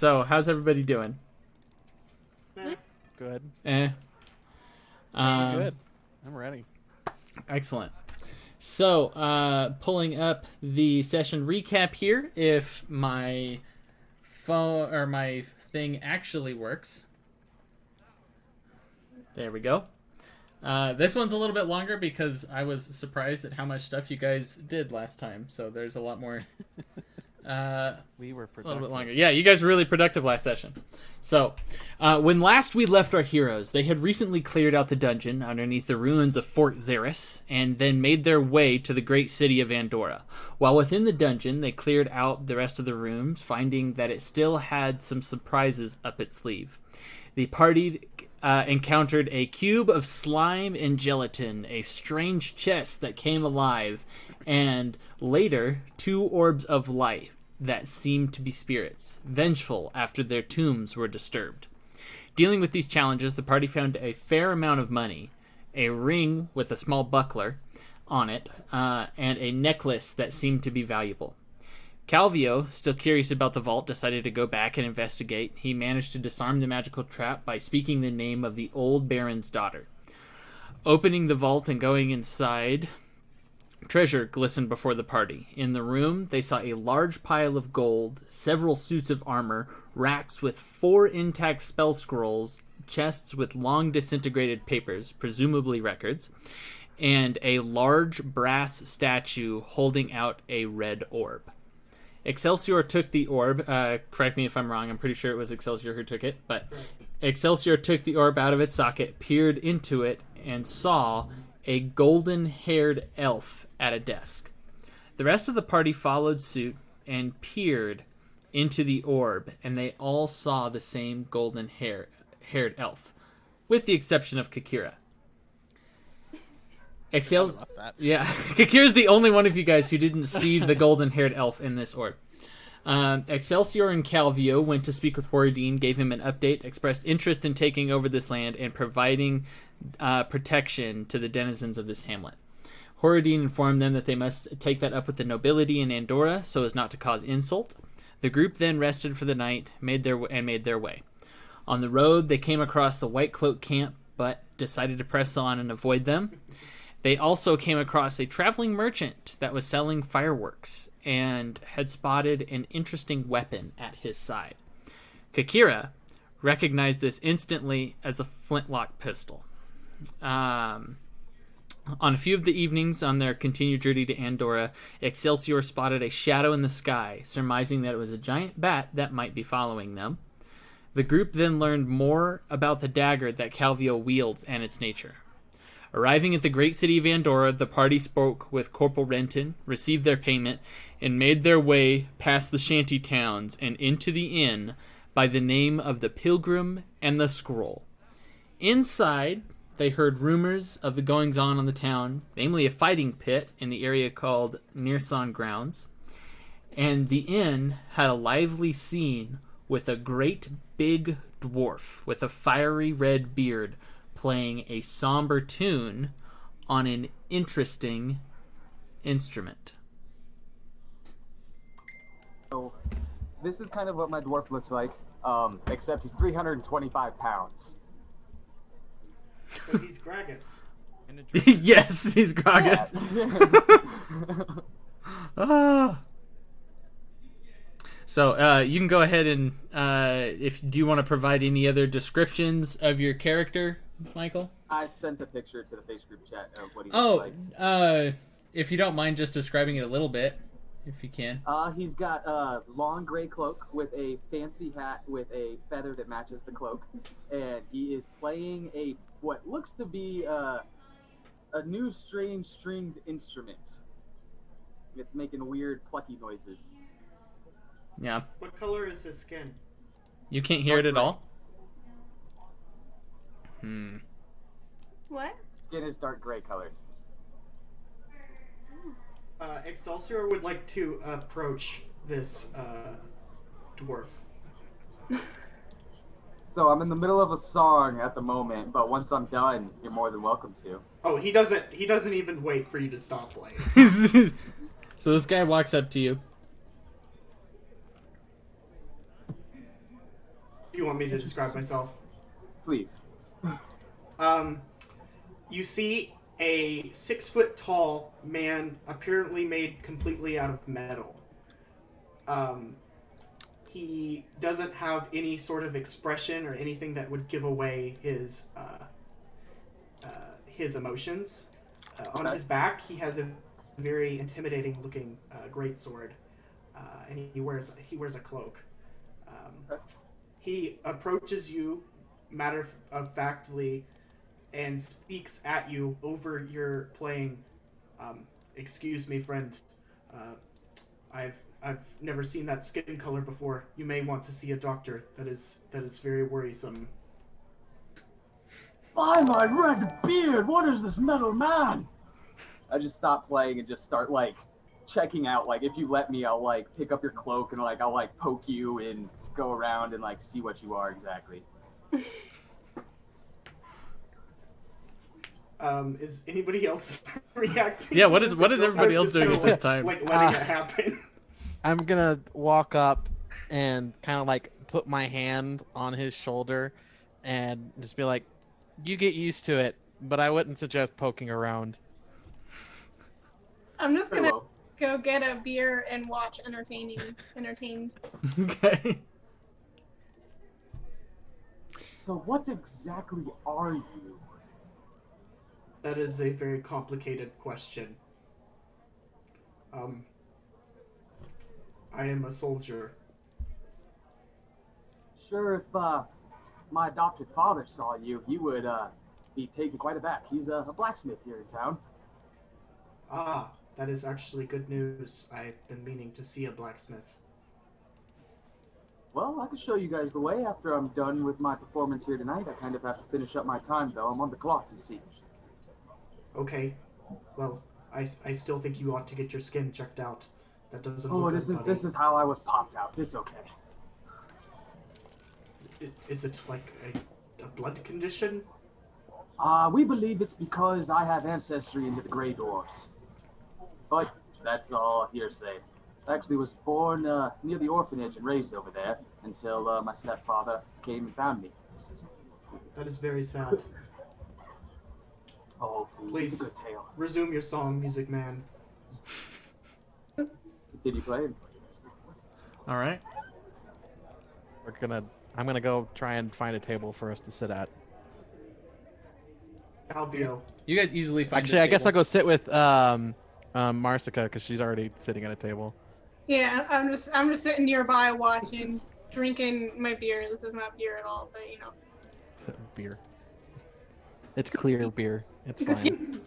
So, how's everybody doing? Good. Eh. Good. I'm ready. Excellent. So, pulling up the session recap here. If my phone or my thing actually works. There we go. This one's a little bit longer because I was surprised at how much stuff you guys did last time. So there's a lot more. We were productive. A little bit longer. Yeah, you guys were really productive last session. So, when last we left our heroes, they had recently cleared out the dungeon underneath the ruins of Fort Xeris, and then made their way to the great city of Andorra. While within the dungeon, they cleared out the rest of the rooms, finding that it still had some surprises up its sleeve. The party encountered a cube of slime and gelatin, a strange chest that came alive, and later, 2 orbs of light that seemed to be spirits, vengeful after their tombs were disturbed. Dealing with these challenges, the party found a fair amount of money, a ring with a small buckler on it, and a necklace that seemed to be valuable. Calvio, still curious about the vault, decided to go back and investigate. He managed to disarm the magical trap by speaking the name of the old Baron's daughter. Opening the vault and going inside, treasure glistened before the party. In the room, they saw a large pile of gold, several suits of armor, racks with 4 intact spell scrolls, chests with long disintegrated papers, presumably records, and a large brass statue holding out a red orb. Excelsior took the orb. Correct me if I'm wrong. I'm pretty sure it was Excelsior who took it. But Excelsior took the orb out of its socket, peered into it, and saw a golden-haired elf at a desk. The rest of the party followed suit and peered into the orb, and they all saw the same golden-haired elf, with the exception of Kakira. Yeah, Kakira's the only one of you guys who didn't see the golden-haired elf in this orb. Excelsior and Calvio went to speak with Horadine, gave him an update, expressed interest in taking over this land and providing protection to the denizens of this hamlet. Horadine informed them that they must take that up with the nobility in Andorra so as not to cause insult. The group then rested for the night, made their way. On the road, they came across the White Cloak camp, but decided to press on and avoid them. They also came across a traveling merchant that was selling fireworks and had spotted an interesting weapon at his side. Kakira recognized this instantly as a flintlock pistol. On a few of the evenings on their continued journey to Andorra, Excelsior spotted a shadow in the sky, surmising that it was a giant bat that might be following them. The group then learned more about the dagger that Calvio wields and its nature. Arriving at the great city of Andorra, the party spoke with Corporal Renton, received their payment, and made their way past the shanty towns and into the inn by the name of the Pilgrim and the Scroll. Inside, they heard rumors of the goings-on in the town, namely a fighting pit in the area called Nirsan Grounds, and the inn had a lively scene with a great big dwarf with a fiery red beard playing a somber tune on an interesting instrument. So, this is kind of what my dwarf looks like, except he's 325 pounds. So he's Gragas. Yes, he's Gragas. Yeah. So you can go ahead and do you want to provide any other descriptions of your character, Michael? I sent a picture to the face group chat of what he looks like. If you don't mind just describing it a little bit, if you can. He's got a long gray cloak with a fancy hat with a feather that matches the cloak, and he is playing what looks to be a new strange stringed instrument. It's making weird plucky noises. Yeah. What color is his skin? You can't hear it at all? What? Skin is dark gray colored. Excelsior would like to approach this dwarf. So I'm in the middle of a song at the moment, but once I'm done, you're more than welcome to. Oh, he doesn't even wait for you to stop playing. So this guy walks up to you. you want me to describe myself? Please. You see a 6-foot-tall man, apparently made completely out of metal. He doesn't have any sort of expression or anything that would give away his emotions. On his back, he has a very intimidating-looking greatsword, and he wears a cloak. He approaches you, matter-of-factly, and speaks at you over your playing. Excuse me, friend. I've never seen that skin color before. You may want to see a doctor. That is very worrisome. By my red beard, what is this metal man? I just stop playing and just start like checking out. Like, if you let me, I'll like pick up your cloak and like I'll like poke you and go around and like see what you are exactly. Is anybody else reacting? Yeah, what is everybody else doing at this time? Like letting it happen. I'm gonna walk up and kind of like put my hand on his shoulder and just be like, "You get used to it, but I wouldn't suggest poking around." I'm just gonna Hello. go get a beer and watch entertained. Okay. So what exactly are you? That is a very complicated question. I am a soldier. Sure, if my adopted father saw you, he would be taken quite aback. He's a blacksmith here in town. Ah, that is actually good news. I've been meaning to see a blacksmith. Well, I can show you guys the way after I'm done with my performance here tonight. I kind of have to finish up my time, though. I'm on the clock, you see. Okay. Well, I still think you ought to get your skin checked out. That doesn't Oh, look this good, is buddy. this is how I was popped out. It's okay. Is it like a blood condition? We believe it's because I have ancestry into the Grey Dwarfs. But that's all hearsay. I actually was born near the orphanage and raised over there until my stepfather came and found me. That is very sad. Oh, please, it's a good tale. Resume your song, Music Man. Did you play it? All right. I'm gonna go try and find a table for us to sit at. Alvio. You guys easily find. Actually, I guess I'll go sit with Marsica because she's already sitting at a table. Yeah, I'm just sitting nearby watching, drinking my beer. This is not beer at all, but you know. Beer. It's clear beer. It's Because fine.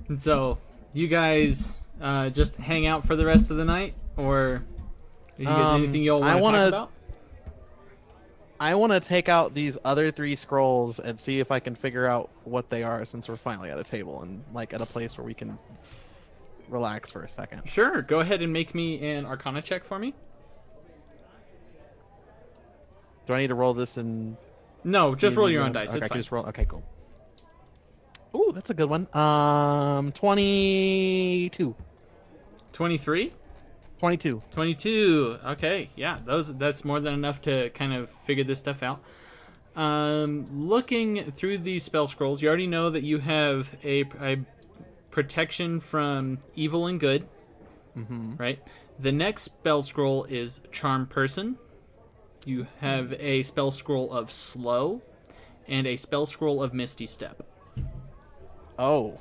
And so, you guys just hang out for the rest of the night, or you guys anything you all want to talk about? I want to take out these other 3 scrolls and see if I can figure out what they are, since we're finally at a table and like at a place where we can relax for a second. Sure. Go ahead and make me an Arcana check for me. Do I need to roll this in? No, just roll your own dice. Okay, It's I can fine. just roll. Okay, cool. Ooh, that's a good one. 22. 23? 22. 22. Okay, yeah, that's more than enough to kind of figure this stuff out. Looking through these spell scrolls, you already know that you have a protection from evil and good, right? The next spell scroll is Charm Person. You have a spell scroll of Slow, and a spell scroll of Misty Step. Oh.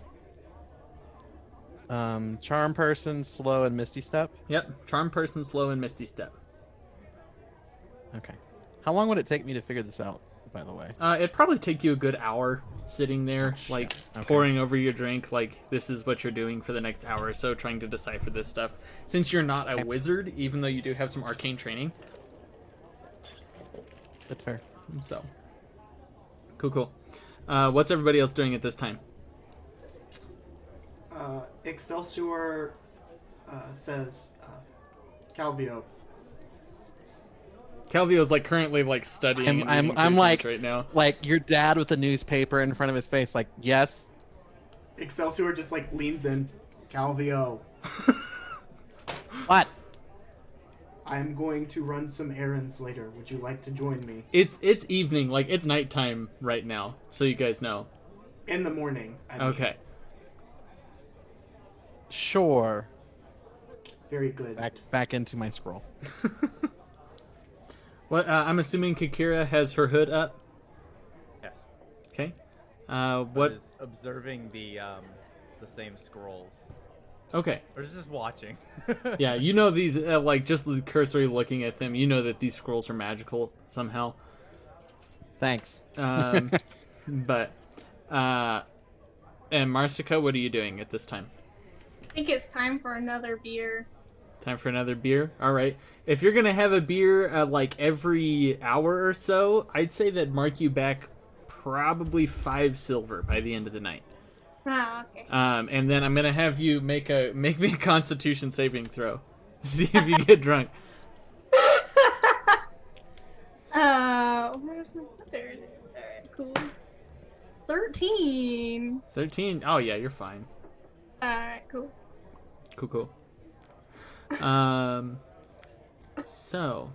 Charm Person, Slow, and Misty Step. Yep, Charm Person, Slow, and Misty Step. Okay. How long would it take me to figure this out, by the way? It'd probably take you a good hour sitting there, like Okay. pouring over your drink. Like, this is what you're doing for the next hour or so, trying to decipher this stuff. Since you're not a wizard, even though you do have some arcane training. That's fair. So, cool. What's everybody else doing at this time? Excelsior says, Calvio. Calvio's like currently like studying. and reading I'm through like things right now. like your dad with a newspaper in front of his face. Like, yes. Excelsior just like leans in. Calvio. What? I'm going to run some errands later. Would you like to join me? It's evening, like it's nighttime right now, so you guys know. In the morning. I mean. Okay. Sure. Very good. Back into my scroll. What? I'm assuming Kakira has her hood up. Yes. Okay. But What? is observing the same scrolls. Okay. Or is just watching. Yeah, you know these, like, just cursory looking at them, you know that these scrolls are magical somehow. Thanks. But, and Marsica, what are you doing at this time? I think it's time for another beer. Time for another beer? Alright. If you're gonna have a beer, like, every hour or so, I'd say that mark you back probably 5 silver by the end of the night. Ah, okay. And then I'm gonna have you make me a Constitution saving throw. See if you get drunk. Where's my there it is. Alright, cool. 13. 13? Oh yeah, you're fine. Alright, cool. Cool. So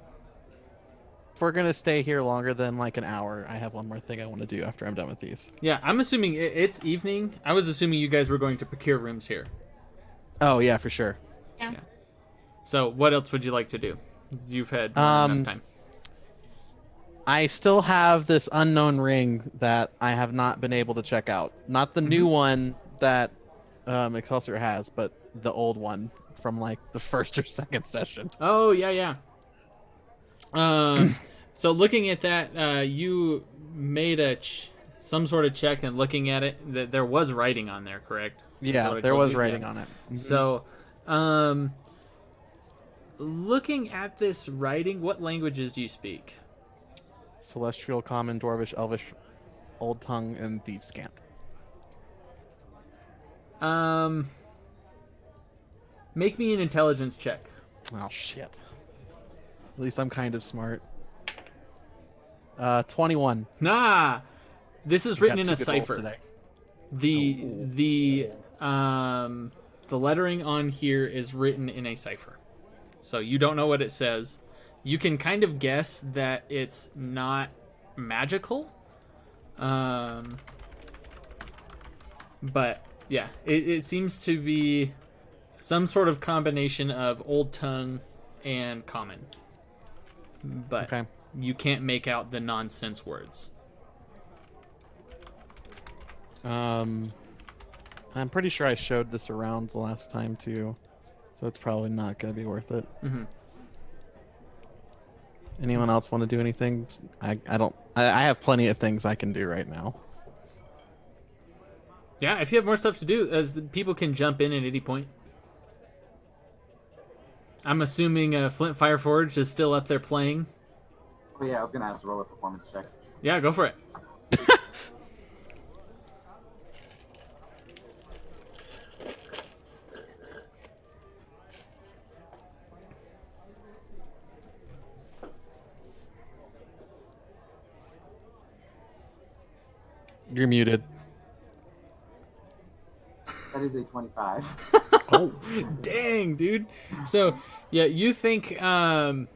If we're gonna stay here longer than like an hour, I have one more thing I want to do after I'm done with these. yeah, I'm assuming it's evening. I was assuming you guys were going to procure rooms here. Oh yeah, for sure. Yeah. So what else would you like to do? You've had enough time. I still have this unknown ring that I have not been able to check out. Not the new one that Excelsior has, but the old one from like the first or second session. Oh yeah. So looking at that, you made some sort of check, and looking at it, that there was writing on there, correct? That's Yeah, what I there told was you? writing Yeah. on it. So, looking at this writing, what languages do you speak? Celestial, Common, Dwarvish, Elvish, Old Tongue, and Thieves' Scant. Make me an intelligence check. Oh shit. At least I'm kind of smart. 21. Nah, this is written Got in a two good rolls cipher. today. The lettering on here is written in a cipher, so you don't know what it says. You can kind of guess that it's not magical, but yeah, it seems to be some sort of combination of Old Tongue and Common, but Okay. you can't make out the nonsense words. I'm pretty sure I showed this around the last time too, so it's probably not gonna be worth it. Mm-hmm. Anyone else want to do anything? I have plenty of things I can do right now. Yeah, if you have more stuff to do, as people can jump in at any point. I'm assuming Flint Fireforge is still up there playing. Oh yeah, I was gonna ask to roll a performance check. Yeah, go for it. You're muted. That is a 25. Oh, Dang, dude. So, yeah, you think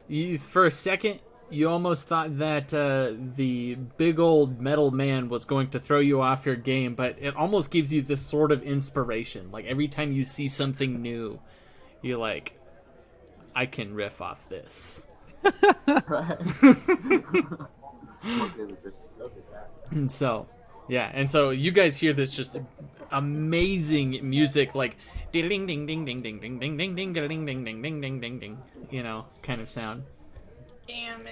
you for a second you almost thought that the big old metal man was going to throw you off your game, but it almost gives you this sort of inspiration. Like every time you see something new, you're like, I can riff off this. Right. Okay with this. Okay, fast. And so, yeah, and so you guys hear this just amazing music, like ding ding ding ding ding ding ding ding ding ding ding ding ding ding ding ding ding, you know, kind of sound. Damn.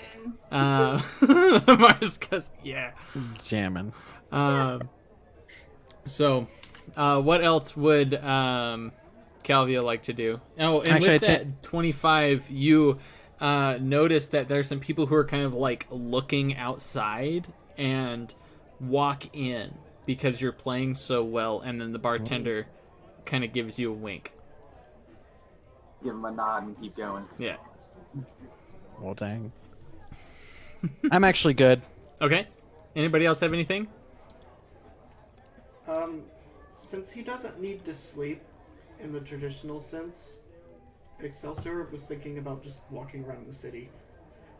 Mars goes, yeah. jamming. So, what else would Calvia like to do? Oh, and Actually, with that 25, you notice that there's some people who are kind of like looking outside and walk in because you're playing so well, and then the bartender kind of gives you a wink. Give him a nod and keep going. Yeah. Well, dang. I'm actually good. Okay. Anybody else have anything? Since he doesn't need to sleep in the traditional sense, Excelsior was thinking about just walking around the city.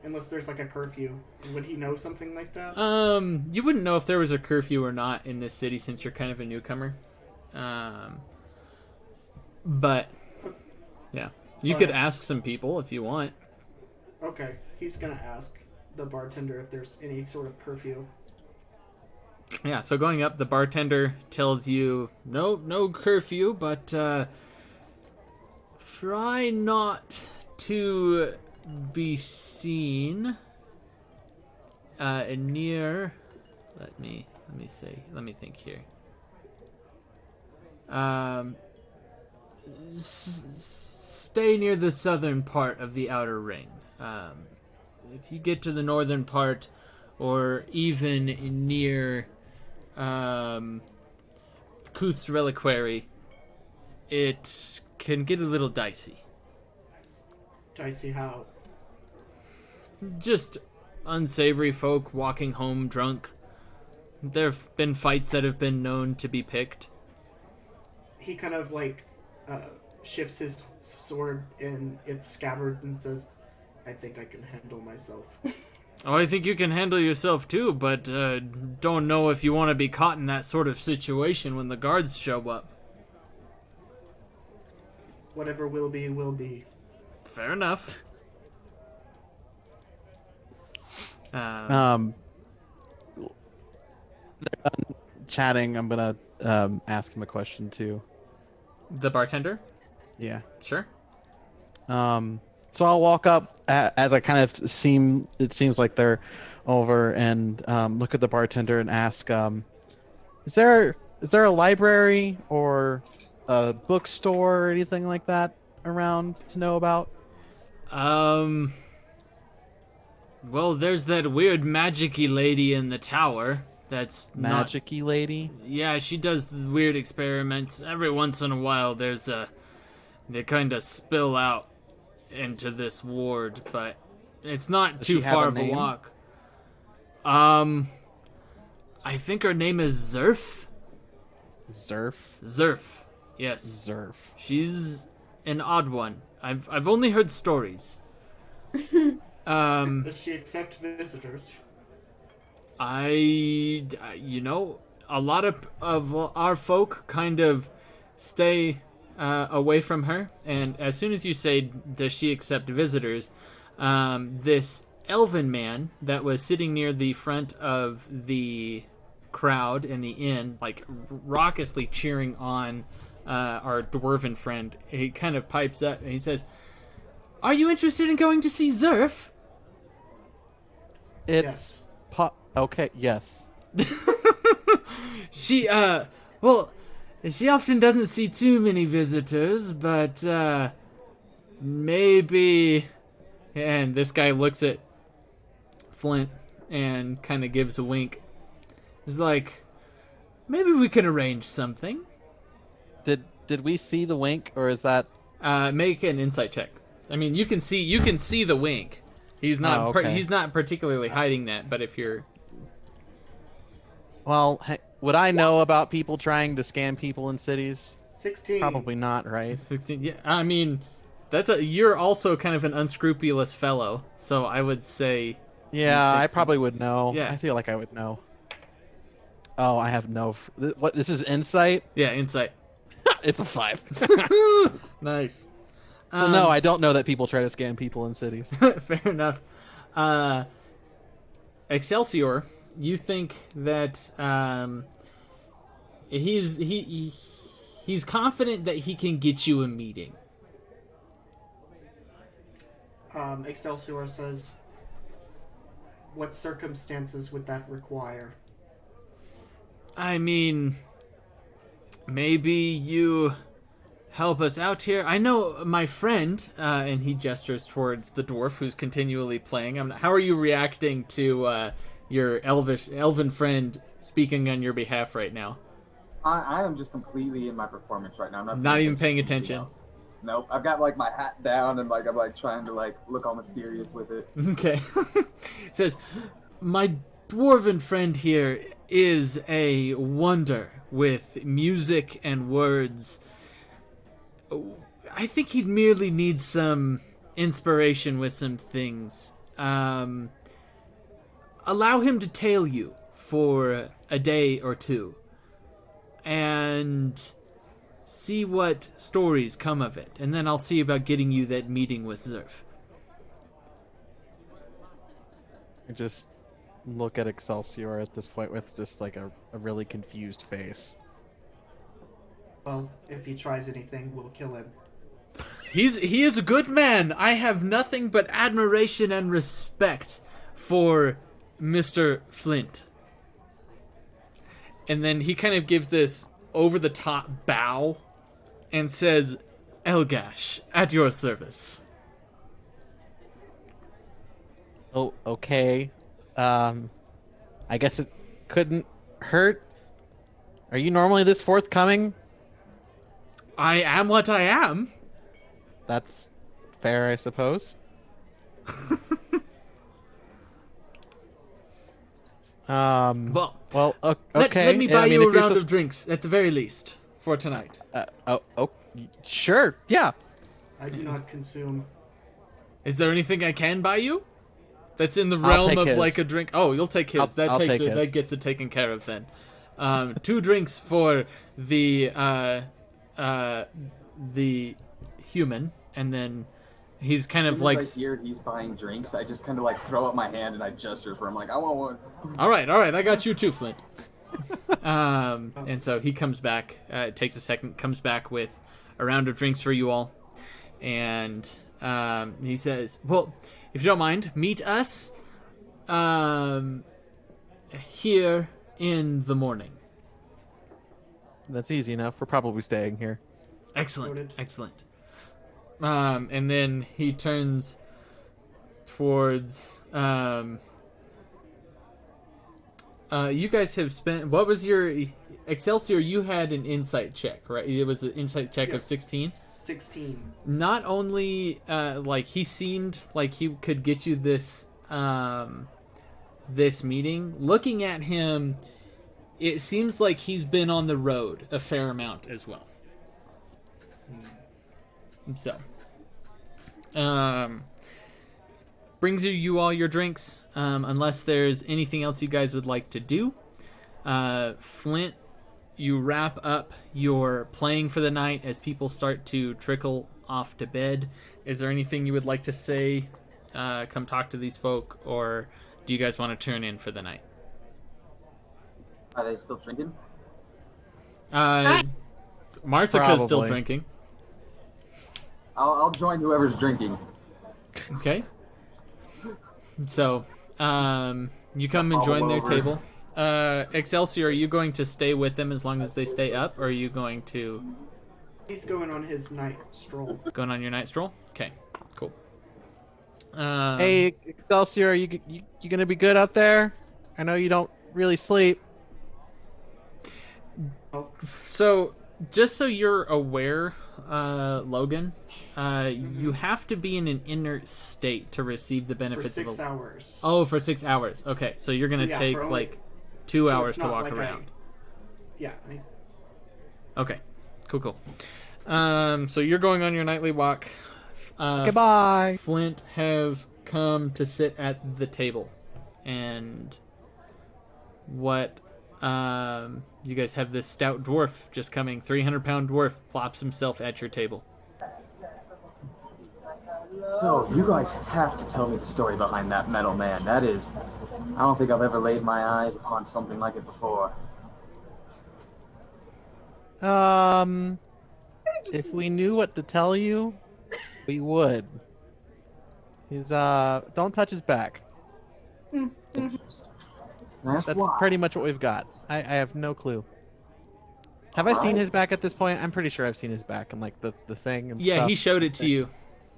Unless there's like a curfew. Would he know something like that? You wouldn't know if there was a curfew or not in this city since you're kind of a newcomer. But yeah, you could ask some people if you want. Okay, he's gonna ask the bartender if there's any sort of curfew. Yeah, so going up, the bartender tells you no curfew, but try not to be seen near. Let me think here. Stay near the southern part of the outer ring. If you get to the northern part, or even near Kuth's reliquary, it can get a little dicey. Dicey how? Just unsavory folk walking home drunk. There have been fights that have been known to be picked. He kind of like shifts his sword in its scabbard and says, I think I can handle myself. Oh, I think you can handle yourself too, but don't know if you want to be caught in that sort of situation when the guards show up. Whatever will be, will be. Fair enough. Chatting, I'm gonna ask him a question too. The bartender? Yeah. Sure. So I'll walk up as I kind of it seems like they're over, and look at the bartender and ask, is there a library or a bookstore or anything like that around to know about? Well, there's that weird magic-y lady in the tower. That's Magic-y lady? Yeah, she does weird experiments. Every once in a while, they kind of spill out into this ward, but it's not Does too she have far a of a name? walk. I think her name is Zerf. Zerf? Zerf, yes. Zerf. She's an odd one. I've only heard stories. Does she accept visitors? A lot of our folk kind of stay away from her, and as soon as you say, does she accept visitors, this elven man that was sitting near the front of the crowd in the inn, like raucously cheering on our dwarven friend, he kind of pipes up and he says, "Are you interested in going to see Zerf?" Yes. Okay, yes. She often doesn't see too many visitors, but maybe. And this guy looks at Flint and kind of gives a wink. He's like, maybe we can arrange something. Did we see the wink, or is that? Make an insight check. I mean, you can see the wink. He's not Oh, okay. he's not particularly hiding that, but if you're Well, would I know about people trying to scam people in cities? 16. Probably not, right? 16, yeah, I mean, you're also kind of an unscrupulous fellow, so I would say. Yeah, I probably would know. Yeah. I feel like I would know. Oh, I have no. What? This is insight. Yeah, insight. It's a 5. Nice. So no, I don't know that people try to scam people in cities. Fair enough. Excelsior, you think that he's confident that he can get you a meeting. Excelsior says, what circumstances would that require? I mean, maybe you help us out here. I know my friend, and he gestures towards the dwarf who's continually playing. How are you reacting to your elven friend speaking on your behalf right now? I am just completely in my performance right now. I'm Not even paying to anything attention. else. Nope. I've got like my hat down and like I'm like trying to like look all mysterious with it. Okay. It says, my dwarven friend here is a wonder with music and words. I think he'd merely need some inspiration with some things. Allow him to tail you for a day or two, and see what stories come of it, and then I'll see about getting you that meeting with Zerf. I just look at Excelsior at this point with just like a really confused face. Well, if he tries anything, we'll kill him. He is a good man. I have nothing but admiration and respect for Mr. Flint. And then he kind of gives this over-the-top bow and says, Elgash, at your service. Oh, okay. I guess it couldn't hurt. Are you normally this forthcoming? I am what I am. That's fair, I suppose. Well, okay. let me buy I mean, you a if you're round so- of drinks, at the very least, for tonight. Sure, yeah. I do not consume. Is there anything I can buy you? That's in the I'll realm take of his. like a drink. Oh, you'll take his. I'll take his. That gets it taken care of then. 2 drinks for the human, and then he's kind of As like. soon as I hear he's buying drinks, I just kind of like throw up my hand and I gesture for him, like I want one. All right, I got you too, Flint. And so he comes back. It takes a second. Comes back with a round of drinks for you all, and he says, "Well, if you don't mind, meet us here in the morning." That's easy enough. We're probably staying here. Excellent, Noted. excellent. And then he turns towards. You guys have spent. What was your Excelsior? You had an insight check, right? It was an insight check of 16. 16. Not only like he seemed like he could get you this this meeting. Looking at him, it seems like he's been on the road a fair amount as well. So, brings you all your drinks. Unless there's anything else you guys would like to do. Flint, you wrap up your playing for the night as people start to trickle off to bed. Is there anything you would like to say? Come talk to these folk, or do you guys want to turn in for the night? Are they still drinking? Marsica's still Probably. drinking. I'll join whoever's drinking. Okay. So, you come and All join their over. table. Excelsior, are you going to stay with them as long as they stay up, or are you going to He's going on his night stroll. going on your night stroll? Okay, cool. Hey, Excelsior, you gonna be good out there? I know you don't really sleep. So, just so you're aware, Logan, you have to be in an inert state to receive the For benefits 6 of a... hours. Oh, for 6 hours. Okay, so you're gonna Yeah, take for only- like 2 So hours it's to not walk like around. Yeah. Okay, cool. So you're going on your nightly walk. Goodbye. Flint has come to sit at the table, and what you guys have this stout dwarf just coming, 300-pound dwarf plops himself at your table. So, you guys have to tell me the story behind that metal man. That is... I don't think I've ever laid my eyes upon something like it before. If we knew what to tell you, we would. He's don't touch his back. That's That's why. pretty much what we've got. I have no clue. Have I seen Alright. his back at this point? I'm pretty sure I've seen his back in like the thing and Yeah, stuff. he showed it to you.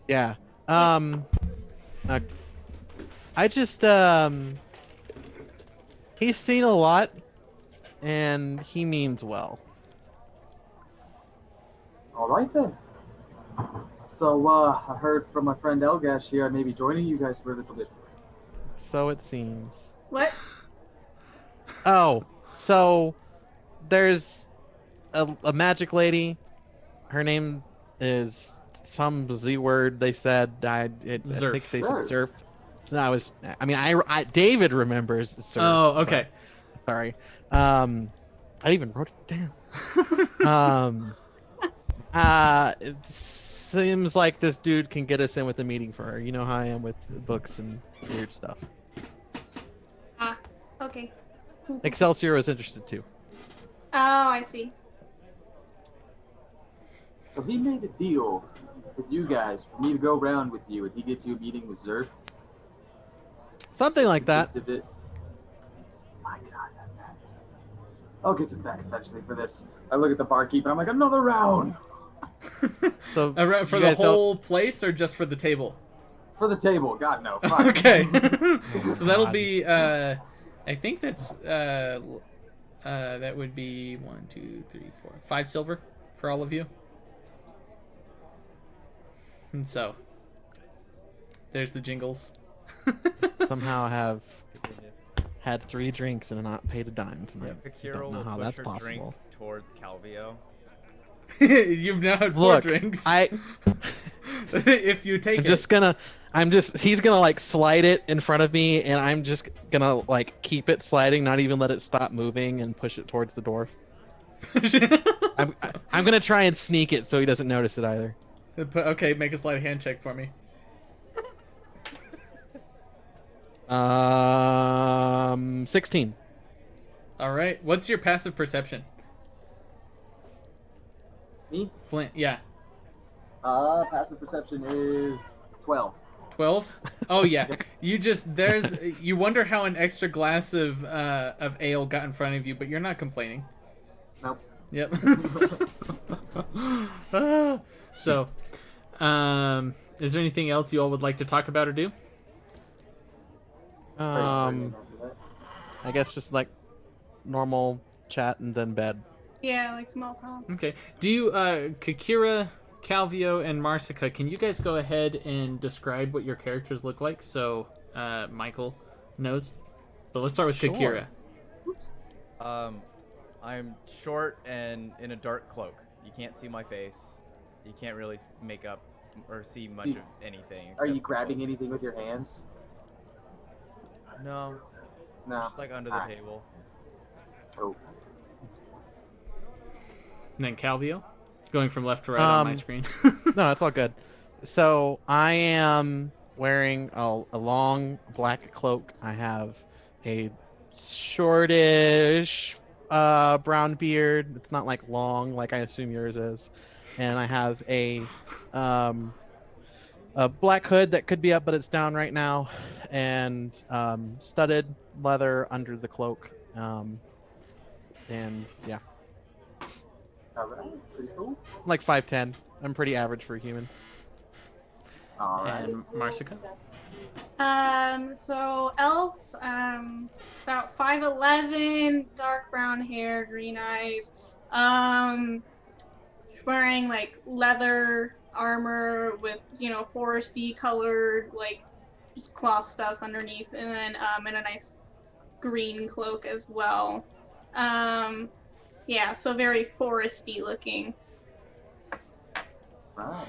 Yeah. I just he's seen a lot and he means well. Alright then. So, I heard from my friend Elgash here, I may be joining you guys for a little bit. So it seems. What? Oh, so there's a magic lady. Her name is some Z word they said. I think Zerf. they said Zerf. Zerf. No, I David remembers Zerf. Oh, okay. but- sorry. I even wrote it down. It seems like this dude can get us in with a meeting for her. You know how I am with books and weird stuff. Okay. Excelsior was interested too. Oh, I see. So he made a deal with you guys for me to go around with you, and he gets you a meeting with Zerf. Something like that. Gist of this. My God, that man. I'll get some back eventually for this. I look at the barkeep and I'm like, another round So For you the guys don't- whole place or just for the table? for the table. God no. Fuck. Okay. So that'll God. be I think that's that would be 1, 2, 3, 4, 5 silver for all of you. And so there's the jingles. somehow have had 3 drinks and not paid a dime tonight. I Kakira don't know will how push that's her possible. drink towards Calvio. You've now had 4 Look, drinks. If you take he's gonna like slide it in front of me, and I'm just gonna like keep it sliding, not even let it stop moving, and push it towards the dwarf. I'm gonna try and sneak it so he doesn't notice it either. Okay, make a sleight of hand check for me. 16. All right. What's your passive perception? Me? Flint, yeah. Passive perception is 12. 12? Oh yeah. You wonder how an extra glass of ale got in front of you, but you're not complaining. Nope. Yep. So, is there anything else you all would like to talk about or do? I guess just like normal chat and then bed. Yeah, like small talk. Okay. Do you, Kakira, Calvio, and Marsica, can you guys go ahead and describe what your characters look like so Michael knows? But let's start with Sure. Kakira. I'm short and in a dark cloak. You can't see my face. You can't really make up or see much of anything. Are you except the grabbing cloak. anything with your hands? No, No. just like under the Alright. table. Oh. And then Calvio? Going from left to right on my screen. No, it's all good. So I am wearing a long black cloak. I have a shortish brown beard. It's not like long like I assume yours is. And I have a black hood that could be up, but it's down right now, and studded leather under the cloak. And yeah, Alright. Pretty cool. like 5'10". I'm pretty average for a human. Alright. And Marsica? So elf, about 5'11", dark brown hair, green eyes. Wearing like leather armor with, foresty colored, like just cloth stuff underneath, and then in a nice green cloak as well. Yeah, so very foresty looking. Right.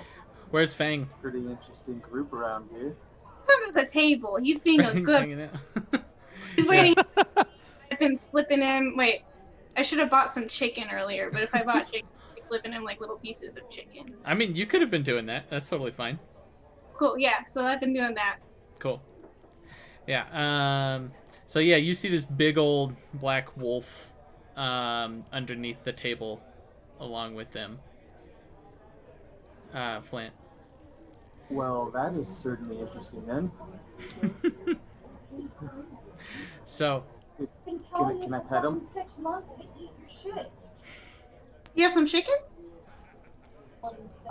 Where's Fang? Pretty interesting group around here. He's under the table. He's being a Fang's good. hanging out. He's waiting. I've been slipping him. Wait, I should have bought some chicken earlier, but if I bought chicken, I'd be slipping him like little pieces of chicken. I mean, you could have been doing that. That's totally fine. Cool. Yeah. So I've been doing that. Cool. Yeah. So yeah, you see this big old black wolf underneath the table, along with them. Flint. Well, that is certainly interesting then. So, Can I pet him? You have some chicken?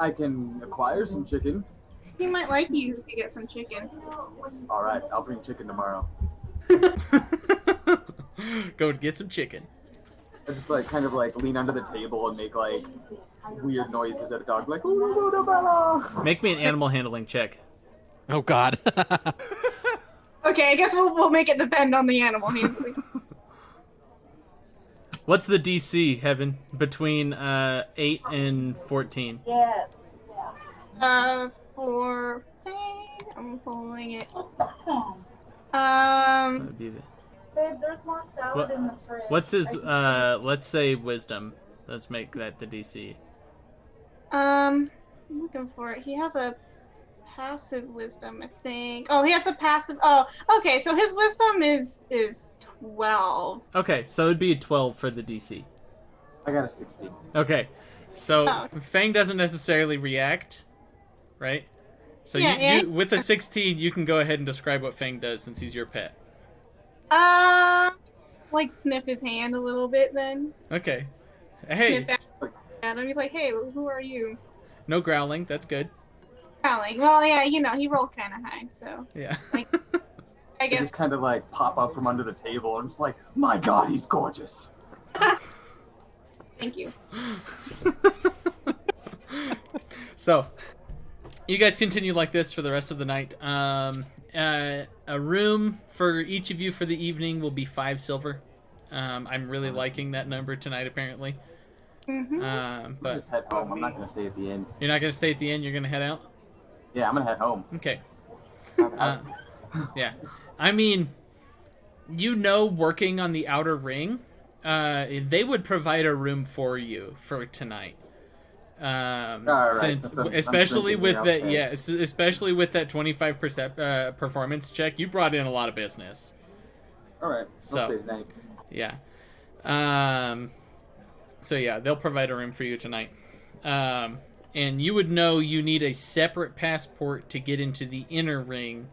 I can acquire some chicken. He might like you if you get some chicken. Alright, I'll bring chicken tomorrow. go get some chicken. I just kind of lean under the table and make weird noises at a dog, like Make me an animal handling check. Oh God. Okay, I guess we'll make it depend on the animal handling. What's the DC, Heaven, between 8 and 14? For Faye, I'm pulling it. That would be the, Babe, there's more salad in the fridge. what's his, let's say wisdom. Let's make that the DC. I'm looking for it. He has a passive wisdom, I think. Oh, he has a passive. Oh, okay. So his wisdom is 12. Okay, so it'd be a 12 for the DC. I got a 16. Okay, so Oh. Fang doesn't necessarily react, right? So Yeah, you with a 16, you can go ahead and describe what Fang does since he's your pet. Like sniff his hand a little bit, then Okay. Hey, sniff at him. He's like, "Hey, who are you?" no growling. That's good. Growling. Well, yeah, he rolled kind of high, so Yeah. Like- I I guess. just kind of like pop up from under the table and just like, my God, he's gorgeous. Thank you. So, you guys continue like this for the rest of the night. A room for each of you for the evening will be 5 silver. I'm really liking that number tonight, apparently. Mm-hmm. I'll But just head home. I'm not gonna stay at the inn. you're not going to stay at the inn. You're going to head out. Yeah, I'm gonna head home. Okay. Yeah. I mean, working on the outer ring, they would provide a room for you for tonight. Alright, Since, so I'm especially thinking with they're that, okay. yeah, especially with that 25% performance check, you brought in a lot of business. All right. So- I'll stay the night. Yeah. So yeah, they'll provide a room for you tonight. And you would know you need a separate passport to get into the inner ring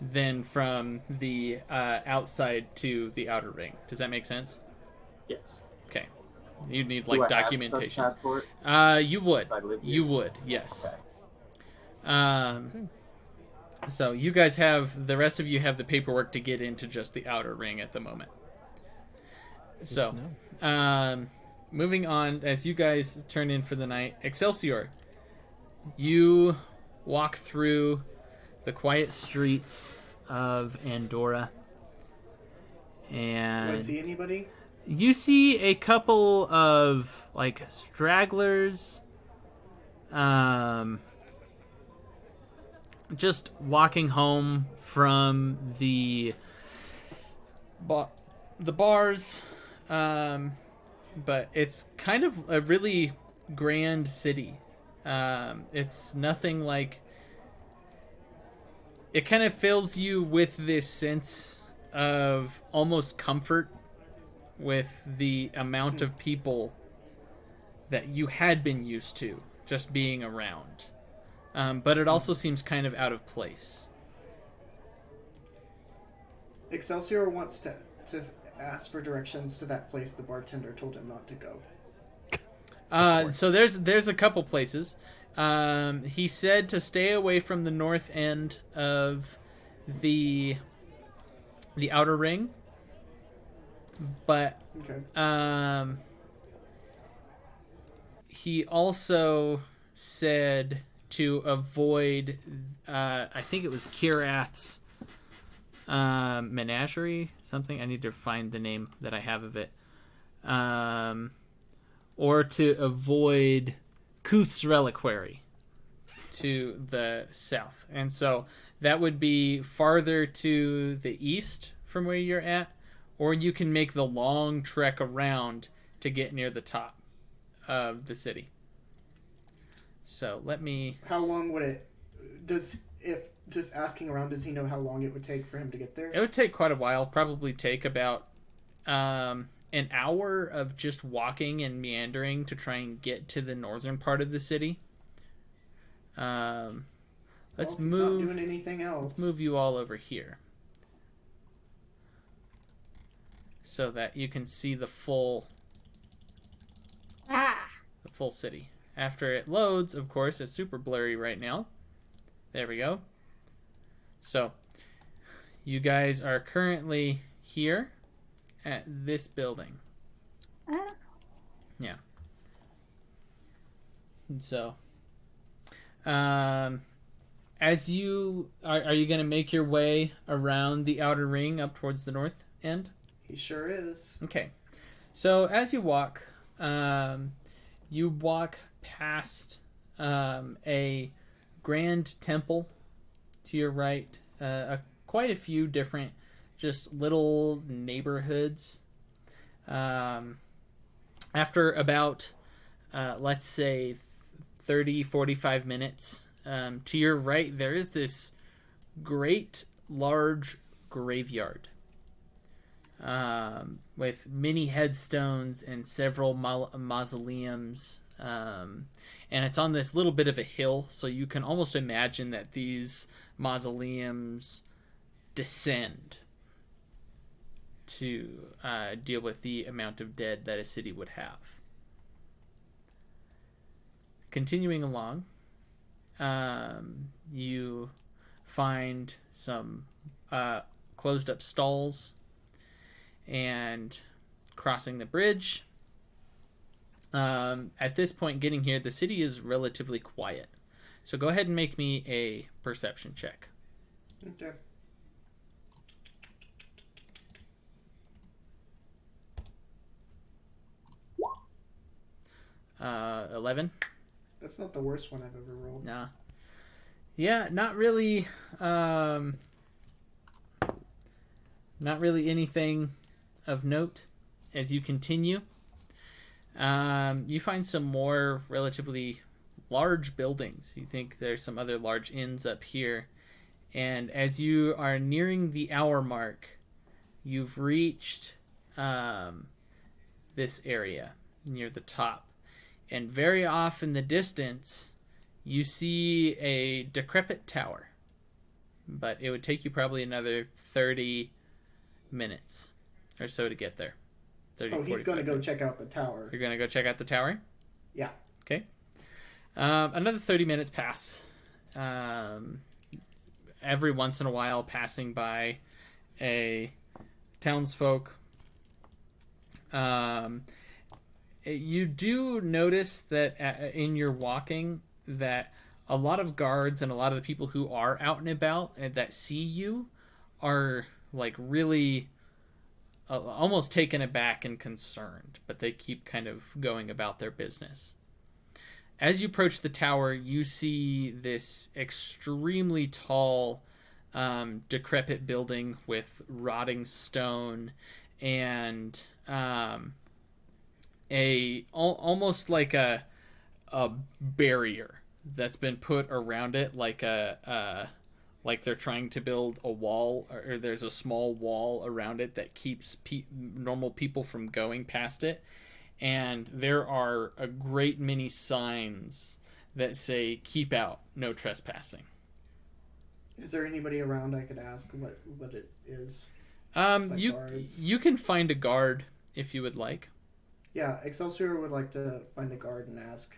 than from the outside to the outer ring. Does that make sense? Yes. Okay. You'd need Do like I have such documentation. passport? You would. If I live here? You would, yes. Okay. So you guys have, the rest of you have the paperwork to get into just the outer ring at the moment. So, moving on, as you guys turn in for the night, Excelsior, you walk through the quiet streets of Andorra, Do I and see anybody? you see a couple of like stragglers, just walking home from the bars, but it's kind of a really grand city. It's nothing like. It kind of fills you with this sense of almost comfort with the amount of people that you had been used to just being around. But it also seems kind of out of place. Excelsior wants to ask for directions to that place the bartender told him not to go. So there's a couple places. He said to stay away from the north end of the outer ring, but Okay. he also said to avoid, I think it was Kirath's menagerie, something. I need to find the name that I have of it. Or to avoid Kuth's Reliquary to the south. And so that would be farther to the east from where you're at, or you can make the long trek around to get near the top of the city. So let me... How long would it... If just asking around, does he know how long it would take for him to get there? It would take quite a while. Probably take about an hour of just walking and meandering to try and get to the northern part of the city. Let's Well, he's move. not doing anything else. Let's move you all over here, so that you can see the full city. After it loads, of course, it's super blurry right now. There we go. So, you guys are currently here at this building. Yeah. And so, as you are you going to make your way around the outer ring up towards the north end? He sure is. Okay. So as you walk past a grand temple to your right. Quite a few different just little neighborhoods. After about, let's say, 30, 45 minutes, to your right, there is this great large graveyard with many headstones and several mausoleums. And it's on this little bit of a hill, so you can almost imagine that these mausoleums descend to deal with the amount of dead that a city would have. Continuing along, you find some closed up stalls, and crossing the bridge. At this point, getting here, the city is relatively quiet. So go ahead and make me a perception check. Okay. Uh, 11. That's not the worst one I've ever rolled. Nah. Yeah, not really. Not really anything of note as you continue. You find some more relatively large buildings. You think there's some other large inns up here. And as you are nearing the hour mark, you've reached this area near the top. And very off in the distance, you see a decrepit tower. But it would take you probably another 30 minutes or so to get there. 30, he's going to go minutes. check out the tower. You're going to go check out the tower? Yeah. Okay. Another 30 minutes pass. Every once in a while, passing by a townsfolk. You do notice that in your walking that a lot of guards and a lot of the people who are out and about and that see you are like really almost taken aback and concerned, but they keep kind of going about their business. As you approach the tower, you see this extremely tall, decrepit building with rotting stone and almost like a barrier that's been put around it, like like they're trying to build a wall, or there's a small wall around it that keeps normal people from going past it. And there are a great many signs that say, "Keep out, no trespassing." Is there anybody around I could ask what it is? You can find a guard if you would like. Yeah, Excelsior would like to find a guard and ask.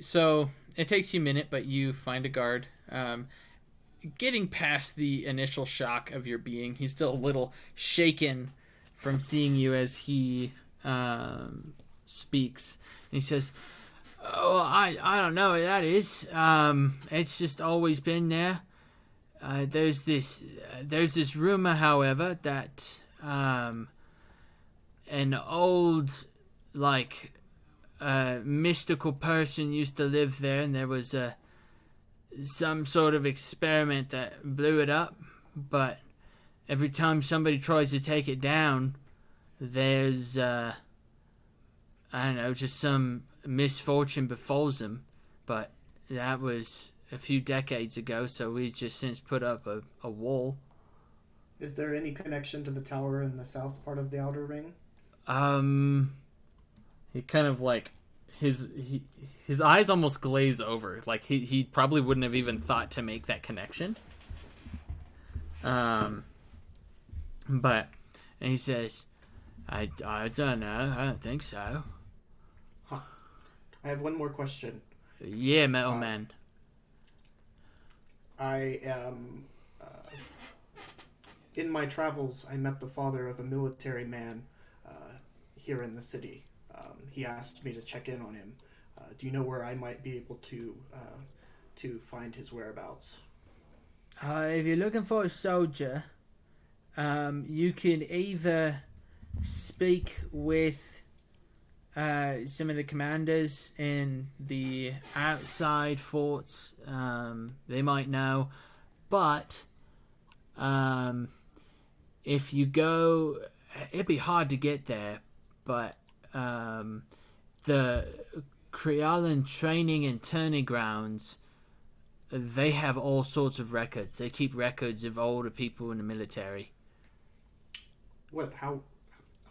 So it takes you a minute, but you find a guard. Getting past the initial shock of your being, he's still a little shaken from seeing you as he speaks. And he says, "Oh, I don't know what that is. It's just always been there. There's this rumor, however, that an old, like, mystical person used to live there, and there was some sort of experiment that blew it up, but every time somebody tries to take it down, there's I don't know, just some misfortune befalls them. But that was a few decades ago, so we just since put up a wall." Is there any connection to the tower in the south part of the Outer Ring? He kind of like his eyes almost glaze over. Like he probably wouldn't have even thought to make that connection. But and he says, I don't know. I don't think so. Huh. I have one more question. Yeah, Metal Man. I am... in my travels, I met the father of a military man here in the city. He asked me to check in on him. Do you know where I might be able to find his whereabouts? If you're looking for a soldier, you can either speak with some of the commanders in the outside forts. They might know, but if you go, it'd be hard to get there. But the Krialan training and turning grounds, they have all sorts of records. They keep records of all the people in the military. What? How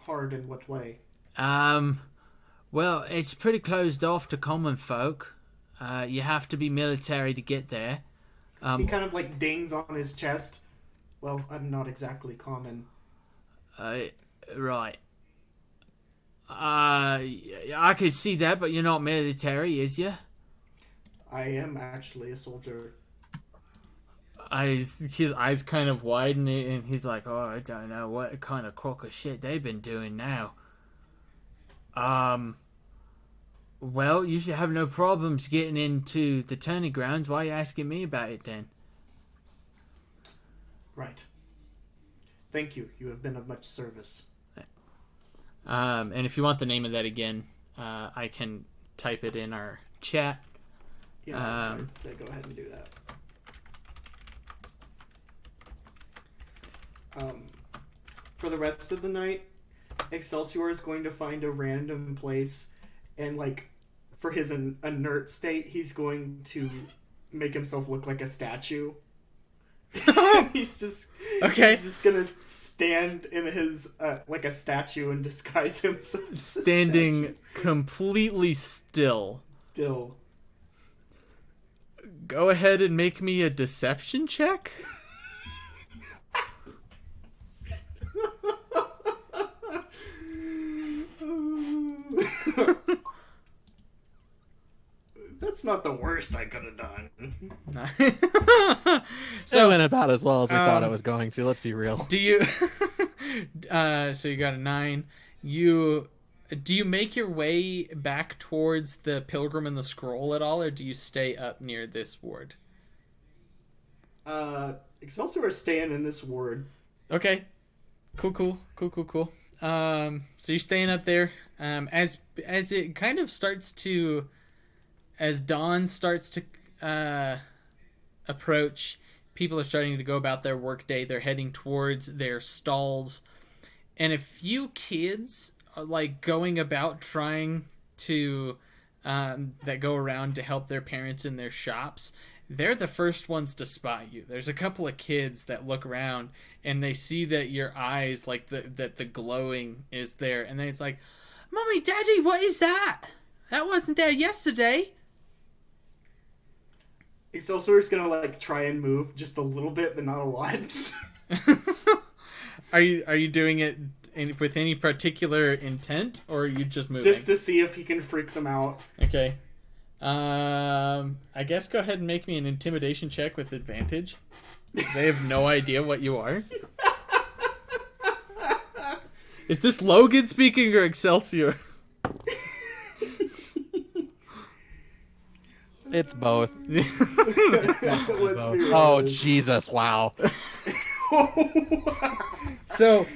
hard in what way? Well, it's pretty closed off to common folk. You have to be military to get there. He kind of like dings on his chest. Well, I'm not exactly common. Right. I could see that, but you're not military, is you? I am actually a soldier. His eyes kind of widen, and he's like, "Oh, I don't know what kind of crock of shit they've been doing now." Well, you should have no problems getting into the turning grounds. Why are you asking me about it then? Right. Thank you. You have been of much service. And if you want the name of that again, I can type it in our chat. Yeah, I'd say go ahead and do that. For the rest of the night, Excelsior is going to find a random place, and like, for his inert state, he's going to make himself look like a statue. He's just gonna stand in his like a statue and disguise himself as standing completely still. Still. Go ahead and make me a deception check. That's not the worst I could have done. So it went about as well as we thought it was going to. Let's be real. Do you? So you got a 9. Do you make your way back towards the Pilgrim and the Scroll at all, or do you stay up near this ward? Excelsior is staying in this ward. Okay. Cool. So you're staying up there. As it kind of starts to, as dawn starts to approach, people are starting to go about their workday. They're heading towards their stalls, and a few kids are like going about trying to that go around to help their parents in their shops. They're the first ones to spot you. There's a couple of kids that look around and they see that your eyes, like that the glowing is there, and then it's like, "Mommy, Daddy, what is that? That wasn't there yesterday." Excelsior is gonna like try and move just a little bit, but not a lot. Are you doing it with any particular intent, or are you just moving? Just to see if he can freak them out. Okay. I guess go ahead and make me an intimidation check with advantage. They have no idea what you are. Is this Logan speaking or Excelsior? It's both. Let's be real. Oh, Jesus, wow. So,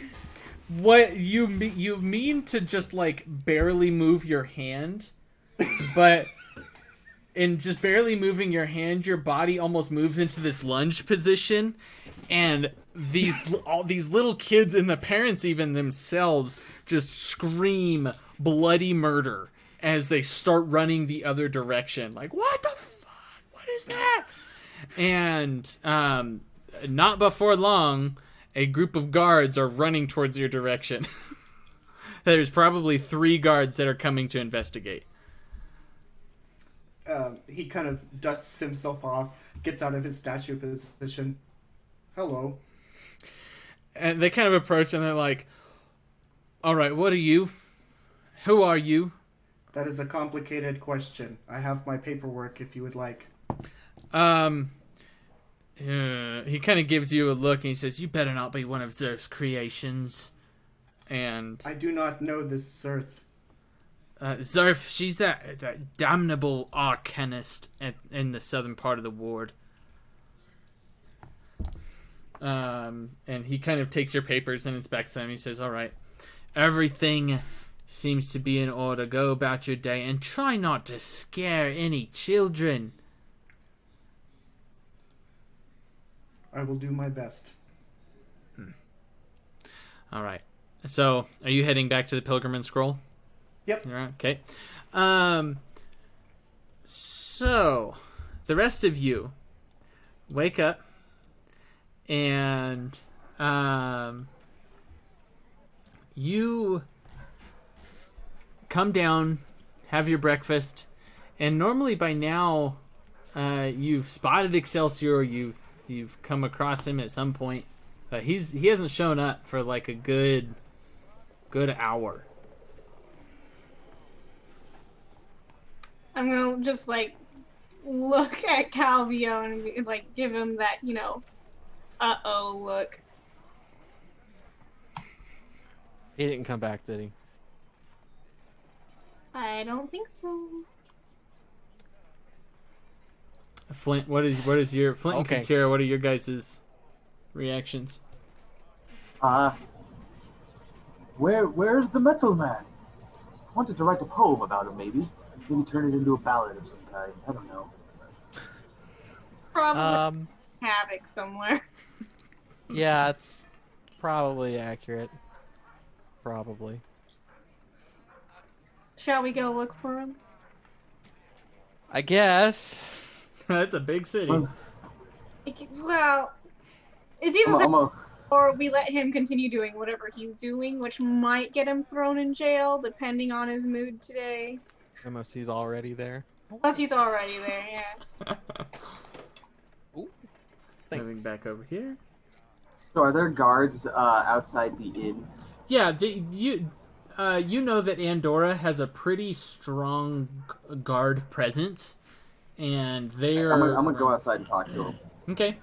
what you mean to just like barely move your hand, but in just barely moving your hand, your body almost moves into this lunge position, and all these little kids and the parents even themselves just scream bloody murder as they start running the other direction. Like, what the fuck? What is that? And not before long, a group of guards are running towards your direction. There's probably 3 guards that are coming to investigate. He kind of dusts himself off, gets out of his statue position. Hello. And they kind of approach and they're like, "All right, what are you? Who are you?" That is a complicated question. I have my paperwork if you would like. He kind of gives you a look and he says, "You better not be one of Zerth's creations." And I do not know this Zerth. Zerth, she's that damnable arcanist in the southern part of the ward. And he kind of takes your papers and inspects them. He says, "All right, everything seems to be in order. Go about your day and try not to scare any children. I will do my best. All right. So, are you heading back to the Pilgrim and Scroll? Yep. All right, okay. So, the rest of you wake up and you come down, have your breakfast, and normally by now you've spotted Excelsior, you've come across him at some point. He hasn't shown up for like a good hour. I'm gonna just like look at Calvio and like give him that, uh-oh look. He didn't come back, did he? I don't think so. Flint, what is your Flint Okay. and Kira? What are your guys' reactions? Where's the Metal Man? I wanted to write a poem about him, maybe turn it into a ballad of some kind. I don't know. Probably havoc somewhere. Yeah, it's probably accurate. Probably. Shall we go look for him? I guess. That's a big city. Well, it's either I'm that or we let him continue doing whatever he's doing, which might get him thrown in jail, depending on his mood today. MOC's already there. Unless he's already there, yeah. Ooh. Moving back over here. So are there guards outside the inn? Yeah, you know that Andorra has a pretty strong guard presence, and they're. I'm gonna go outside and talk to him. Okay.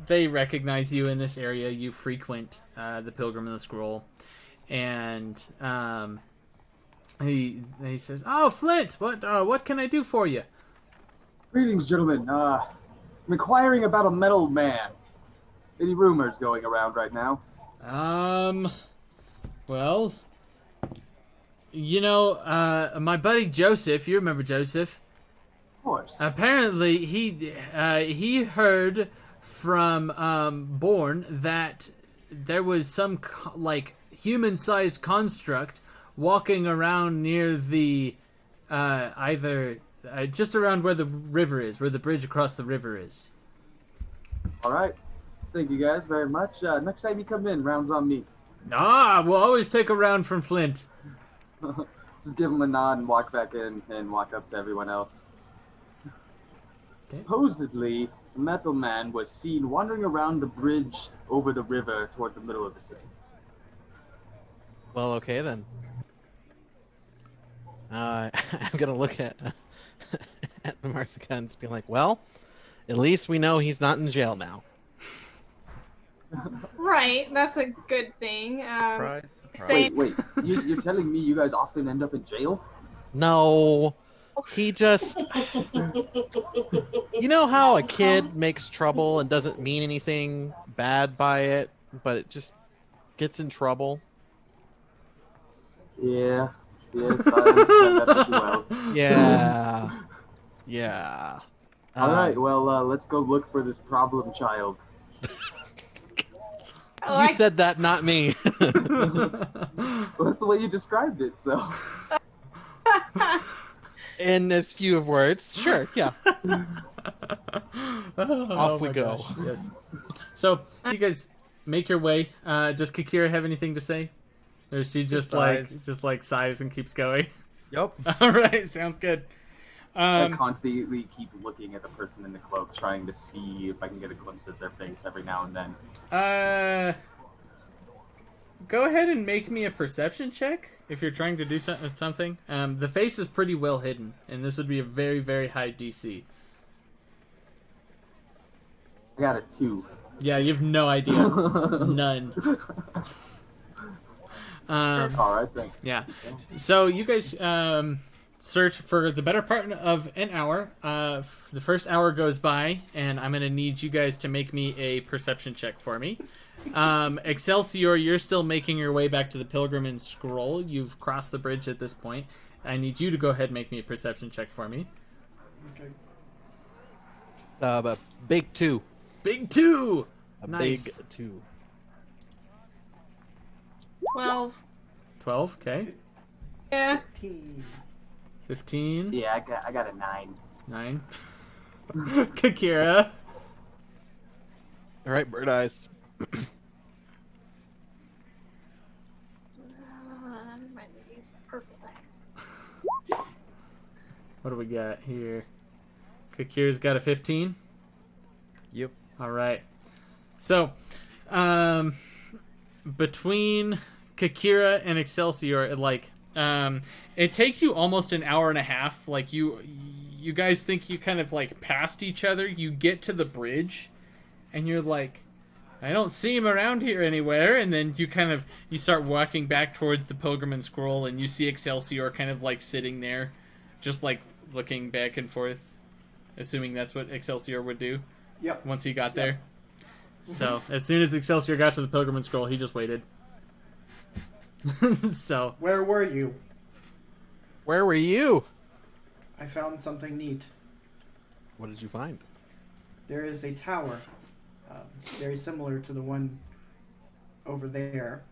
They recognize you in this area. You frequent the Pilgrim and the Scroll, and he says, "Oh, Flint, what can I do for you?" Greetings, gentlemen. I'm inquiring about a Metal Man. Any rumors going around right now? Well, my buddy Joseph. You remember Joseph? Of course. Apparently, he heard from Bourne that there was some human-sized construct walking around near the just around where the river is, where the bridge across the river is. All right. Thank you guys very much. Next time you come in, rounds on me. We'll always take a round from Flint. Just give him a nod and walk back in and walk up to everyone else. Okay. Supposedly, the Metal Man was seen wandering around the bridge over the river toward the middle of the city. Well, okay then. I'm gonna look at the Marsica and just be like, well, at least we know he's not in jail now. Right, that's a good thing. Surprise, surprise. Same. Wait, you're telling me you guys often end up in jail? No, he just... You know how a kid makes trouble and doesn't mean anything bad by it, but it just gets in trouble? Yeah. Yes, I understand that pretty well. Yeah. Yeah. All right, well, let's go look for this problem child. You said that, not me. Well, that's the way you described it, so. In as few of words, sure, yeah. Off we my go. gosh, yes. So you guys make your way. Does Kikira have anything to say, or is she just sighs and keeps going? Yup. All right, sounds good. I constantly keep looking at the person in the cloak, trying to see if I can get a glimpse of their face every now and then. Go ahead and make me a perception check if you're trying to do something. The face is pretty well hidden, and this would be a very, very high DC. I got a 2. Yeah, you have no idea. None. All right, then. Yeah. So you guys search for the better part of an hour. The first hour goes by, and I'm going to need you guys to make me a perception check for me. Excelsior, you're still making your way back to the Pilgrim and Scroll. You've crossed the bridge at this point. I need you to go ahead and make me a perception check for me. Okay. But big 2. Big 2! A Nice. big 2. 12. 12, okay. Yeah. 15. Yeah, I got a 9. 9. Kakira. All right, bird eyes. Might use purple dice. What do we got here? Kakira's got a 15. Yep. All right. So, between Kakira and Excelsior, it takes you almost an hour and a half. Like you guys think you kind of like passed each other. You get to the bridge, and you're like, I don't see him around here anywhere. And then you start walking back towards the Pilgrim and Scroll, and you see Excelsior kind of like sitting there, just like looking back and forth, assuming that's what Excelsior would do. Yep. Once he got there. So, as soon as Excelsior got to the Pilgrim and Scroll, he just waited. So. Where were you? Where were you? I found something neat. What did you find? There is a tower, very similar to the one over there,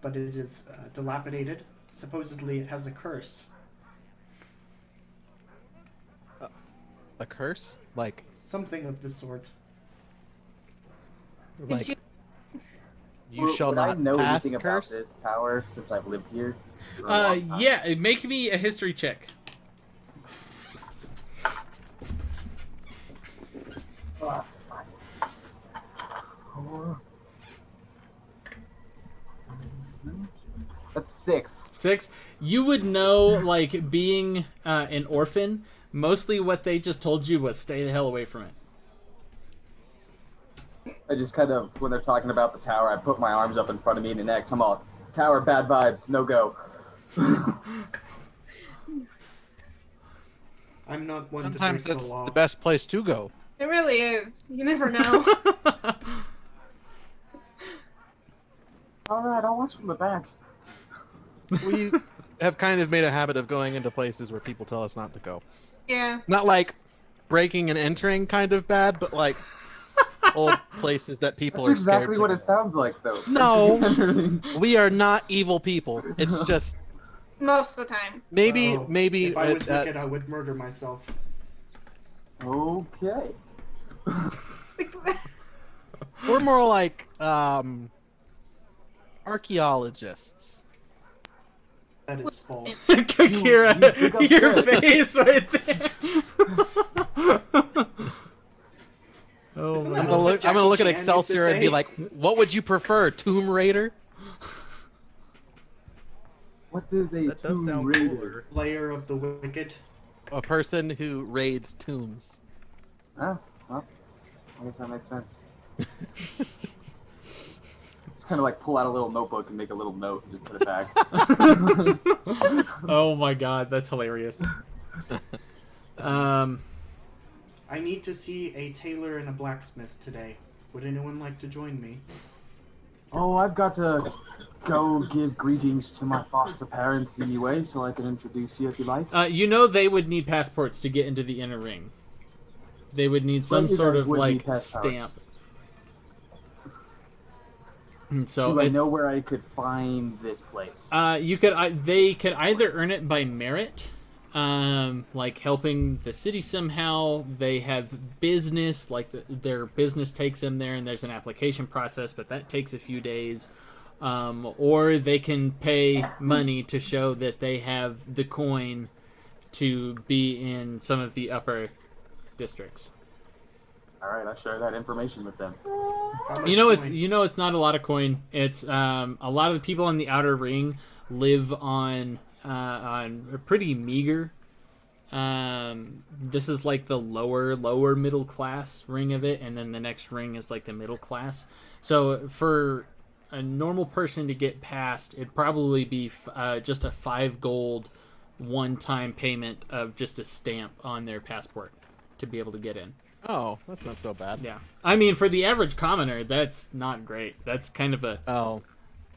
but it is dilapidated. Supposedly it has a curse. A curse? Like Something of the sort. like you- you shall Would not I know pass anything curse? about this tower since I've lived here? for a long time? Yeah, make me a history check. Oh, fuck. 4. That's 6. 6. You would know, like, being an orphan, mostly what they just told you was stay the hell away from it. I just kind of, when they're talking about the tower, I put my arms up in front of me and next. I'm all, tower, bad vibes, no go. I'm not one Sometimes to break that's the law. the best place to go. It really is. You never know. Alright, I'll watch from the back. We have kind of made a habit of going into places where people tell us not to go. Yeah. Not like breaking and entering kind of bad, but like old places that people That's are scared exactly to what go. it sounds like, though. No, we are not evil people. It's just Most of the time. maybe Oh, maybe if I was at- wicked, I would murder myself. Okay. we're more like archaeologists. That is false. Kakira, pick up your there. face right there. Oh Isn't my that I'm god. gonna what look at Jackie Chan used to Excelsior and be say? like, "What would you prefer, Tomb Raider?" What is a That does Tomb sound Raider? cooler. Layer of the wicked. A person who raids tombs. Ah, well, I guess that makes sense. It's kind of like pull out a little notebook and make a little note and just put it back. Oh my god, that's hilarious. I need to see a tailor and a blacksmith today. Would anyone like to join me? Oh, I've got to go give greetings to my foster parents anyway, so I can introduce you if you like. You know they would need passports to get into the inner ring. They would need some you sort guys of would like need passports. stamp. And so Do I it's, know where I could find this place? you could they could either earn it by merit, like helping the city somehow. They have business, like their business takes them there, and there's an application process, but that takes a few days. Or they can pay money to show that they have the coin to be in some of the upper districts. Alright, I'll share that information with them. How much You know it's coin? it's not a lot of coin. It's a lot of the people in the outer ring live on a pretty meager. This is like the lower middle class ring of it, and then the next ring is like the middle class. So for a normal person to get past, it'd probably be just a 5 gold one-time payment of just a stamp on their passport to be able to get in. Oh, that's not so bad. Yeah. I mean, for the average commoner, that's not great. That's kind of a Oh,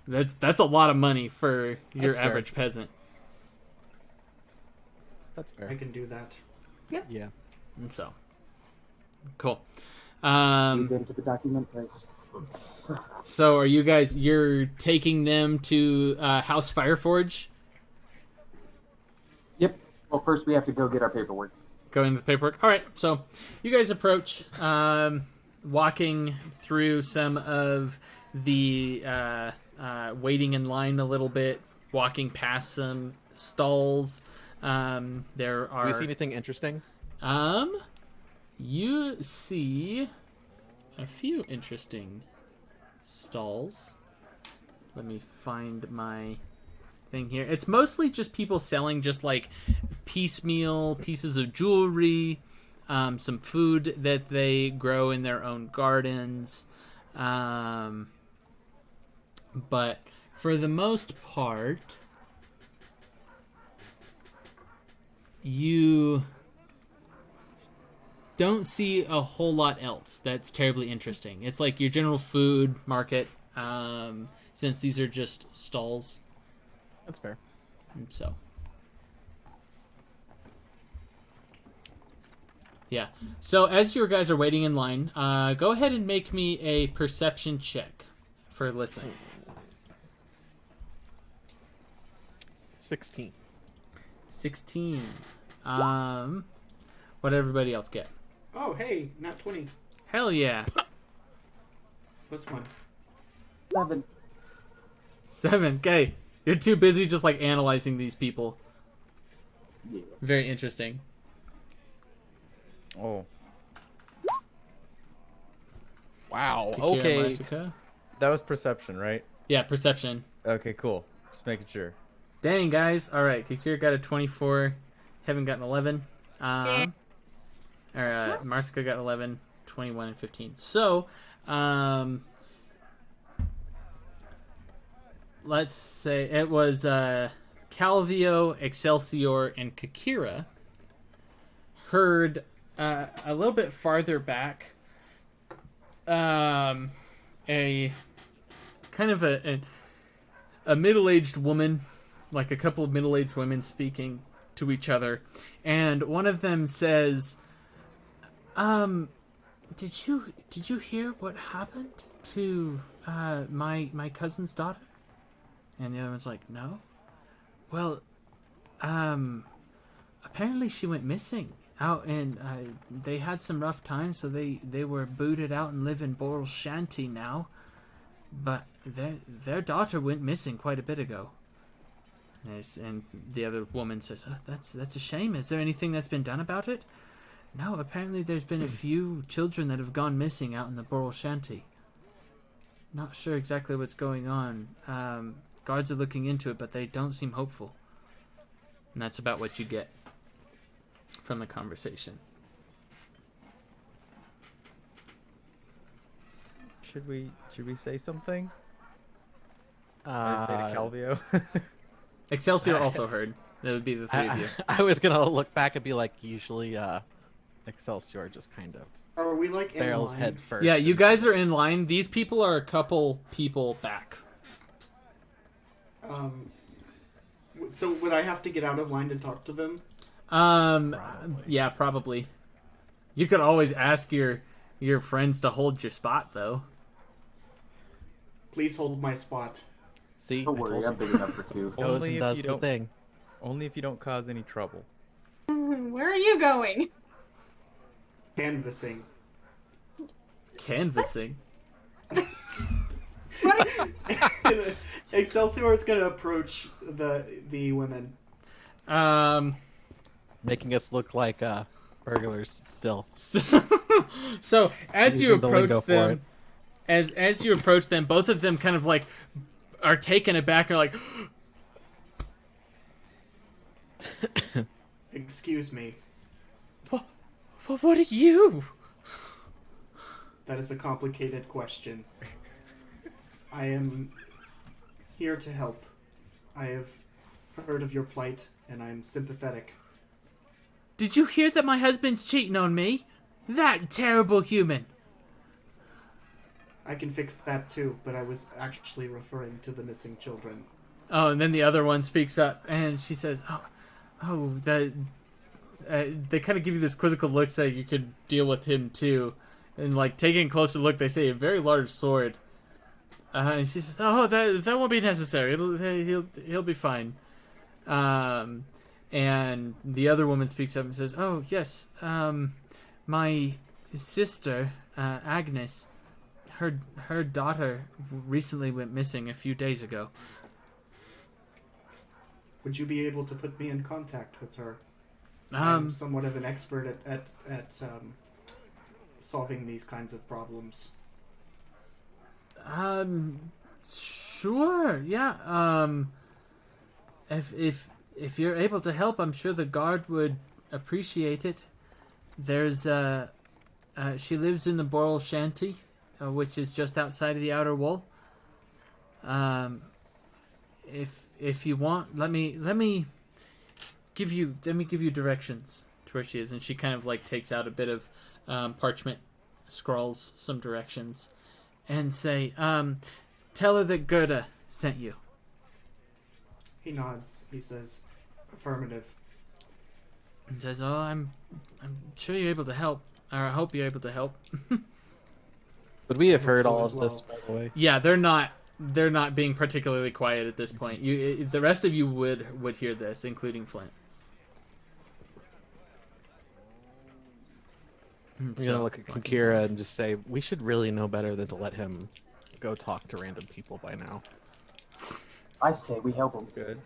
that's a lot of money for your That's fair. average peasant. that's fair. I can do that. Yeah. And so, cool. We've been to the document place. So are you guys? You're taking them to House Fireforge? Yep. Well, first we have to go get our paperwork. Going to the paperwork. All right. So you guys approach, walking through some of the waiting in line a little bit, walking past some stalls. There are. Do we see anything interesting? You see a few interesting stalls. Let me find my thing here. It's mostly just people selling just like piecemeal pieces of jewelry, some food that they grow in their own gardens. But for the most part, you don't see a whole lot else that's terribly interesting. It's like your general food market, since these are just stalls. That's fair. And so, yeah. So as your guys are waiting in line, go ahead and make me a perception check for listening. 16. 16. What did everybody else get? Oh, hey, not 20. Hell yeah. Plus 1. 7. 7. Okay. You're too busy just like analyzing these people. Yeah. Very interesting. Oh, Wow. Kikira Okay. Marsuka? that was perception, right? Yeah, perception. Okay, cool. Just making sure. Dang, guys. All right, Kikira got a 24. Haven't gotten 11. Marsuka got 11, 21, and 15. So, let's say it was Calvio, Excelsior, and Kikira heard a little bit farther back a kind of a middle-aged woman, like a couple of middle-aged women speaking to each other, and one of them says, did you hear what happened to my cousin's daughter? And the other one's like, no. Well, apparently she went missing out, and they had some rough times, so they were booted out and live in Boral Shanty now. But their daughter went missing quite a bit ago. And the other woman says, oh, that's a shame. Is there anything that's been done about it? No, apparently there's been a few children that have gone missing out in the Boral Shanty. Not sure exactly what's going on. Guards are looking into it, but they don't seem hopeful. And that's about what you get from the conversation. Should we say something? Or Uh, say to Calvio? Excelsior also heard. That would be the three of you. I was gonna look back and be like, usually, Excelsior just kind of Are we like in barrels line? head first. Yeah, you guys are in line. These people are a couple people back. So would I have to get out of line to talk to them? Probably. Probably. Yeah, probably. You could always ask your friends to hold your spot, though. Please hold my spot. See, Don't I worry, told I'm you. big enough for 2. Goes Only and if does you the don't- thing. Only if you don't cause any trouble. Where are you going? Canvassing. Canvassing. What are you... Excelsior is gonna approach the women. Making us look like burglars still. So as you Using the lingo approach for them, it. as you approach them, both of them kind of like are taken aback and are like, Excuse me. what are you? That is a complicated question. I am here to help. I have heard of your plight, and I'm sympathetic. Did you hear that my husband's cheating on me? That terrible human. I can fix that too, but I was actually referring to the missing children. Oh, and then the other one speaks up, and she says, that they kind of give you this quizzical look, so you could deal with him too. And like taking a closer look, they say a very large sword. And she says, "Oh, that won't be necessary. He'll be fine." And the other woman speaks up and says, "Oh yes, my sister, Agnes, her daughter recently went missing a few days ago." Would you be able to put me in contact with her? I'm somewhat of an expert at solving these kinds of problems. Sure, yeah. If you're able to help, I'm sure the guard would appreciate it. There's she lives in the Boral Shanty, which is just outside of the outer wall. If you want, let me give you directions to where she is, and she kind of like takes out a bit of parchment, scrawls some directions, and say, tell her that Gerda sent you. He nods. He says, affirmative. And says, "Oh, I'm sure you're able to help, or I hope you're able to help." Would we have I hope heard so all as of well. this, by the way? Yeah, they're not being particularly quiet at this point. The rest of you would hear this, including Flint. I'm gonna look at Kira and just say, we should really know better than to let him go talk to random people by now. I say we help him. Good.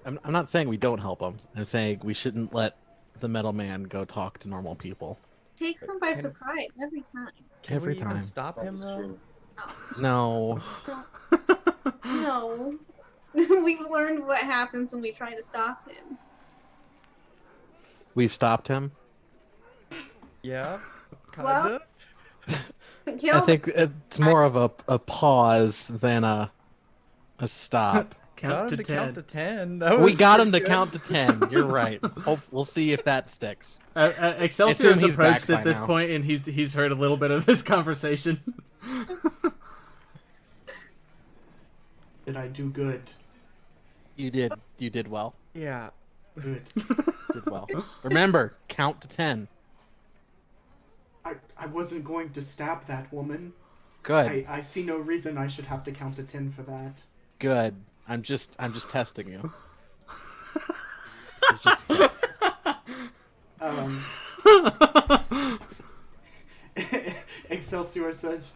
I'm not saying we don't help him. I'm saying we shouldn't let the metal man go talk to normal people. Takes them by surprise every time. Can Every we time. even stop That him is though? true. No. No. We've learned what happens when we try to stop him. We've stopped him. Yeah. Well- Kinda. I Kill think it's more of a pause than a stop. Count Got to him to 10. count to 10. That We was got him to pretty good. count to 10. You're right. We'll see if that sticks. Excelsior has he's back approached by at this now. point, and he's heard a little bit of this conversation. Did I do good? You did well. Yeah. Good. Did well. Remember, count to 10. I wasn't going to stab that woman. Good. I see no reason I should have to count to 10 for that. Good. I'm just testing you. It's just a test. Excelsior says,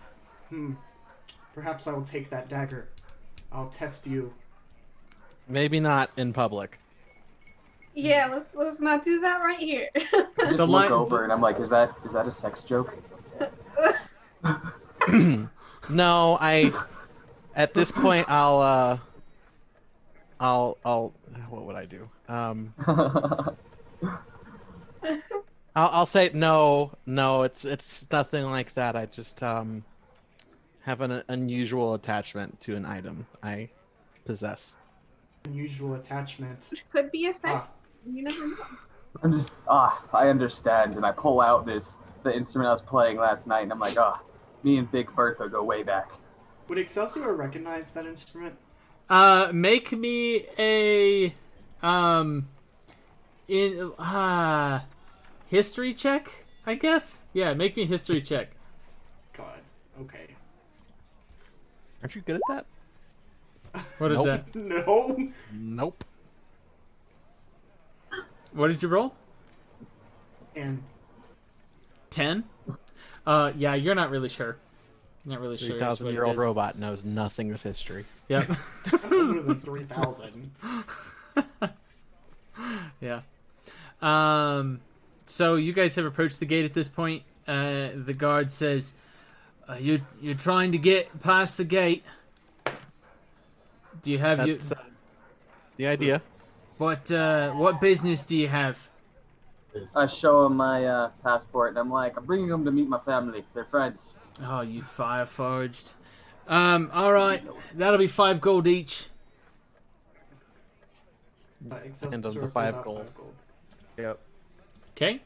perhaps I will take that dagger. I'll test you. Maybe not in public. Yeah, let's not do that right here. I just The look line- over and I'm like, is that a sex joke? No, at this point I'll what would I do? I'll say no, it's nothing like that. I just have an unusual attachment to an item I possess. Unusual attachment. Which could be a sex. Ah, You never know. I'm just I understand, and I pull out the instrument I was playing last night, and I'm like, me and Big Bertha go way back. would Excelsior recognize that instrument? Make me a history check, I guess. Yeah, make me a history check. God. Okay. Aren't you good at that? What is Nope. that? No. Nope. What did you roll? And 10? Yeah, you're not really sure. Not really sure. is what it 3,000-year-old is. robot knows nothing of history. Yep. older than 3,000. Yeah. So you guys have approached the gate at this point. The guard says, "You're trying to get past the gate. Do you have That's the idea. what business do you have?" I show him my passport, and I'm like, I'm bringing them to meet my family. They're friends. Oh, you fire-forged. All right, that'll be 5 gold each. Excelsior And of the pulls 5 out gold. 5 gold. Yep. Okay.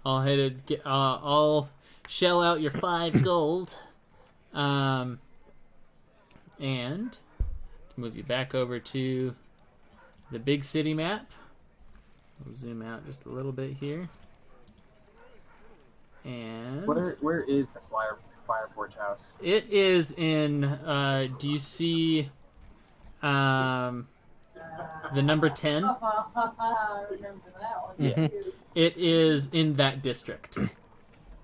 I'll shell out your 5 gold. And move you back over to the big city map. We'll zoom out just a little bit here. And Where is the Fireforge house? it is in. Do you see the number 10? I remember that one. Mhm. It is in that district.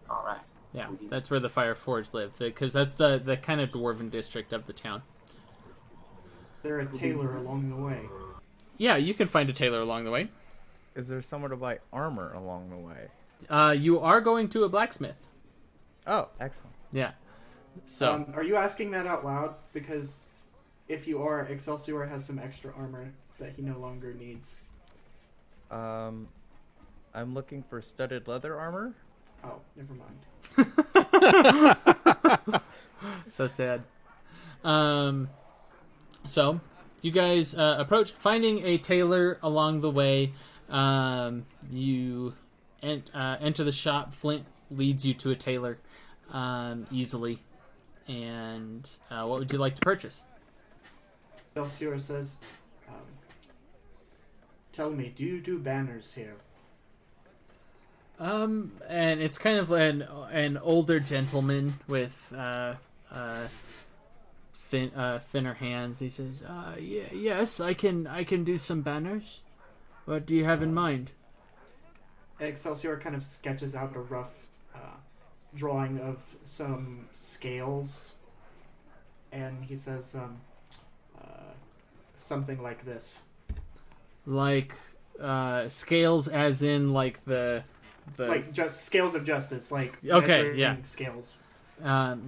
All right. Yeah, that's where the Fireforge live, because that's the kind of dwarven district of the town. There a tailor along the way? Yeah, you can find a tailor along the way. Is there somewhere to buy armor along the way? You are going to a blacksmith. Oh, excellent. Yeah. So Are you asking that out loud? Because if you are, Excelsior has some extra armor that he no longer needs. I'm looking for studded leather armor. Oh, never mind. so sad. So you guys approach, finding a tailor along the way. You enter the shop. Flint leads you to a tailor easily. And what would you like to purchase? Excelsior says, tell me, do you do banners here? And it's kind of an older gentleman with thinner hands. He says, yes, I can do some banners. What do you have in mind? Excelsior kind of sketches out a rough drawing of some scales, and he says something like this. Like scales, as in like the like just scales of justice, like okay, measuring yeah, scales.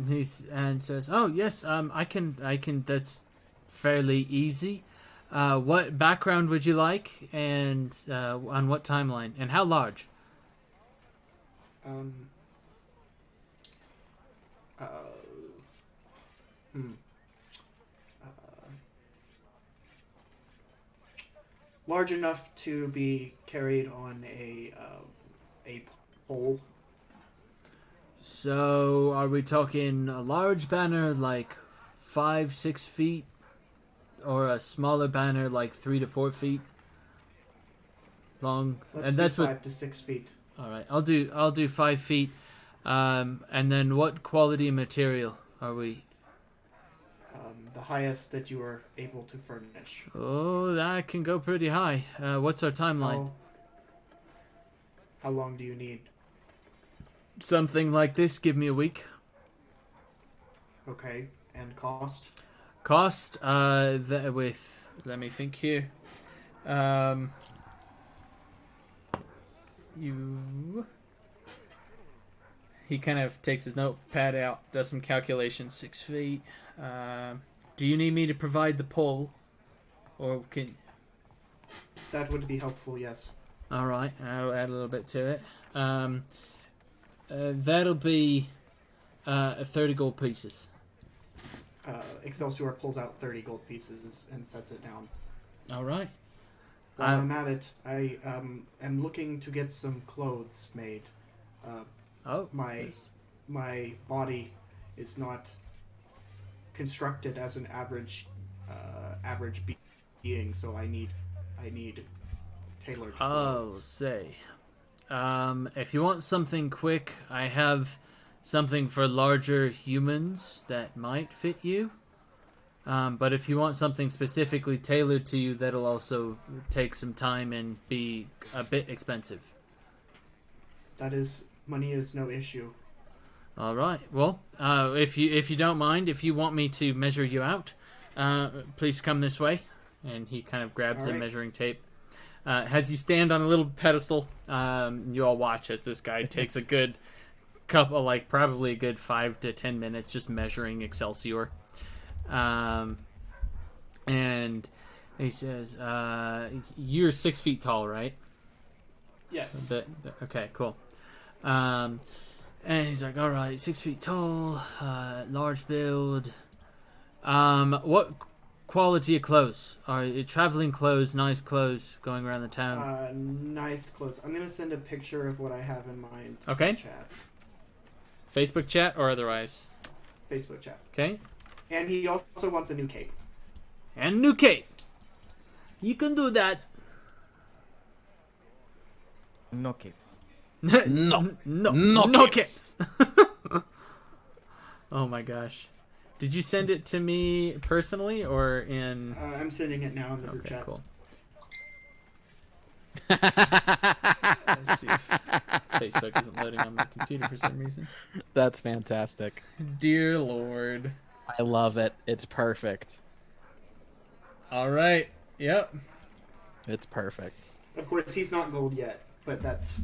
He's and says, "Oh yes, I can. That's fairly easy. What background would you like, and on what timeline, and how large?" Large enough to be carried on a pole. So, are we talking a large banner like 5-6 feet, or a smaller banner like 3 to 4 feet long? Let's and do that's 5 to 6 feet. All right, I'll do 5 feet. And then what quality material are we? The highest that you are able to furnish. Oh, that can go pretty high. What's our timeline? How long do you need? Something like this. Give me a week. Okay, and cost? Cost. With. Let me think here. You. He kind of takes his notepad out, does some calculations. 6 feet. Do you need me to provide the pole, or can? That would be helpful. Yes. All right, I'll add a little bit to it. That'll be 30 gold pieces. Excelsior pulls out 30 gold pieces and sets it down. All right. While I'm at it, I am looking to get some clothes made. My body is not constructed as an average being, so I need tailored clothes. Oh, say. If you want something quick, I have something for larger humans that might fit you. But if you want something specifically tailored to you, that'll also take some time and be a bit expensive. Money is no issue. All right. Well, if you don't mind, if you want me to measure you out, please come this way. And he kind of grabs a measuring tape. Has you stand on a little pedestal. You all watch as this guy takes a good couple, like probably a good 5 to 10 minutes, just measuring Excelsior. And he says, "You're 6 feet tall, right?" Yes. Okay, cool. And he's like, "All right, 6 feet tall, large build. What quality of clothes? Are traveling clothes, nice clothes, going around the town? Nice clothes. I'm gonna send a picture of what I have in mind. Okay. In chat. Facebook chat or otherwise? Facebook chat. Okay. And he also wants a new cape. And new cape. You can do that. No capes. No capes. Oh my gosh. Did you send it to me personally or in... I'm sending it now in the group Okay, chat. cool. Let's see if Facebook isn't loading on my computer for some reason. That's fantastic. Dear Lord. I love it. It's perfect. All right. Yep. It's perfect. Of course, he's not gold yet, but that's...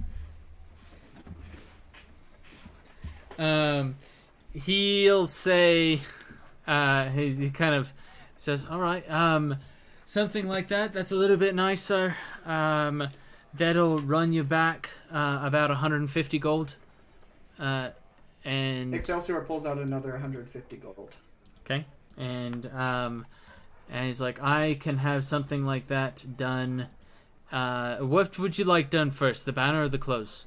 He'll say, he kind of says, all right, something like that. That's a little bit nicer. That'll run you back about 150 gold. And Excelsior pulls out another 150 gold. okay, and he's like, I can have something like that done. What would you like done first, the banner or the clothes?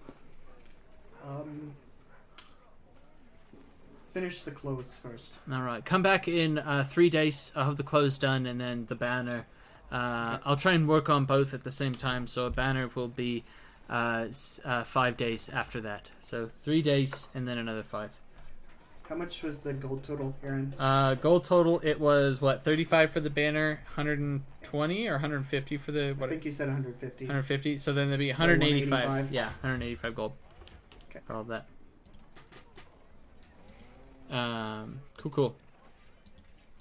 Finish the clothes first. All right, come back in 3 days. I'll have the clothes done and then the banner. I'll try and work on both at the same time, so a banner will be 5 days after that. So 3 days and then another 5. How much was the gold total, Aaron? Gold total, it was, 35 for the banner, 120 or 150 for the... I think you said 150. 150, so then there'd be So 185. 185. Yeah, 185 gold. Okay. For all of that. Cool.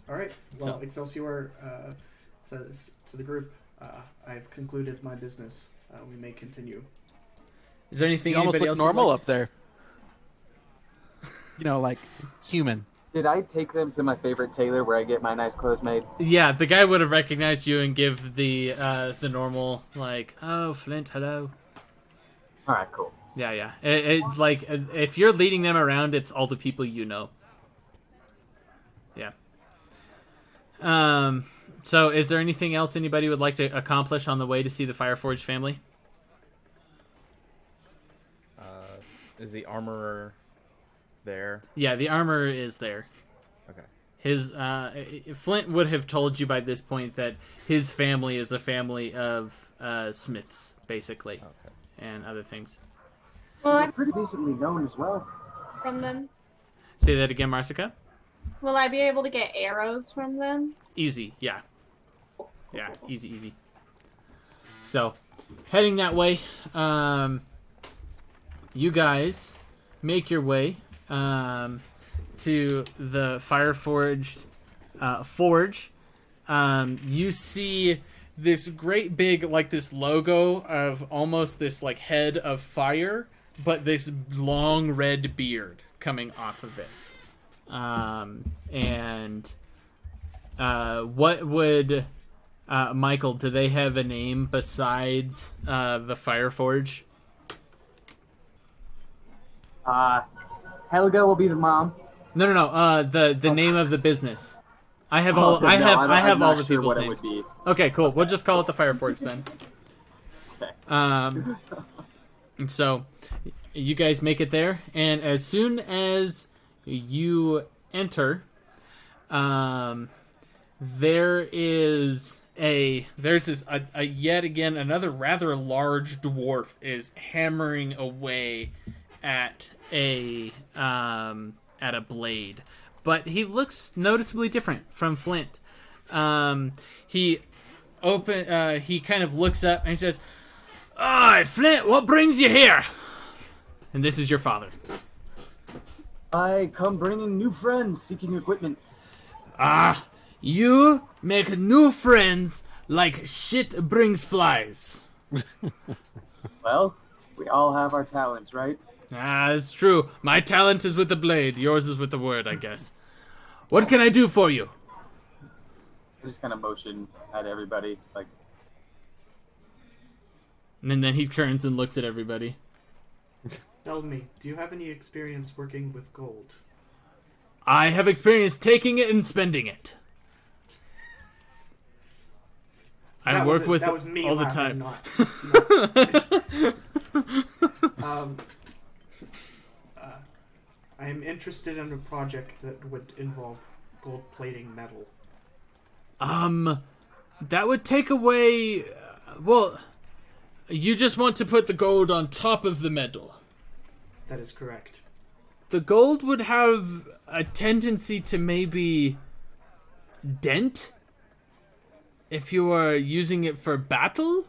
All right. Well, So- Excelsior says to the group, I've concluded my business. We may continue. Is there anything You almost anybody look else would normal like? up there. You know, like human. Did I take them to my favorite tailor where I get my nice clothes made? Yeah, the guy would have recognized you and give the normal, like, oh, Flint, hello. All right, cool. Yeah. It's like, if you're leading them around, it's all the people you know. Yeah. So is there anything else anybody would like to accomplish on the way to see the Fireforged family? Is the armorer there? Yeah, the armor is there. Okay. His Flint would have told you by this point that his family is a family of smiths, basically, Okay. and other things. Will They're I pretty decently known as well. from them? Say that again, Marsica. Will I be able to get arrows from them? Easy, yeah. Yeah, easy. So, heading that way, you guys make your way to the Fireforged forge. You see this great big, like, this logo of almost this, like, head of fire, but this long red beard coming off of it. What would Michael? Do they have a name besides the Fireforge? Helga will be the mom. No. The name of the business. I have I'm all not the sure people's what names. it would be. Okay, cool. We'll just call it the Fireforge then. Okay. And so you guys make it there, and as soon as you enter, there's yet again another rather large dwarf is hammering away at a blade, but he looks noticeably different from Flint. He kind of looks up and he says, "Hi, Flint, what brings you here?" And this is your father. I come bringing new friends seeking equipment. Ah, you make new friends like shit brings flies. Well, we all have our talents, right? Ah, it's true. My talent is with the blade. Yours is with the word, I guess. What can I do for you? I just kind of motion at everybody, like, And then he turns and looks at everybody. Tell me, do you have any experience working with gold? I have experience taking it and spending it. I work with that was me all the laughing, time. not. I am interested in a project that would involve gold plating metal. That would take away. Well, you just want to put the gold on top of the metal. That is correct. The gold would have a tendency to maybe dent if you are using it for battle.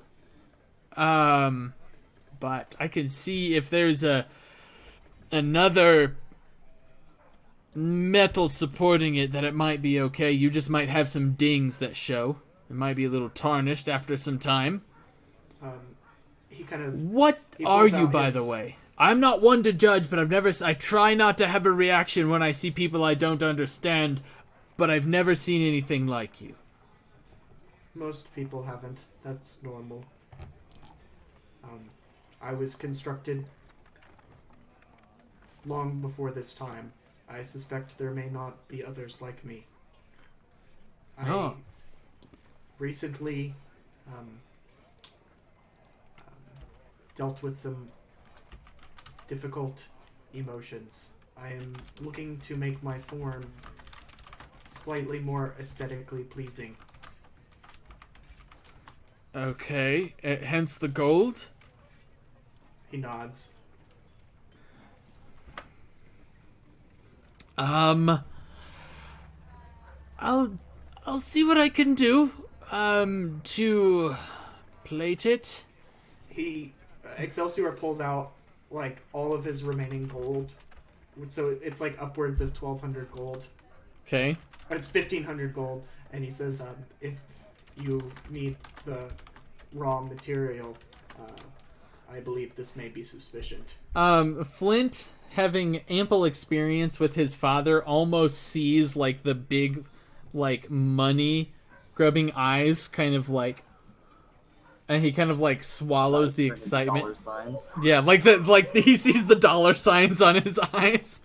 But I can see if there's another metal supporting it that it might be okay. You just might have some dings that show. It might be a little tarnished after some time. He kind of. What are you, by the way? I'm not one to judge, but I try not to have a reaction when I see people I don't understand, but I've never seen anything like you. Most people haven't. That's normal. I was constructed long before this time. I suspect there may not be others like me. I recently dealt with some difficult emotions. I am looking to make my form slightly more aesthetically pleasing. Okay, hence the gold? He nods. I'll see what I can do, to plate it. Excelsior pulls out, like, all of his remaining gold. So it's, like, upwards of 1,200 gold. Okay. It's 1,500 gold. And he says, if you need the raw material, I believe this may be sufficient. Flint, having ample experience with his father, almost sees, like, the big, like, money-grubbing eyes kind of, like... And he kind of, like, swallows the excitement. Yeah, like he sees the dollar signs on his eyes.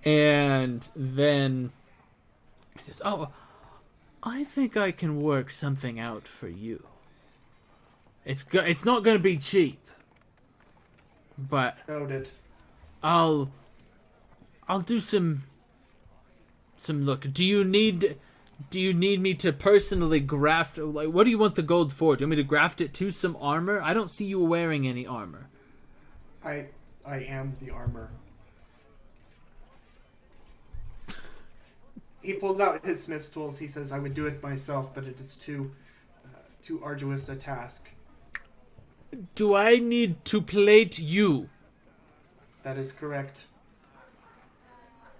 And then he says, "Oh, I think I can work something out for you. It's not going to be cheap, but Noted. I'll do some look. Do you need me to personally graft, like, what do you want the gold for? Do you want me to graft it to some armor? I don't see you wearing any armor." I am the armor. He pulls out his smith's tools. He says, "I would do it myself, but it is too arduous a task." Do I need to plate you? That is correct.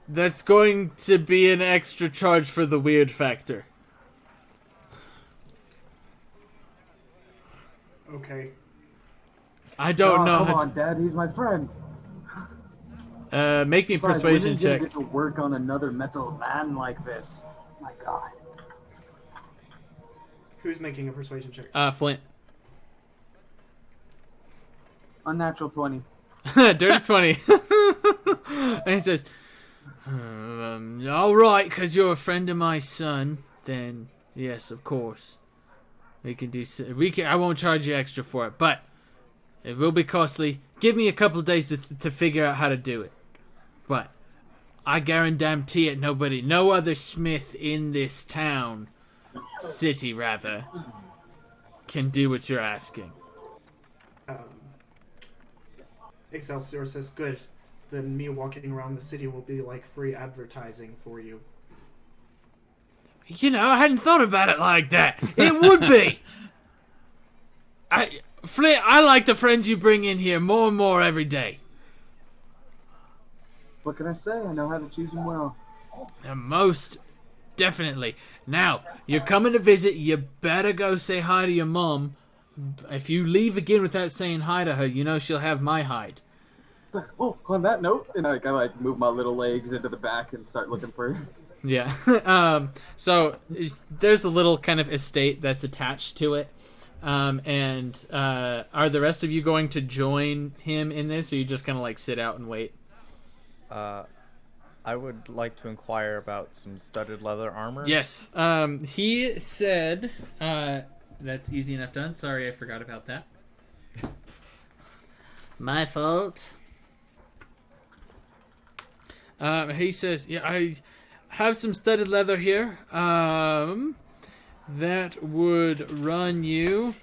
That's going to be an extra charge for the weird factor. Okay. I don't know. Come on, Dad. He's my friend. Make me a Besides, persuasion when did you check. get to work on another metal man like this? My God. Who's making a persuasion check? Flint. Unnatural 20. Dirty 20. And he says, all right, because you're a friend of my son, then yes, of course. We can do. I won't charge you extra for it, but it will be costly. Give me a couple of days to figure out how to do it. But I guarantee it, no other smith in this city rather, can do what you're asking. Excelsior says, "Good. Then me walking around the city will be like free advertising for you." You know, I hadn't thought about it like that. It would be. Flint, I like the friends you bring in here more and more every day. What can I say? I know how to choose them well. Most definitely. Now, you're coming to visit. You better go say hi to your mom. If you leave again without saying hi to her, you know she'll have my hide. Oh, on that note, and I kind of move my little legs into the back and start looking for her. Yeah. So there's a little kind of estate that's attached to it. And are the rest of you going to join him in this, or you just kind of like sit out and wait? I I would like to inquire about some studded leather armor. Yes. He said, that's easy enough done. Sorry, I forgot about that. My fault. He says, yeah, I have some studded leather here. That would run you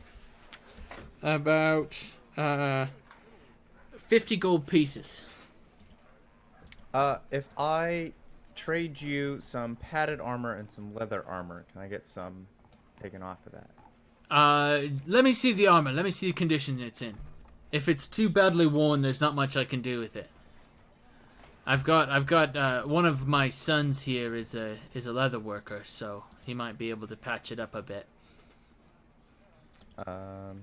about 50 gold pieces. If I trade you some padded armor and some leather armor, can I get some taken off of that? Let me see the armor. Let me see the condition it's in. If it's too badly worn, there's not much I can do with it. I've got one of my sons here is a leather worker, so he might be able to patch it up a bit. I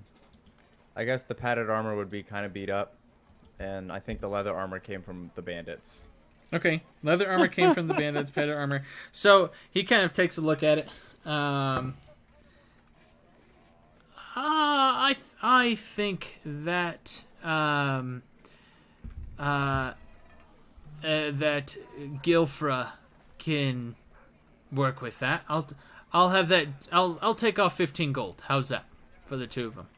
guess the padded armor would be kind of beat up, and I think the leather armor came from the bandits. Okay, leather armor came from the bandits, padded armor. So he kind of takes a look at it. I think that that Gilfra can work with that. I'll have that. I'll take off 15 gold. How's that for the two of them?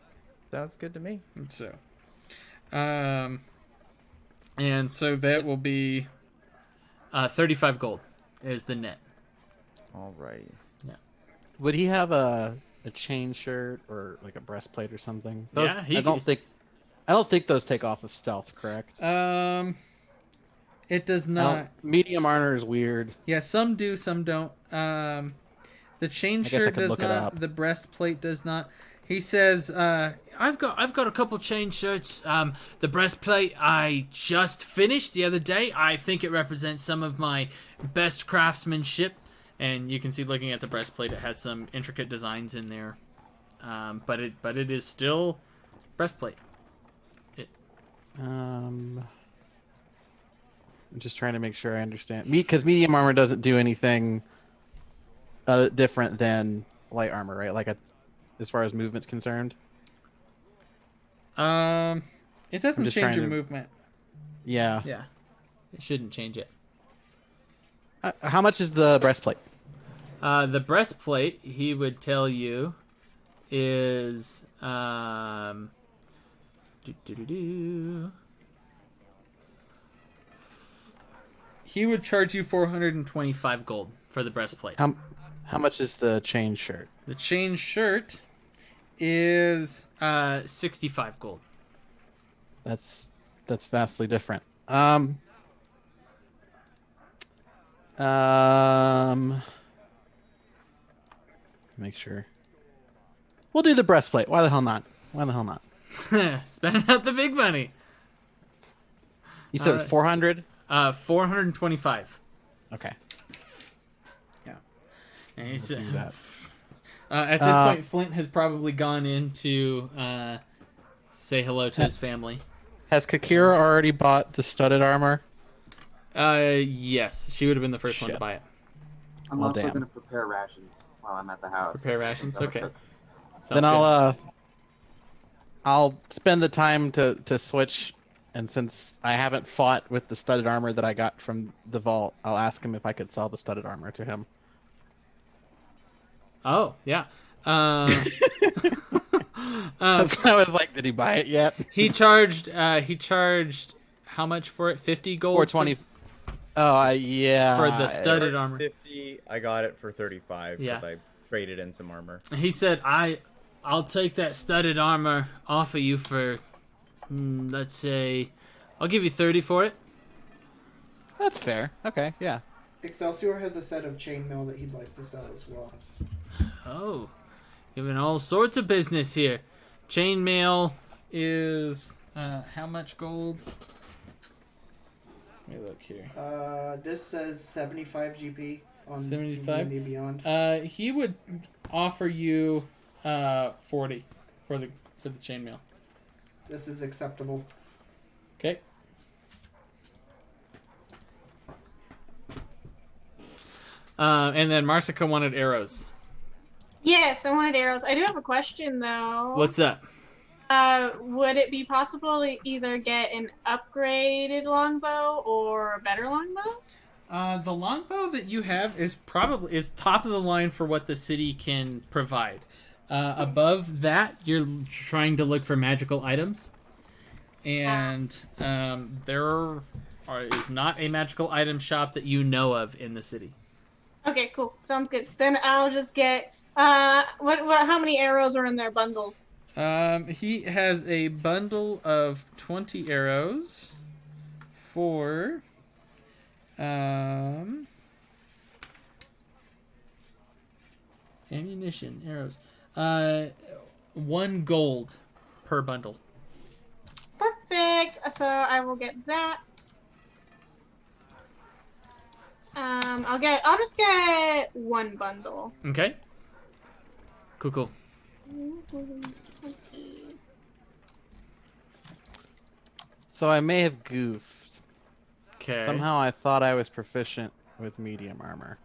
Sounds good to me. So, and so that will be 35 gold is the net. Alrighty. Yeah. Would he have a chain shirt or like a breastplate or something? Those, Yeah, I don't think those take off of stealth, correct? It does not. Medium armor is weird. Yeah, some do, some don't. The chain guess I shirt could does look it not. up. The breastplate does not. He says, "I've got a couple chain shirts. The breastplate I just finished the other day. I think it represents some of my best craftsmanship." And you can see, looking at the breastplate, it has some intricate designs in there. But it is still breastplate. I'm just trying to make sure I understand. Because medium armor doesn't do anything different than light armor, right? Like as far as movement's concerned. It doesn't just change trying your to- movement. Yeah. Yeah, it shouldn't change it. How much is the breastplate? The breastplate, he would tell you, is he would charge you 425 gold for the breastplate. How much is the chain shirt? The chain shirt is 65 gold. That's vastly different. Make sure. We'll do the breastplate. Why the hell not? Spending out the big money. You said it's 400? 425. Okay. Yeah. And he's, Do that. at this point, Flint has probably gone in to say hello to his family. Has Kakira already bought the studded armor? Yes, she would have been the first one to Shit. buy it. I'm Well, also damn. going to prepare rations while I'm at the house. Prepare rations? That'll Okay. cook. Sounds Then good. I'll spend the time to switch, and since I haven't fought with the studded armor that I got from the vault, I'll ask him if I could sell the studded armor to him. Oh, yeah. That's why I was like, did he buy it yet? He charged how much for it? 50 gold? 420. Oh, yeah. For the studded Charged armor. 50. I got it for 35 Yeah. because I traded in some armor. He said, I'll take that studded armor off of you for, let's say, I'll give you 30 for it. That's fair. Okay, yeah. Excelsior has a set of chainmail that he'd like to sell as well. Oh, giving all sorts of business here. Chainmail is how much gold? Let me look here. This says 75 GP on 75? D&D Beyond. He would offer you 40 for the chainmail. This is acceptable. Okay. And then Marsica wanted arrows. Yes, I wanted arrows. I do have a question though. What's up? Would it be possible to either get an upgraded longbow or a better longbow? The longbow that you have is top of the line for what the city can provide. Above that, you're trying to look for magical items, and there is not a magical item shop that you know of in the city. Okay, cool. Sounds good. Then I'll just get how many arrows are in their bundles? He has a bundle of 20 arrows for ammunition, arrows. 1 gold per bundle. Perfect. So I will get that. I'll just get 1 bundle. Okay. Cool. So I may have goofed. Okay. Somehow I thought I was proficient with medium armor.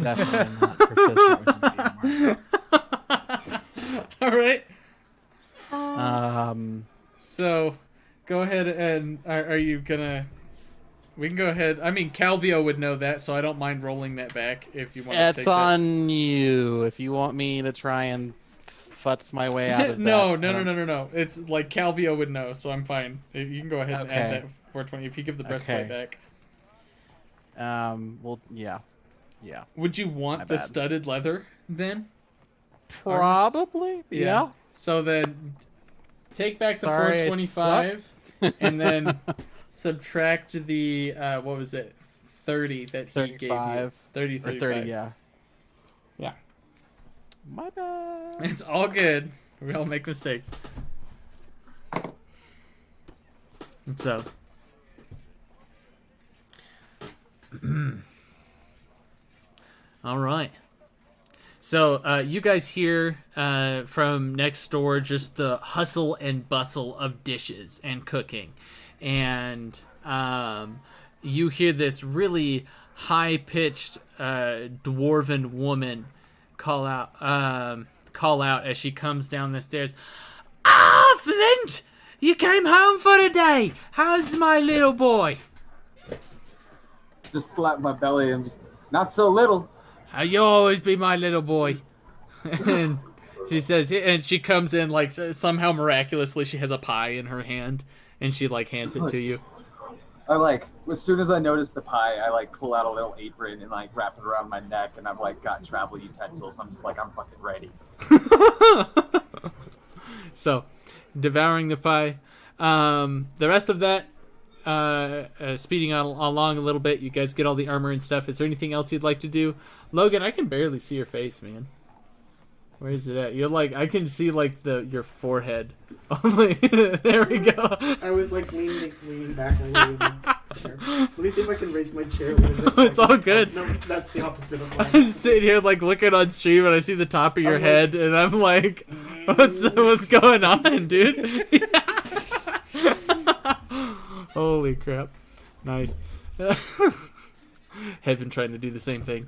Definitely not proficient with medium armor. All right. So go ahead and are you gonna? We can go ahead. I mean, Calvio would know that, so I don't mind rolling that back if you want to take it's on you if you want me to try and futz my way out of No. that. It's like Calvio would know, so I'm fine. You can go ahead and add Okay. that 420 if you give the breastplate back. Well, yeah. Would you want My the bad. studded leather then? Probably. Yeah. So then take back the Sorry, I 425 and then subtract the what was it? 30 that he gave you. 35. 30, Or 35. 30, yeah. Yeah. My bad. It's all good. We all make mistakes. And so all right. So you guys hear from next door just the hustle and bustle of dishes and cooking, and you hear this really high-pitched dwarven woman call out as she comes down the stairs. Ah, Flint! You came home for the day. How's my little boy? Just slap my belly and just not so little. You always be my little boy. And she says, and she comes in like somehow miraculously she has a pie in her hand and she like hands it to you. I like, as soon as I notice the pie, I like pull out a little apron and like wrap it around my neck, and I've like got travel utensils. I'm just like, I'm fucking ready. So, devouring the pie. The rest of that, speeding on along a little bit. You guys get all the armor and stuff. Is there anything else you'd like to do? Logan, I can barely see your face, man. Where is it at? You're like, I can see like your forehead. Only there we go. I was like leaning back a little bit. Let me see if I can raise my chair a little bit. It's all good. No, that's the opposite of I'm mine. sitting here like looking on stream and I see the top of your I'm head and I'm like, what's going on, dude? Holy crap. Nice. Had been trying to do the same thing.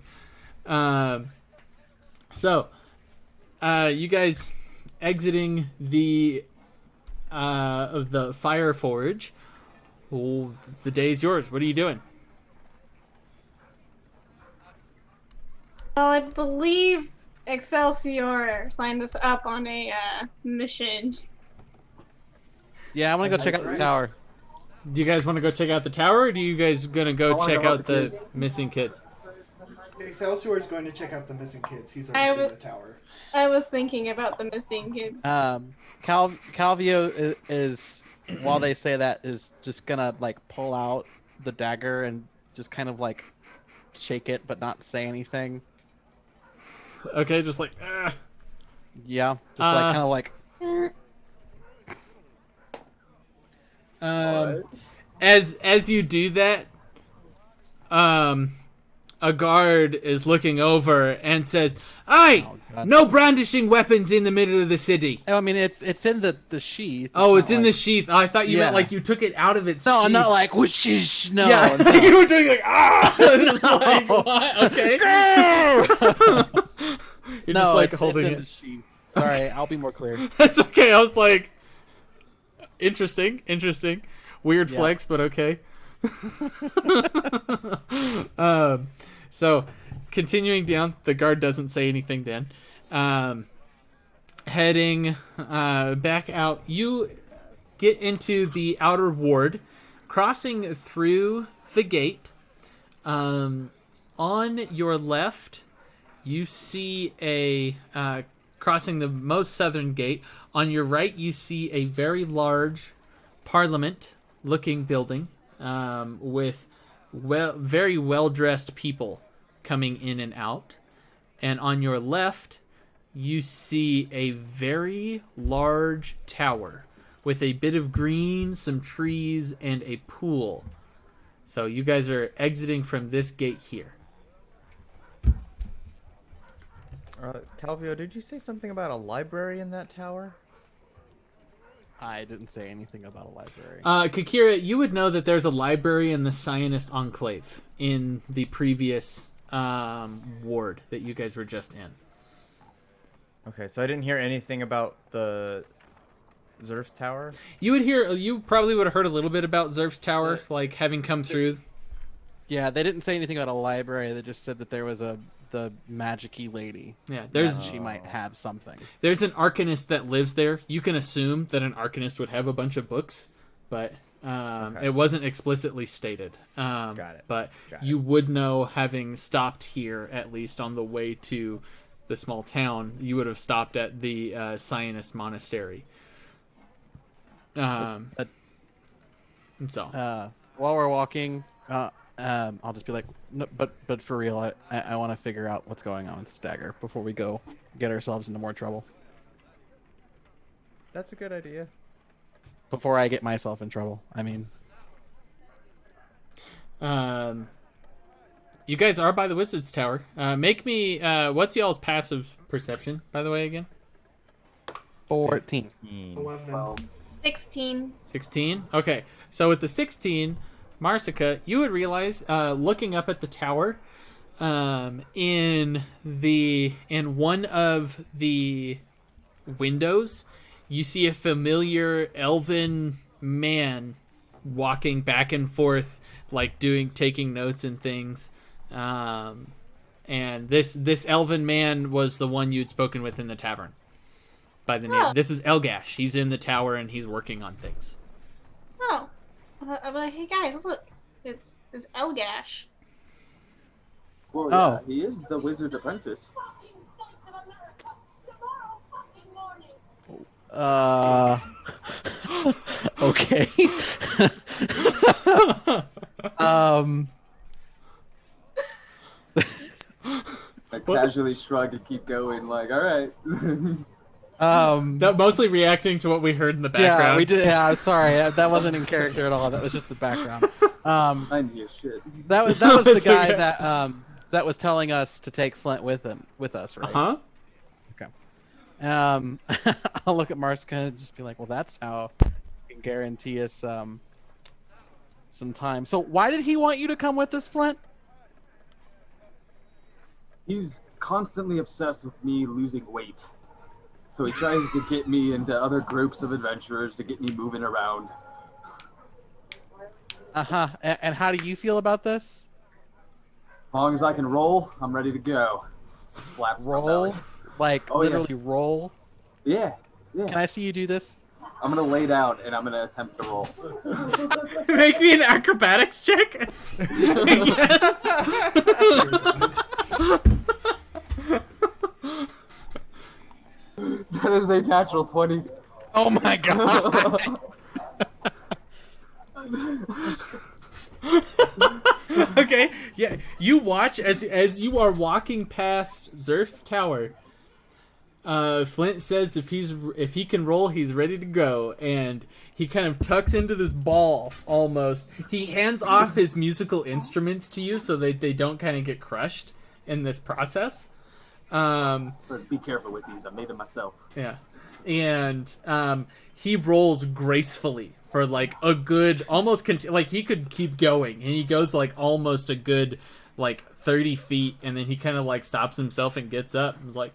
So, you guys exiting the fire forge. Oh, the day's yours. What are you doing? Well, I believe Excelsior signed us up on a mission. Yeah, I'm gonna go check out the tower. Do you guys want to go check out the tower, or do you guys gonna go wanna check go out with the the missing kids? Excelsior is going to check out the missing kids. He's I overseeing would- the tower. I was thinking about the missing kids. Calvio is while they say that is just gonna like pull out the dagger and just kind of like shake it but not say anything. Okay, just like. Yeah, just like kind of like. As you do that, a guard is looking over and says, "Hey, Oh, God. no brandishing weapons in the middle of the city." I mean, it's in the sheath. Oh, it's not in like- the sheath. I thought you meant Yeah. like you took it out of its No, sheath. I'm not like whoosh. No. Yeah, no. you were doing like It's like, No. what? Okay. You're No, just like it's holding in it. the sheath. Sorry, I'll be more clear. That's okay. I was like, interesting. Weird Yeah. flex, but okay. So, continuing down, the guard doesn't say anything then. Heading back out, you get into the outer ward, crossing through the gate. On your left, you see a crossing the most southern gate. On your right, you see a very large parliament-looking building with very well-dressed people coming in and out. And on your left, you see a very large tower with a bit of green, some trees, and a pool. So you guys are exiting from this gate here. Calvio, did you say something about a library in that tower? I didn't say anything about a library. Kakira, you would know that there's a library in the Zionist Enclave in the previous ward that you guys were just in. Okay, so I didn't hear anything about the Zerf's tower. You probably would have heard a little bit about Zerf's tower, like having come through. Yeah, they didn't say anything about a library. They just said that there was the magic-y lady. Yeah, She might have something. There's an Arcanist that lives there. You can assume that an Arcanist would have a bunch of books, but it wasn't explicitly stated. Got it. But Got you would know, having stopped here, at least on the way to the small town, you would have stopped at the Zionist monastery. So While we're walking, I'll just be like, no, but for real, I want to figure out what's going on with this dagger before we go get ourselves into more trouble. That's a good idea. Before I get myself in trouble, I mean. You guys are by the Wizard's Tower. Make me, what's y'all's passive perception, by the way, again? 14. 11. 16. 16? Okay, so with the 16, Marsica, you would realize, looking up at the tower, in one of the windows, you see a familiar elven man walking back and forth, like taking notes and things. And this elven man was the one you'd spoken with in the tavern. By the name, this is Elgash. He's in the tower and he's working on things. Oh. I'm like, hey guys, look. It's Elgash. Well, yeah, he is the wizard's apprentice. Okay. I casually shrug and keep going, like, all right. That mostly reacting to what we heard in the background. Yeah, we did. Yeah, sorry, that wasn't in character at all. That was just the background. I knew shit. That was the guy that was telling us to take Flint with us, right? Uh-huh. Okay. I'll look at Marska and just be like, well, that's how you can guarantee us some time. So why did he want you to come with us, Flint? He's constantly obsessed with me losing weight. So he tries to get me into other groups of adventurers to get me moving around. Uh-huh. And how do you feel about this? As long as I can roll, I'm ready to go. Slap my Roll? belly. Like, literally roll? Yeah. Can I see you do this? I'm gonna lay down and I'm gonna attempt to roll. Make me an acrobatics check. Yes. That is a natural 20. Oh my god! Okay, yeah. You watch as you are walking past Zerf's tower. Flint says if he can roll, he's ready to go, and he kind of tucks into this ball almost. He hands off his musical instruments to you so that they don't kind of get crushed in this process. But be careful with these. I made them myself. Yeah, and he rolls gracefully for like a good like he could keep going, and he goes like almost a good like 30 feet, and then he kind of like stops himself and gets up and is like,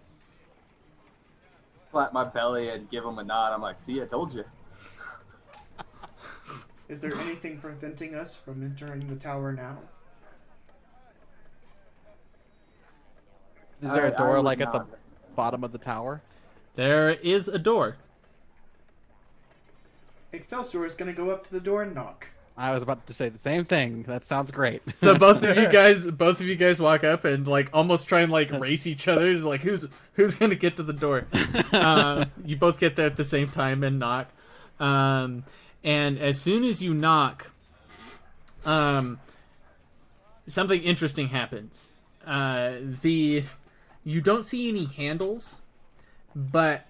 Slap my belly and give him a nod. I'm like, see, I told you. Is there anything preventing us from entering the tower now? Is there a I door would like at the not. bottom of the tower? There is a door. Excelsior is going to go up to the door and knock. I was about to say the same thing. That sounds great. So both of you guys walk up and like almost try and like race each other. It's like who's gonna get to the door? You both get there at the same time and knock. And as soon as you knock, something interesting happens. You don't see any handles, but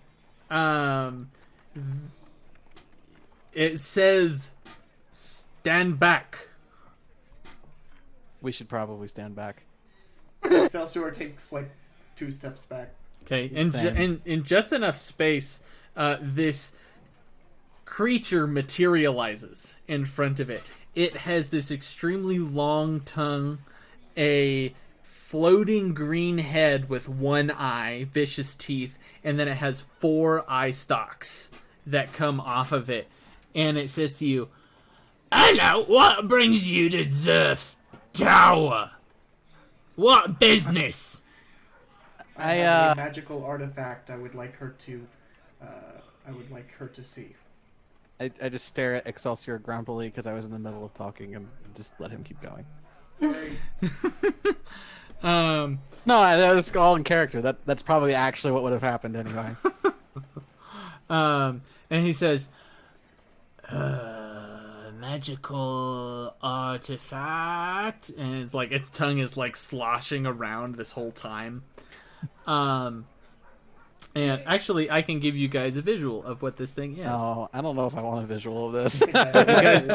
it says stand back. We should probably stand back. Excelsior takes like 2 steps back. Okay, and in just enough space, this creature materializes in front of it. It has this extremely long tongue, a floating green head with 1 eye, vicious teeth, and then it has 4 eye stalks that come off of it. And it says to you, "Hello, what brings you to Zerf's tower? What business?" I have a magical artifact I would like her to see. I just stare at Excelsior grumpily because I was in the middle of talking and just let him keep going. Sorry. No, that's all in character. That's probably actually what would have happened anyway. And he says, magical artifact, and it's like its tongue is like sloshing around this whole time. And actually, I can give you guys a visual of what this thing is. Oh, I don't know if I want a visual of this. You guys,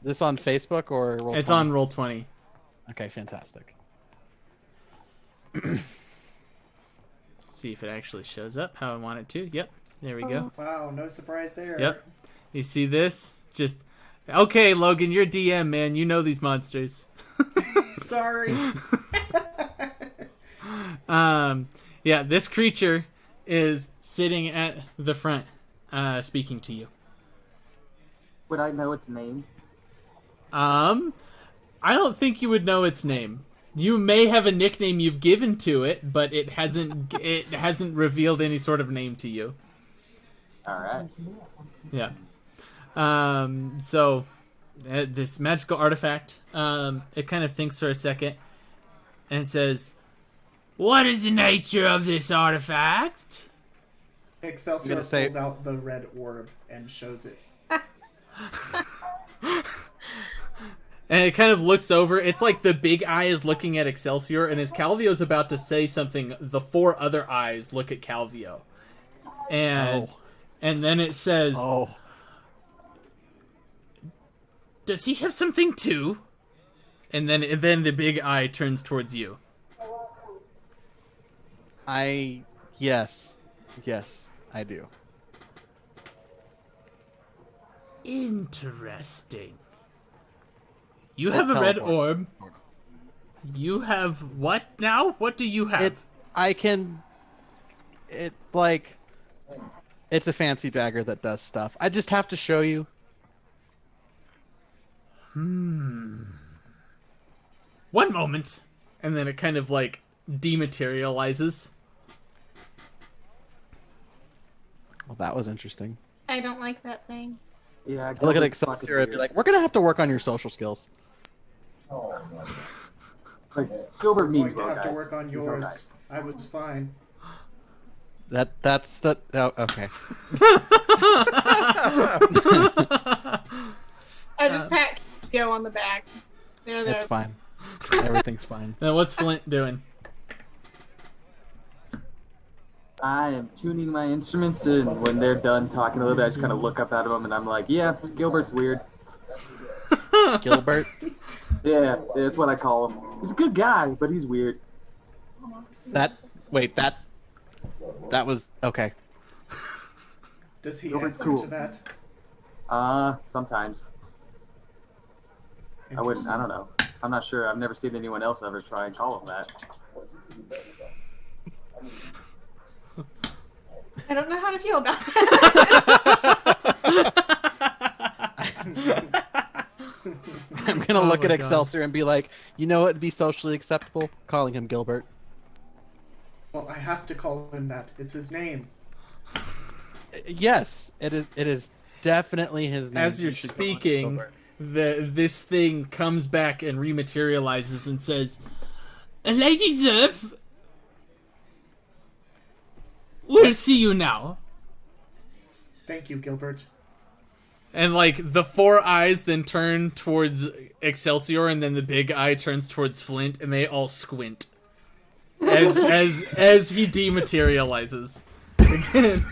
This on Facebook or Roll20? it's on Roll20. Okay, fantastic. Let's see if it actually shows up how I want it to. Yep, there we go. Wow, no surprise there. Yep. You see this? Just okay, Logan, you're DM, man. You know these monsters. Sorry. Yeah, this creature is sitting at the front, speaking to you. Would I know its name? I don't think you would know its name. You may have a nickname you've given to it, but it hasn't revealed any sort of name to you. All right. Yeah. So this magical artifact, it kind of thinks for a second and says, "What is the nature of this artifact?" Excelsior pulls out the red orb and shows it. And it kind of looks over. It's like the big eye is looking at Excelsior, and as Calvio's about to say something, the 4 other eyes look at Calvio. And then it says, "Does he have something too?" And then the big eye turns towards you. Yes, I do. Interesting. You have a red orb. You have what now? What do you have? It's a fancy dagger that does stuff. I just have to show you. One moment. And then it kind of like dematerializes. Well, that was interesting. I don't like that thing. Yeah. I look at Excelsior and be like, we're going to have to work on your social skills. Like, Gilbert I'm means going to well, have guys. to work on He's all right. yours. I was fine. That's the... Oh, okay. I just pat Go on the back. There. It's fine. Everything's fine. Now what's Flint doing? I am tuning my instruments, and when they're done talking a little bit, I just kind of look up at them, and I'm like, yeah, Gilbert's weird. Gilbert? Yeah, that's what I call him. He's a good guy, but he's weird. That was... Okay. Does he Gilbert's answer cool. to that? Sometimes. I don't know. I'm not sure. I've never seen anyone else ever try and call him that. I don't know how to feel about that. at God. Excelsior and be like, you know what would be socially acceptable? Calling him Gilbert. Well, I have to call him that. It's his name. Yes, it is. It is definitely his name. As you're You should call him speaking, Gilbert. this thing comes back and rematerializes and says, Lady Zerf, we'll see you now. Thank you, Gilbert. And like the four eyes then turn towards Excelsior, and then the big eye turns towards Flint, and they all squint as he dematerializes again.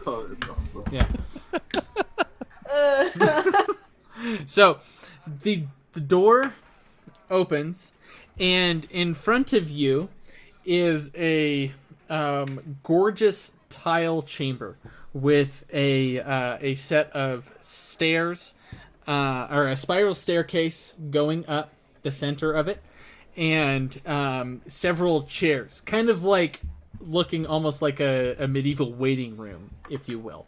Oh, that's awesome. Yeah. So the door opens, and in front of you is a gorgeous tile chamber with a set of stairs, or a spiral staircase going up the center of it, and several chairs, kind of like looking almost like a medieval waiting room, if you will.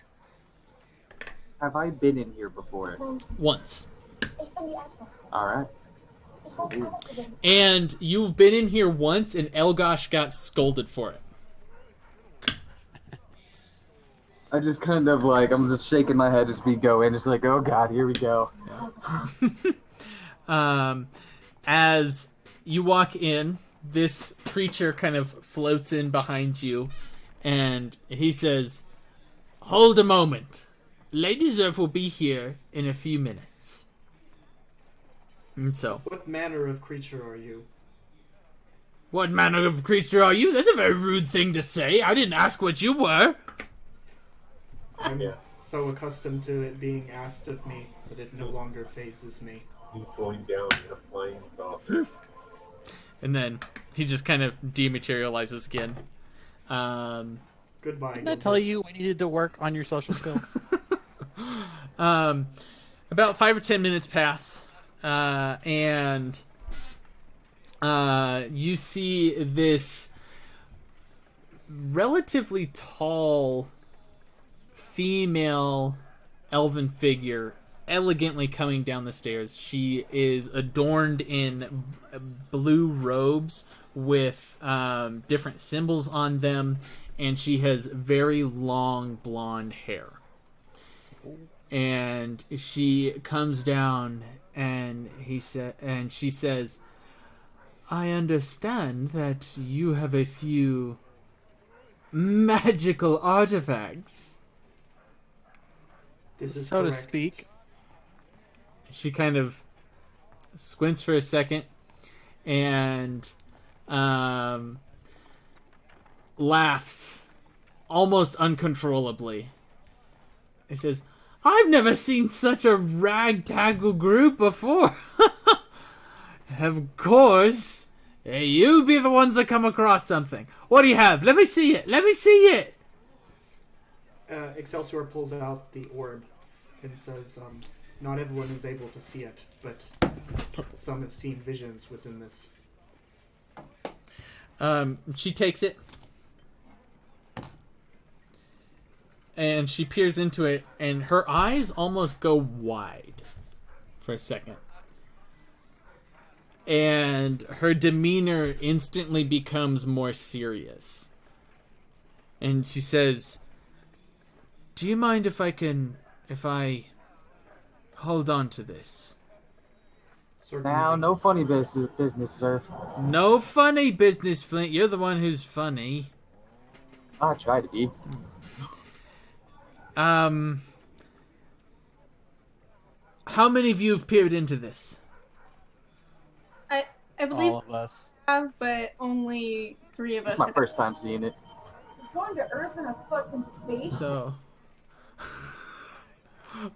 Have I been in here before? Once. Alright. And you've been in here once, and Elgosh got scolded for it. I just kind of like, I'm just shaking my head as we go in, just like, oh god, here we go. As you walk in, this creature kind of floats in behind you, and he says, "Hold a moment. Lady Zerf will be here in a few minutes." And so, What manner of creature are you? what manner of creature are you? That's a very rude thing to say. I didn't ask what you were. I'm so accustomed to it being asked of me that it no longer phases me. He's going down in a flying saucer. And then he just kind of dematerializes again. Goodbye. Didn't I tell you we needed to work on your social skills? About 5 or 10 minutes pass, and you see this relatively tall female elven figure elegantly coming down the stairs. She is adorned in blue robes with different symbols on them, and she has very long blonde hair. And she comes down, and she says, "I understand that you have a few magical artifacts." This is So to correct. speak. She kind of squints for a second and laughs almost uncontrollably. It says, "I've never seen such a ragtag group before." Of course, you be the ones that come across something. What do you have? Let me see it. Let me see it. Excelsior pulls out the orb and says, not everyone is able to see it, but some have seen visions within this. She takes it, and she peers into it, and her eyes almost go wide for a second. And her demeanor instantly becomes more serious. And she says, "Do you mind if I hold on to this?" Certainly. Now, no funny business, sir. No funny business, Flint. You're the one who's funny. I try to be. How many of you have peered into this? I believe All of us. we have, but only 3 of us It's my have. first time seeing it. Going to Earth in a fucking space? So,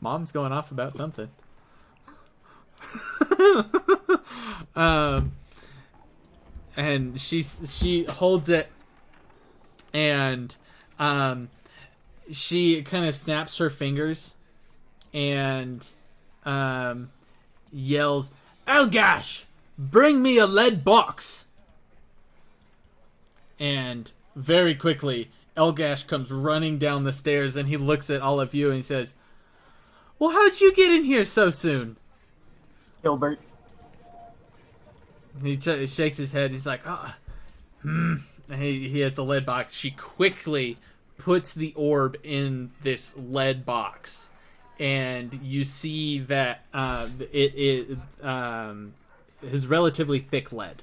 Mom's going off about something. And she holds it, and she kind of snaps her fingers, and yells, "Elgash, bring me a lead box!" And very quickly, Elgash comes running down the stairs, and he looks at all of you and he says, "Well, how'd you get in here so soon?" Gilbert. He shakes his head. He's like, And he has the lead box. She quickly puts the orb in this lead box, and you see that it is relatively thick lead.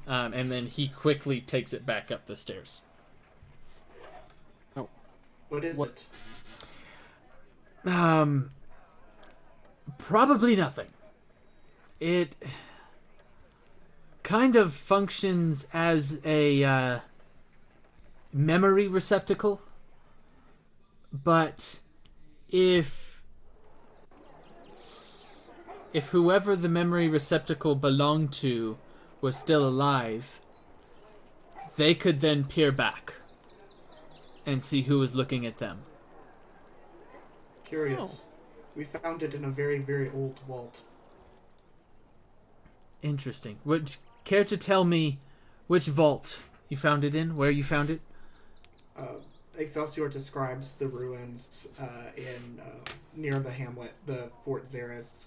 And then he quickly takes it back up the stairs. Oh, What is it? Probably nothing. It kind of functions as a memory receptacle, but if whoever the memory receptacle belonged to was still alive, they could then peer back and see who was looking at them. Curious. We found it in a very, very old vault. Interesting. Would care to tell me which vault you found it in? Where you found it? Excelsior describes the ruins near the hamlet, the Fort Xeris.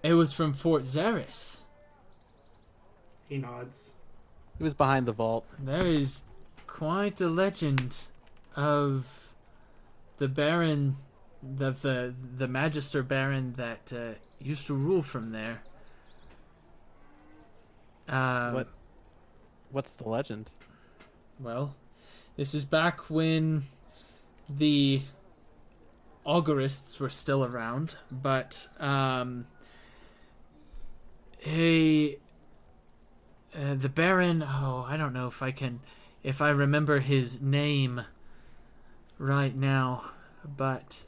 It was from Fort Xeris. He nods. it was behind the vault. There is quite a legend of the Baron, the Magister Baron that used to rule from there. What's the legend? Well, this is back when the Algorists were still around, but the Baron. Oh, I don't know if I remember his name right now, but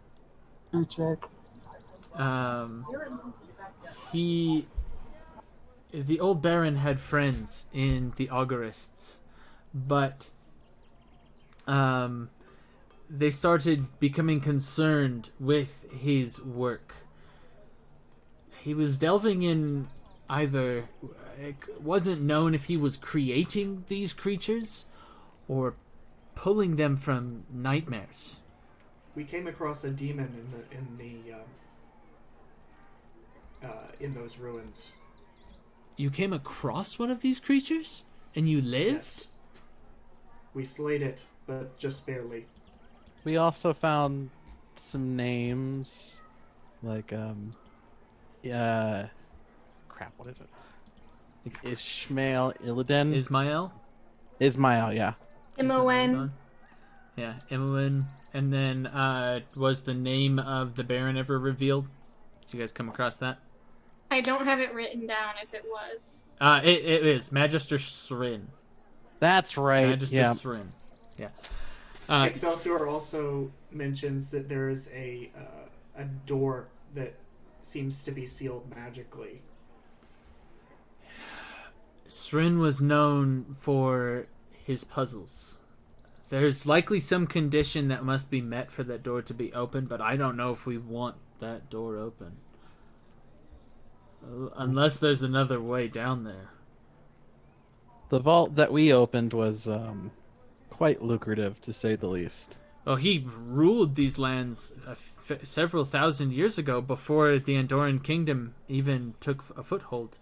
the old Baron had friends in the Augurists, but they started becoming concerned with his work. He was delving in either... It wasn't known if he was creating these creatures or pulling them from nightmares. We came across a demon in those ruins. You came across one of these creatures? And you lived? Yes. We slayed it, but just barely. We also found some names, like crap, what is it? Like Ishmael Illidan. Ismael? Ismael, yeah. Imoen. Yeah, Imoen. And then, was the name of the Baron ever revealed? Did you guys come across that? I don't have it written down if it was. It is Magister Srin. That's right. Magister yeah. Srin. Yeah. Excelsior also mentions that there is a door that seems to be sealed magically. Srin was known for his puzzles. There's likely some condition that must be met for that door to be open, but I don't know if we want that door open. Unless there's another way down there. The vault that we opened was quite lucrative, to say the least. Well, he ruled these lands several thousand years ago before the Andoran kingdom even took a foothold.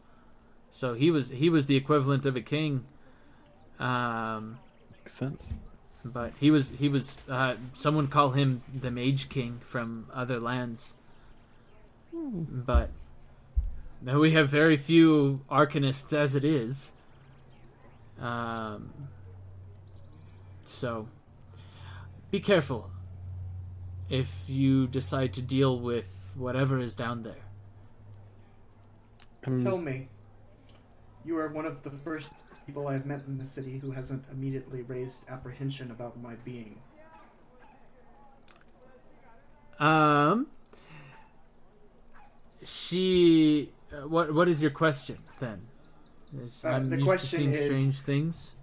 So he was the equivalent of a king. Makes sense. But he was someone call him the Mage King from other lands. But now we have very few Arcanists as it is. So be careful if you decide to deal with whatever is down there. Tell me, you are one of the first people I've met in the city who hasn't immediately raised apprehension about my being. What is your question then? I'm the used question to seeing is, strange things.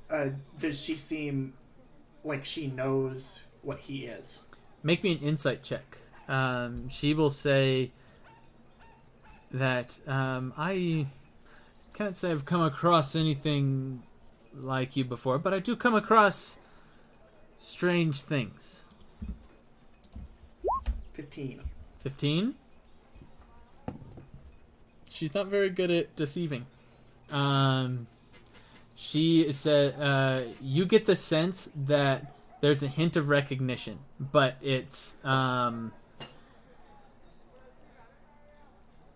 Does she seem like she knows what he is? Make me an insight check. She will say that I can't say I've come across anything like you before, but I do come across strange things. 15. 15? she's not very good at deceiving. She said, you get the sense that there's a hint of recognition, but it's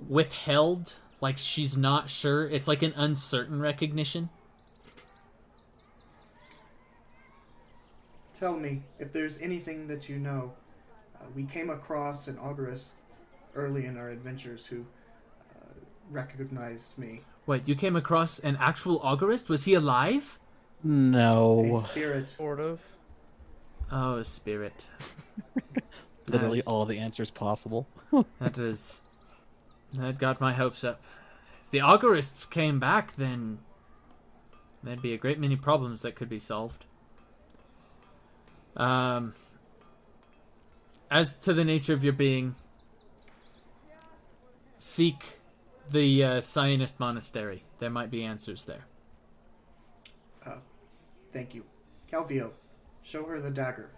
withheld. Like she's not sure. It's like an uncertain recognition. Tell me if there's anything that you know. We came across an Algonys early in our adventures who recognized me. Wait, you came across an actual Algonys? Was he alive? A No. spirit. Sort of. Oh, a spirit. Literally Nice. all the answers possible. That got my hopes up. If the Algorists came back, then there'd be a great many problems that could be solved. As to the nature of your being, seek the Zionist monastery. There might be answers there. Thank you. Calvio, show her the dagger.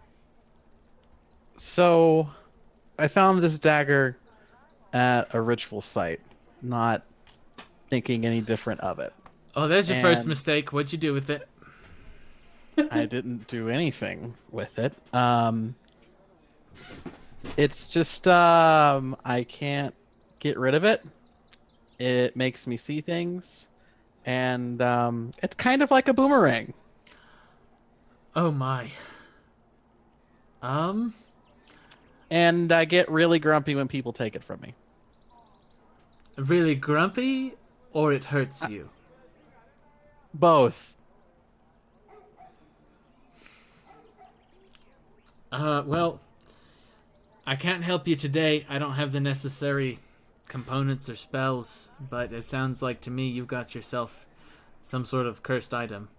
So, I found this dagger at a ritual site, not thinking any different of it. Oh, there's your first And- mistake. What'd you do with it? I didn't do anything with it. It's just I can't get rid of it. It makes me see things, and it's kind of like a boomerang. Oh my. And I get really grumpy when people take it from me. Really grumpy, or it hurts you? Both. Well, I can't help you today. I don't have the necessary components or spells, but it sounds like to me you've got yourself some sort of cursed item.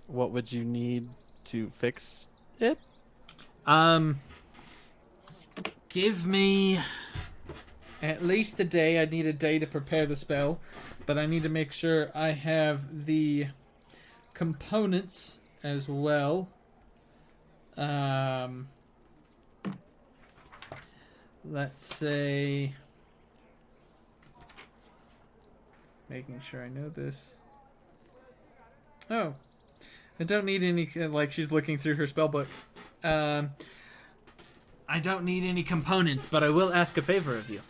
What would you need to fix it? Give me at least a day. I need a day to prepare the spell, but I need to make sure I have the components as well. Let's say, making sure I know this. Oh, I don't need any, like she's looking through her spell book. I don't need any components, but I will ask a favor of you.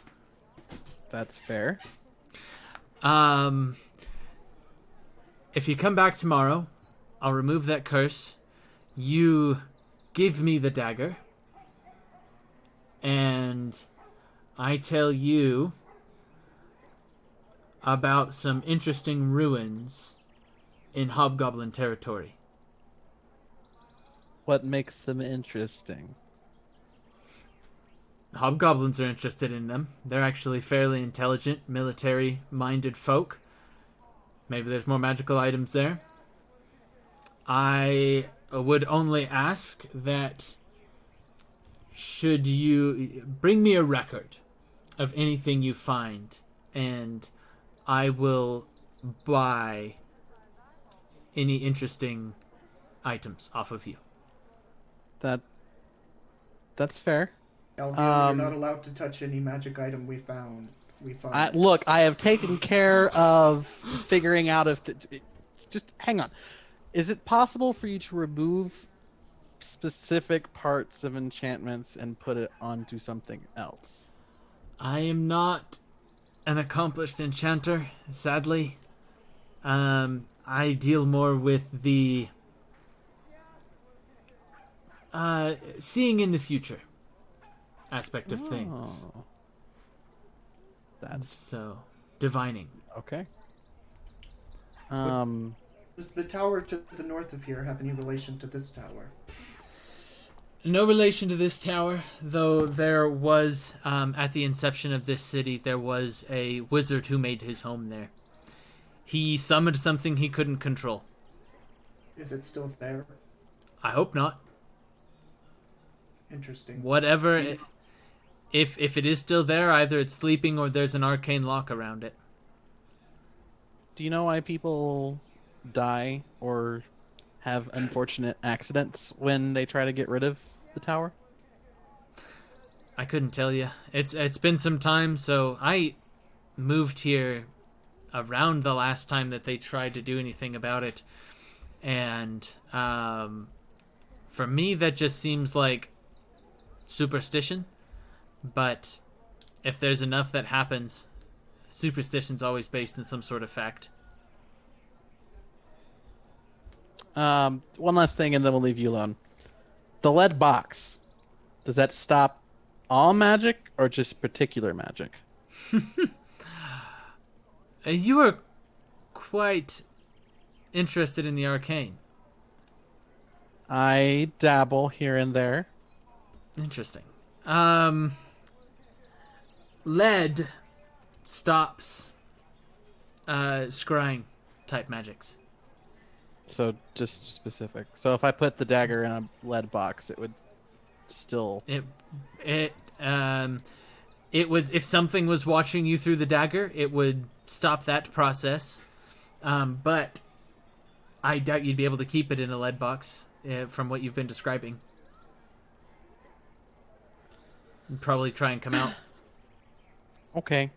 That's fair. If you come back tomorrow, I'll remove that curse. You give me the dagger. And I tell you about some interesting ruins in Hobgoblin territory. What makes them interesting? Hobgoblins are interested in them. They're actually fairly intelligent, military-minded folk. Maybe there's more magical items there. I would only ask that should you bring me a record of anything you find, and I will buy any interesting items off of you. That's fair. Calvio, you're not allowed to touch any magic item we find. Look, I have taken care of figuring out if... just hang on. Is it possible for you to remove specific parts of enchantments and put it onto something else? I am not an accomplished enchanter, sadly. I deal more with the seeing in the future aspect of things. Oh. That's So, divining. okay. Does the tower to the north of here have any relation to this tower? No relation to this tower, though there was, at the inception of this city, there was a wizard who made his home there. He summoned something he couldn't control. Is it still there? I hope not. Interesting. Whatever, if it is still there, either it's sleeping or there's an arcane lock around it. Do you know why people die or have unfortunate accidents when they try to get rid of the tower? I couldn't tell you. It's been some time, so I moved here around the last time that they tried to do anything about it. And for me, that just seems like superstition. But if there's enough that happens, superstition's always based in some sort of fact. One last thing, and then we'll leave you alone. The lead box. Does that stop all magic or just particular magic? You are quite interested in the arcane. I dabble here and there. Interesting. Lead stops scrying type magics. So just specific. So if I put the dagger in a lead box, it would still. It was, if something was watching you through the dagger, it would stop that process. But I doubt you'd be able to keep it in a lead box from what you've been describing. You'd probably try and come out. Okay.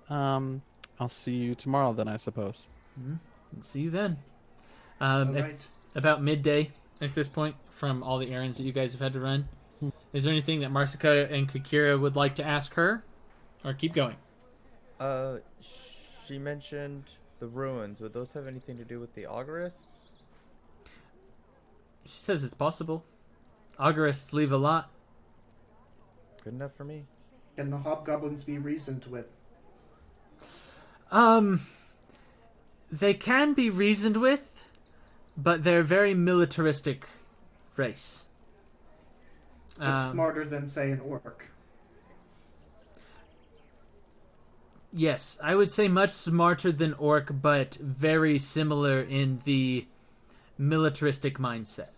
I'll see you tomorrow then, I suppose. See you then. right. It's about midday at this point from all the errands that you guys have had to run. Is there anything that Marsica and Kakira would like to ask her? Or keep going? She mentioned the ruins. Would those have anything to do with the Augurists? She says it's possible. Augurists leave a lot. Good enough for me. Can the hobgoblins be reasoned with? They can be reasoned with, but they're a very militaristic race. It's smarter than, say, an orc. Yes, I would say much smarter than orc, but very similar in the militaristic mindset.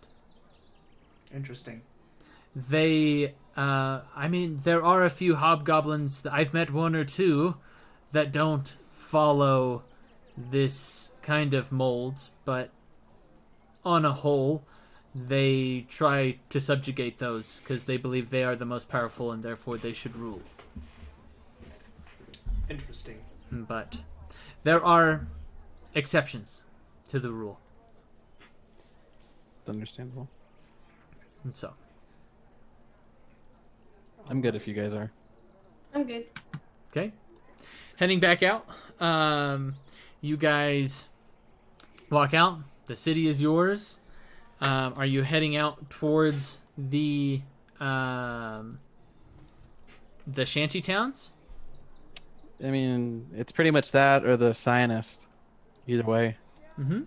Interesting. They, there are a few hobgoblins, I've met one or two, that don't follow this kind of mold, but on a whole, they try to subjugate those because they believe they are the most powerful and therefore they should rule. Interesting. But there are exceptions to the rule. Understandable. And so, I'm good if you guys are. I'm good. okay. Heading back out, you guys walk out. The city is yours. Are you heading out towards the shanty towns? I mean, it's pretty much that or the Zionist. Either way. Mm-hmm.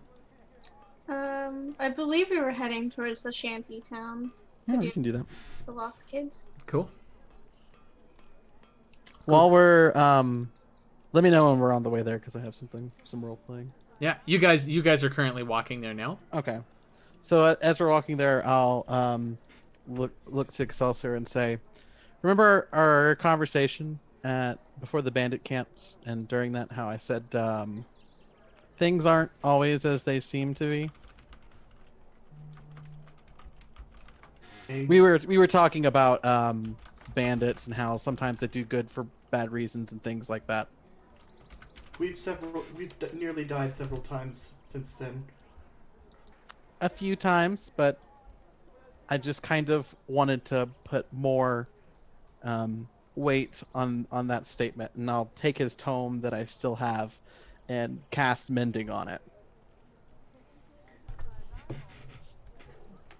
I believe we were heading towards the shanty towns to Yeah, do we can do that. the lost kids. Cool. While we're let me know when we're on the way there because I have some role playing. Yeah, you guys are currently walking there now. Okay. So as we're walking there, I'll look to Excelsior and say, remember our conversation before the bandit camps, and during that how I said things aren't always as they seem to be. We were talking about bandits and how sometimes they do good for bad reasons and things like that. We've nearly died several times since then. A few times, but I just kind of wanted to put more weight on that statement, and I'll take his tome that I still have and cast mending on it.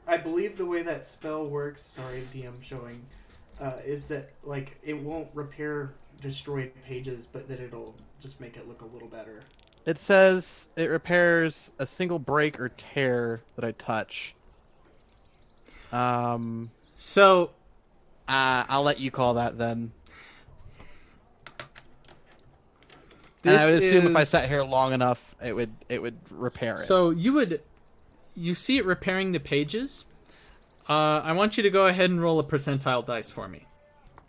I believe the way that spell works, sorry, DM showing, is that like it won't repair destroyed pages, but that it'll just make it look a little better. It says it repairs a single break or tear that I touch. So, I'll let you call that then. And this I would assume if I is- sat here long enough, it would repair it. So you see it repairing the pages. I want you to go ahead and roll a percentile dice for me.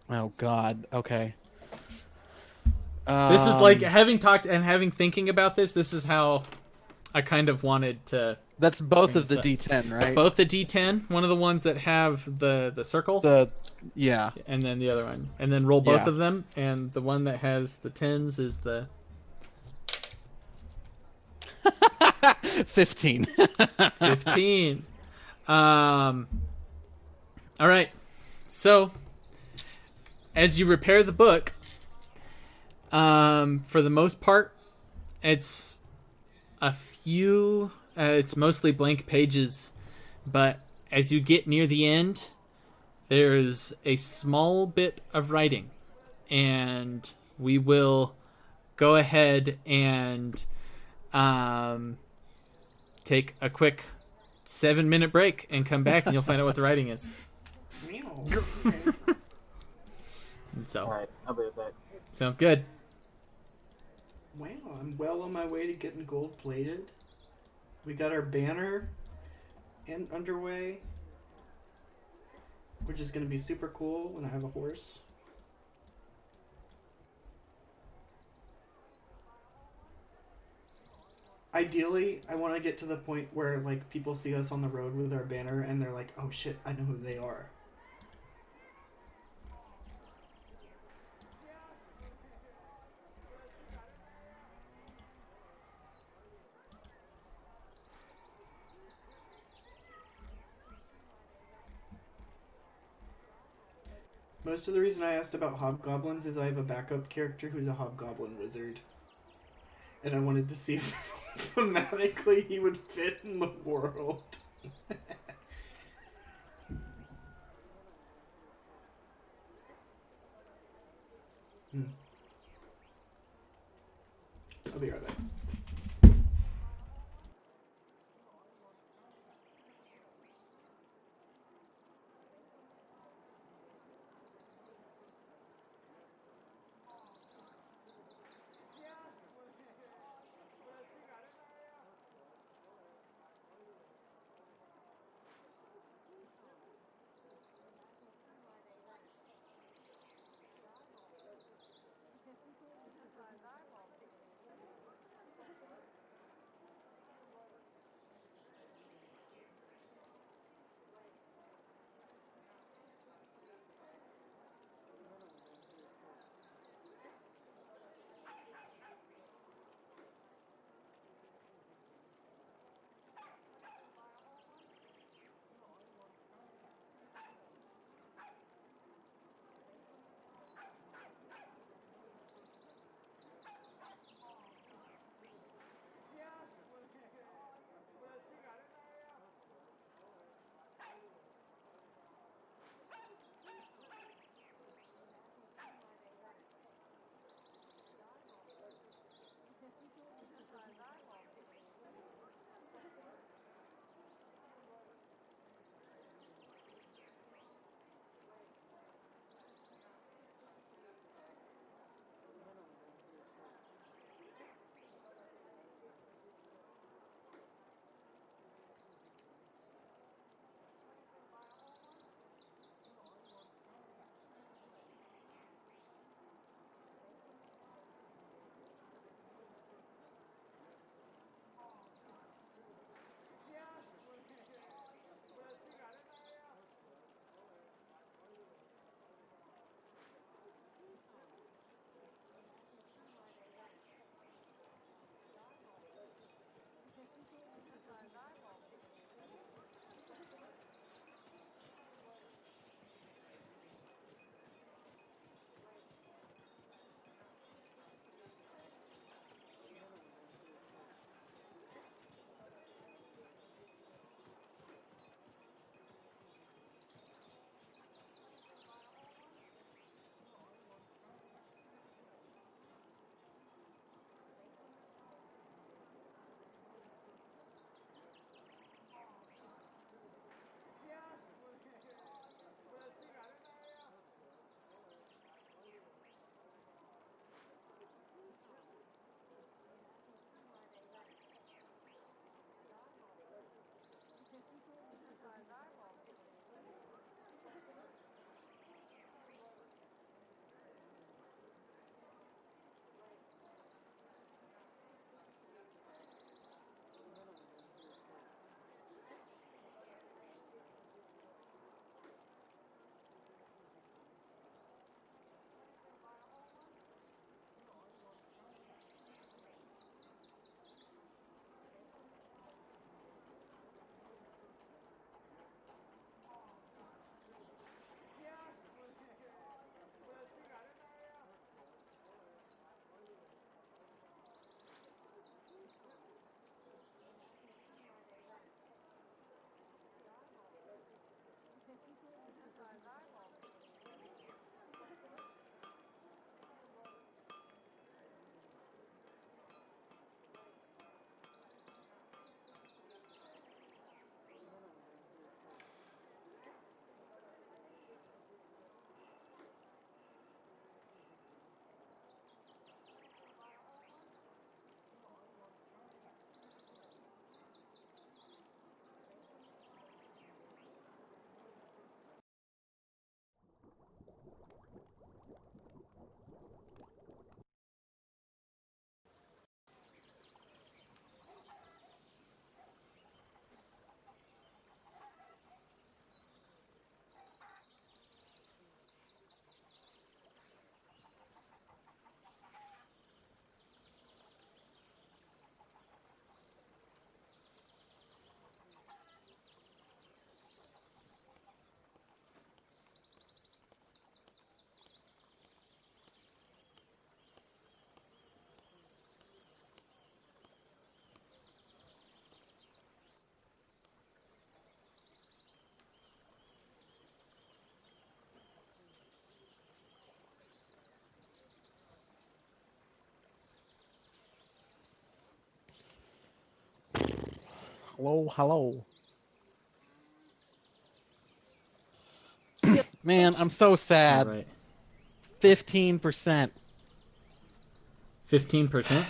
Oh God. Okay. This is like having talked and having thinking about this. This is how I kind of wanted to That's both bring of the this up. D10, right? Both the D10, one of the ones that have the circle, Yeah. and then the other one, and then roll both Yeah. of them, and the one that has the 10s is the 15. 15. All right. So, as you repair the book, for the most part, it's a few. It's mostly blank pages, but as you get near the end, there's a small bit of writing, and we will go ahead and take a quick 7-minute break and come back, and you'll find out what the writing is. And so, Alright, I'll be right back. sounds good. Wow, I'm well on my way to getting gold plated. We got our banner and underway, which is going to be super cool when I have a horse. Ideally, I want to get to the point where like people see us on the road with our banner and they're like, "Oh shit, I know who they are." Most of the reason I asked about hobgoblins is I have a backup character who's a hobgoblin wizard. And I wanted to see if thematically he would fit in the world. I'll be right back. Hello, hello. Man, I'm so All sad. right. 15%. 15%.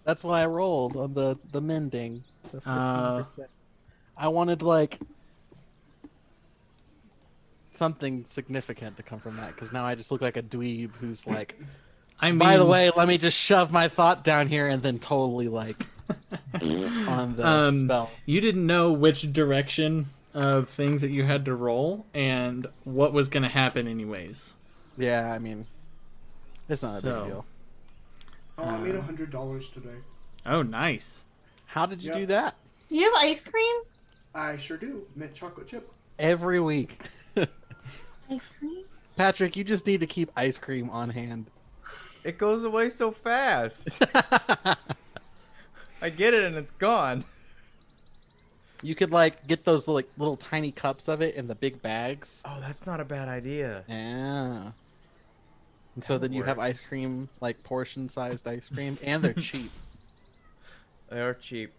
That's what I rolled on the mending. The 15%. I wanted like something significant to come from that because now I just look like a dweeb who's like, I mean, by the way, let me just shove my thought down here and then totally like on the spell. you didn't know which direction of things that you had to roll and what was going to happen anyways. Yeah, I mean, it's not a So- big deal. Oh, I made $100 today. Oh, nice. How did you Yep. do that? You have ice cream? I sure do. Mint chocolate chip. Every week. Ice cream? Patrick, you just need to keep ice cream on hand. It goes away so fast. I get it and it's gone. You could like get those like little tiny cups of it in the big bags. Oh, that's not a bad idea. Yeah. And so That would then you have work. ice cream, like portion-sized ice cream, and they're cheap. They are cheap.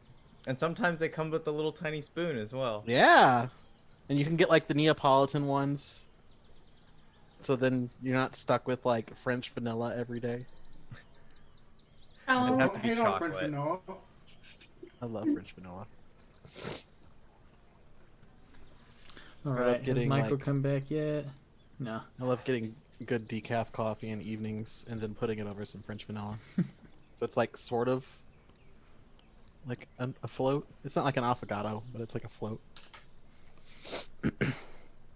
And sometimes they come with a little tiny spoon as well. Yeah. And you can get like the Neapolitan ones. So then you're not stuck with like French vanilla every day. Oh, have Oh, to be hang on, French chocolate. vanilla. I love French vanilla. All love right. Has getting, Michael like- come back yet? No. I love getting good decaf coffee in evenings and then putting it over some French vanilla. So it's like sort of like a float. It's not like an affogato, but it's like a float.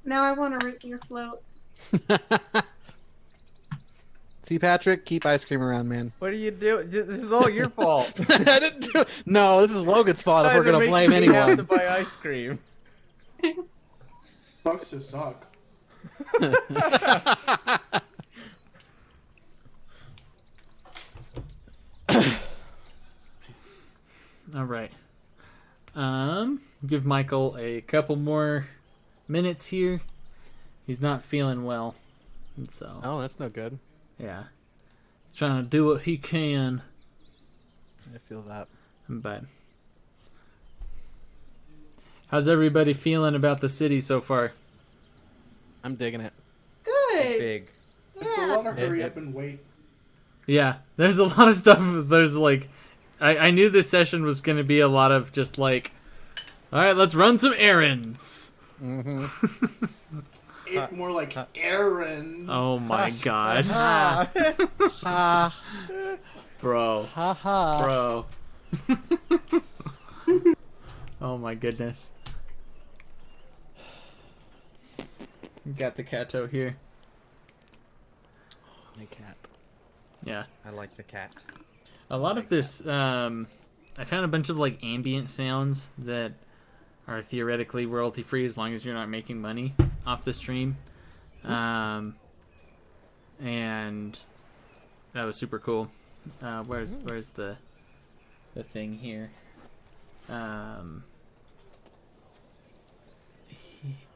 now I want to root your float. See, Patrick, keep ice cream around, man. What do you do? This is all your fault. I didn't do. No, this is Logan's fault if we're Guys are gonna blame making me have to anyone. buy ice cream. Sucks to suck. All right. Give Michael a couple more minutes here. He's not feeling well. And so, Oh, that's no good. yeah. He's trying to do what he can. I feel that. But how's everybody feeling about the city so far? I'm digging it. Good. Big. It's a Yeah. lot of hurry up and wait. Yeah, there's a lot of stuff. There's like, I knew this session was going to be a lot of just like, all right, let's run some errands. Mm-hmm. It more like Aaron. Oh my god, Ha bro, ha ha. bro. Oh my goodness. Got the Cato here. My cat. Yeah. I like the cat. A lot of this, I found a bunch of like ambient sounds that are theoretically royalty free as long as you're not making money off the stream. And that was super cool. Where's the thing here?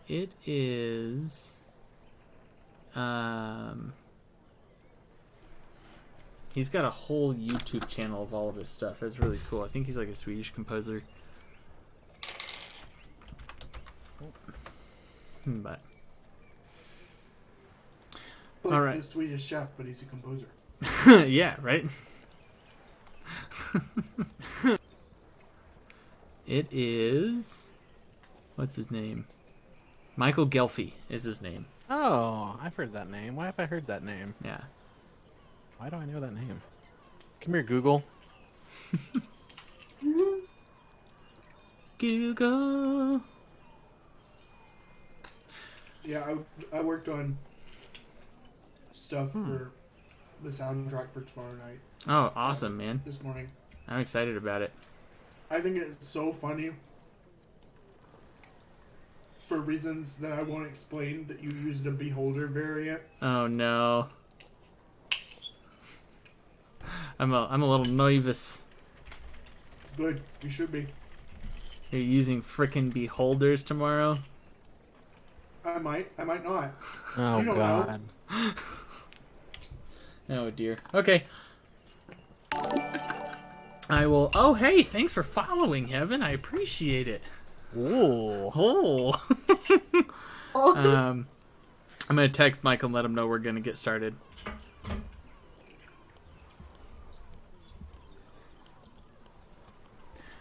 It is he's got a whole YouTube channel of all of his stuff. That's really cool. I think he's like a Swedish composer. But Like all right. the Swedish chef, but he's a composer. yeah, right? It is what's his name? Michael Gelfi is his name. Oh, I've heard that name. Why have I heard that name? Yeah. Why do I know that name? Come here, Google. Google. Yeah, I worked on stuff for the soundtrack for tomorrow night. Oh, awesome, man. This morning. I'm excited about it. I think it's so funny. For reasons that I won't explain, that you used a Beholder variant. Oh no. I'm a little nervous. Good, you should be. You're using frickin' beholders tomorrow? I might not. Oh You don't God. Oh dear. Okay. I will. Oh, hey, thanks for following, Heaven. I appreciate it. Ooh. Oh. Oh. I'm gonna text Mike and let him know we're gonna get started.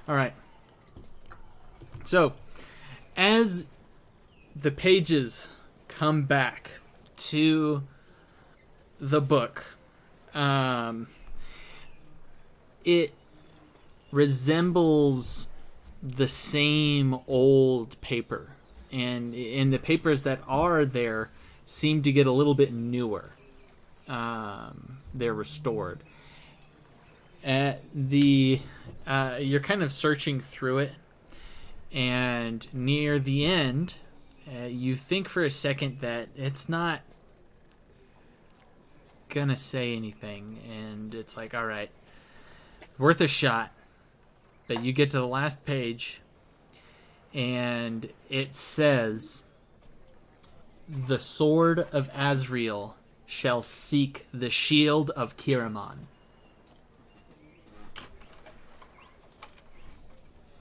All right. So, as the pages come back to the book, it resembles the same old paper, and the papers that are there seem to get a little bit newer. They're restored. You're kind of searching through it, and near the end, you think for a second that it's not gonna say anything, and it's like, all right, worth a shot. But you get to the last page, and it says, "The sword of Azrael shall seek the shield of Kiramon."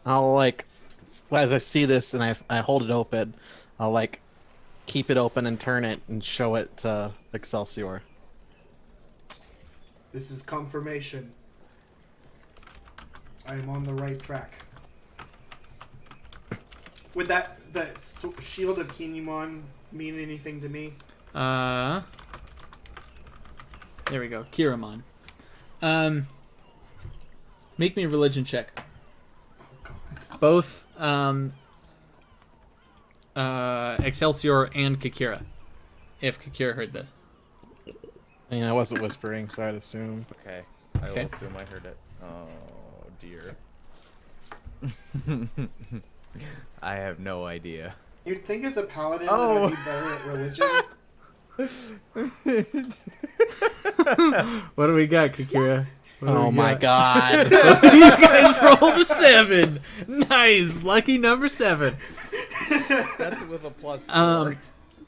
I'll like, as I see this and I hold it open, I'll like keep it open and turn it and show it to Excelsior. This is confirmation. I am on the right track. Would that shield of Kinemon mean anything to me? There we go. Kiramon. Make me a religion check. Oh God. Both Excelsior and Kakira. If Kakira heard this. I mean, I wasn't whispering, so I'd assume. Okay. I will Okay. assume I heard it. Oh, dear. I have no idea. You'd think as a paladin Oh. that I'd be better at religion. What do we got, Kakira? What do Oh we my got? god. You guys rolled a 7. Nice. Lucky number 7. That's with a +4.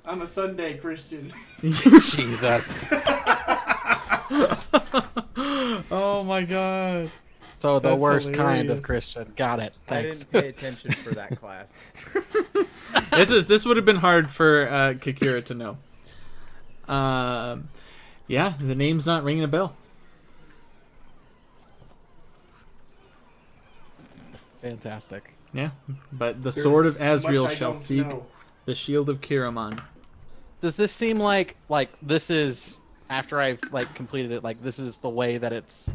I'm a Sunday Christian. Jesus. Oh my god. So the That's worst kind of hilarious. Christian. Got it. I Thanks. didn't pay attention for that class. This would have been hard for Kakira to know. Yeah, the name's not ringing a bell. Fantastic. Yeah, but the sword of There's Azrael much I shall don't seek know. the shield of Kiramon. Does this seem like this is after I've like completed it, like this is the way that it's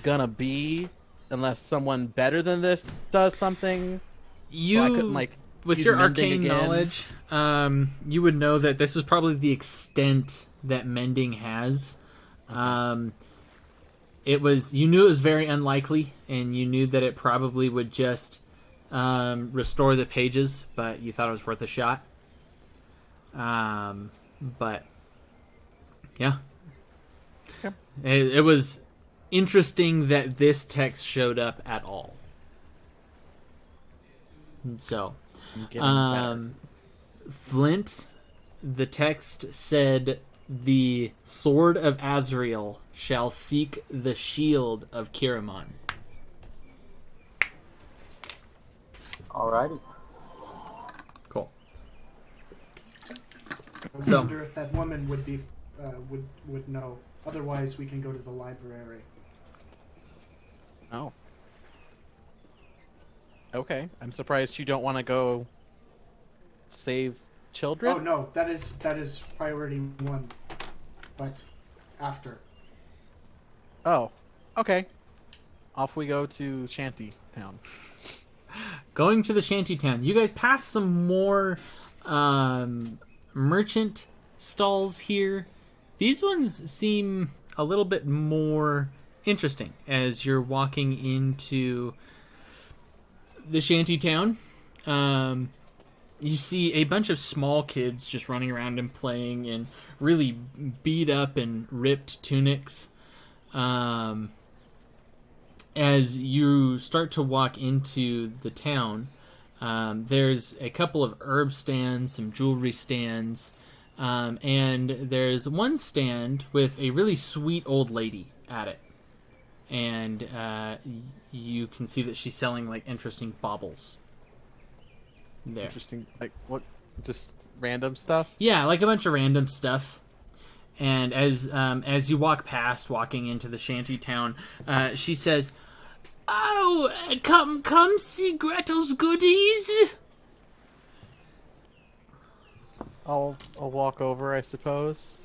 gonna be unless someone better than this does something? You, So I couldn't like with use your mending arcane again? knowledge, you would know that this is probably the extent that mending has. You knew it was very unlikely, and you knew that it probably would just restore the pages, but you thought it was worth a shot. But yeah, Okay. it was interesting that this text showed up at all. And so, I'm getting better. Flint, the text said, "The sword of Azrael shall seek the shield of Kiramon." Alrighty. Cool. I So- wonder if that woman would be would know. Otherwise, we can go to the library. Oh. Okay. I'm surprised you don't want to go save children. Oh no, that is priority 1. But after. Oh. Okay. Off we go to Shanty Town. Going to the shantytown. You guys pass some more merchant stalls here. These ones seem a little bit more interesting as you're walking into the shantytown. You see a bunch of small kids just running around and playing in really beat up and ripped tunics. As you start to walk into the town, there's a couple of herb stands, some jewelry stands, and there's one stand with a really sweet old lady at it. and you can see that she's selling like interesting baubles. There. Interesting. Like what? Just random stuff. Yeah, like a bunch of random stuff. And as you walking into the shanty town, she says, "Oh, come see Gretel's goodies." I'll walk over, I suppose.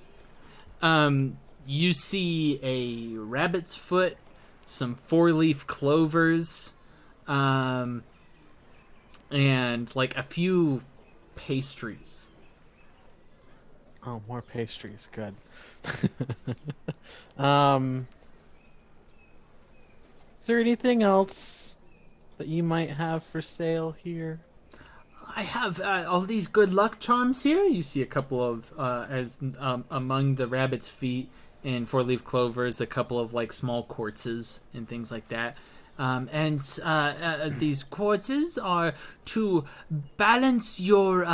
You see a rabbit's foot, some 4-leaf clovers, and like a few pastries. Oh, more pastries. Good. Is there anything else that you might have for sale here? I have all these good luck charms here. You see a couple of among the rabbit's feet and 4-leaf clovers, a couple of like small quartzes and things like that. These quartzes are to balance your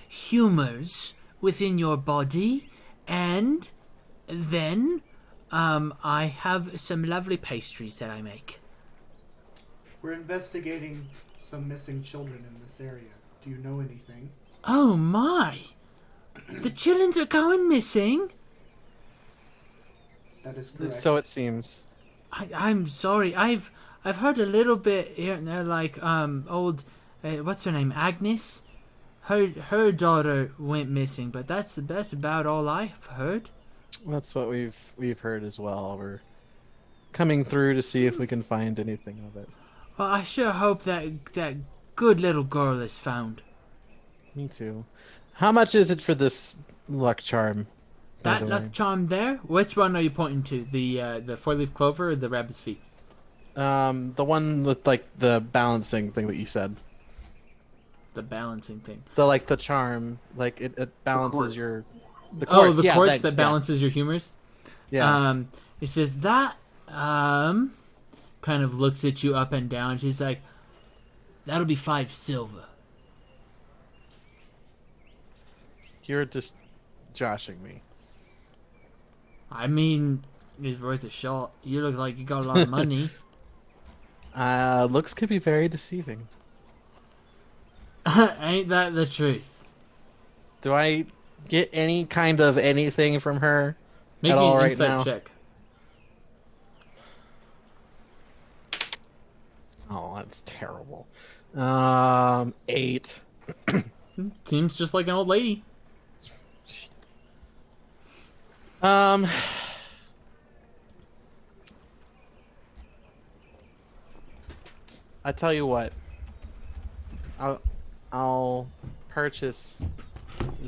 humors within your body, and then I have some lovely pastries that I make. We're investigating some missing children in this area. Do you know anything? Oh my! The children are going missing? That is correct. So it seems. I'm sorry. I've heard a little bit here and there, like old what's her name, Agnes. Her daughter went missing, but that's about all I've heard. That's what we've heard as well. We're coming through to see if we can find anything of it. Well, I sure hope that good little girl is found. Me too. How much is it for this luck charm? by That the luck way? charm there. Which one are you pointing to? The 4-leaf clover or the rabbit's feet? The one with like the balancing thing that you said. The balancing thing. The charm, like it balances quartz. your. The The yeah, quartz that balances your humors. Yeah. It says that kind of looks at you up and down. She's like, "That'll be 5 silver." You're just joshing me. I mean, it's worth a shot. You look like you got a lot of money. Looks could be very deceiving. Ain't that the truth? Do I get any kind of anything from her Make at me all an right insight now? check. Oh, that's terrible. 8. Seems just like an old lady. I tell you what. I'll purchase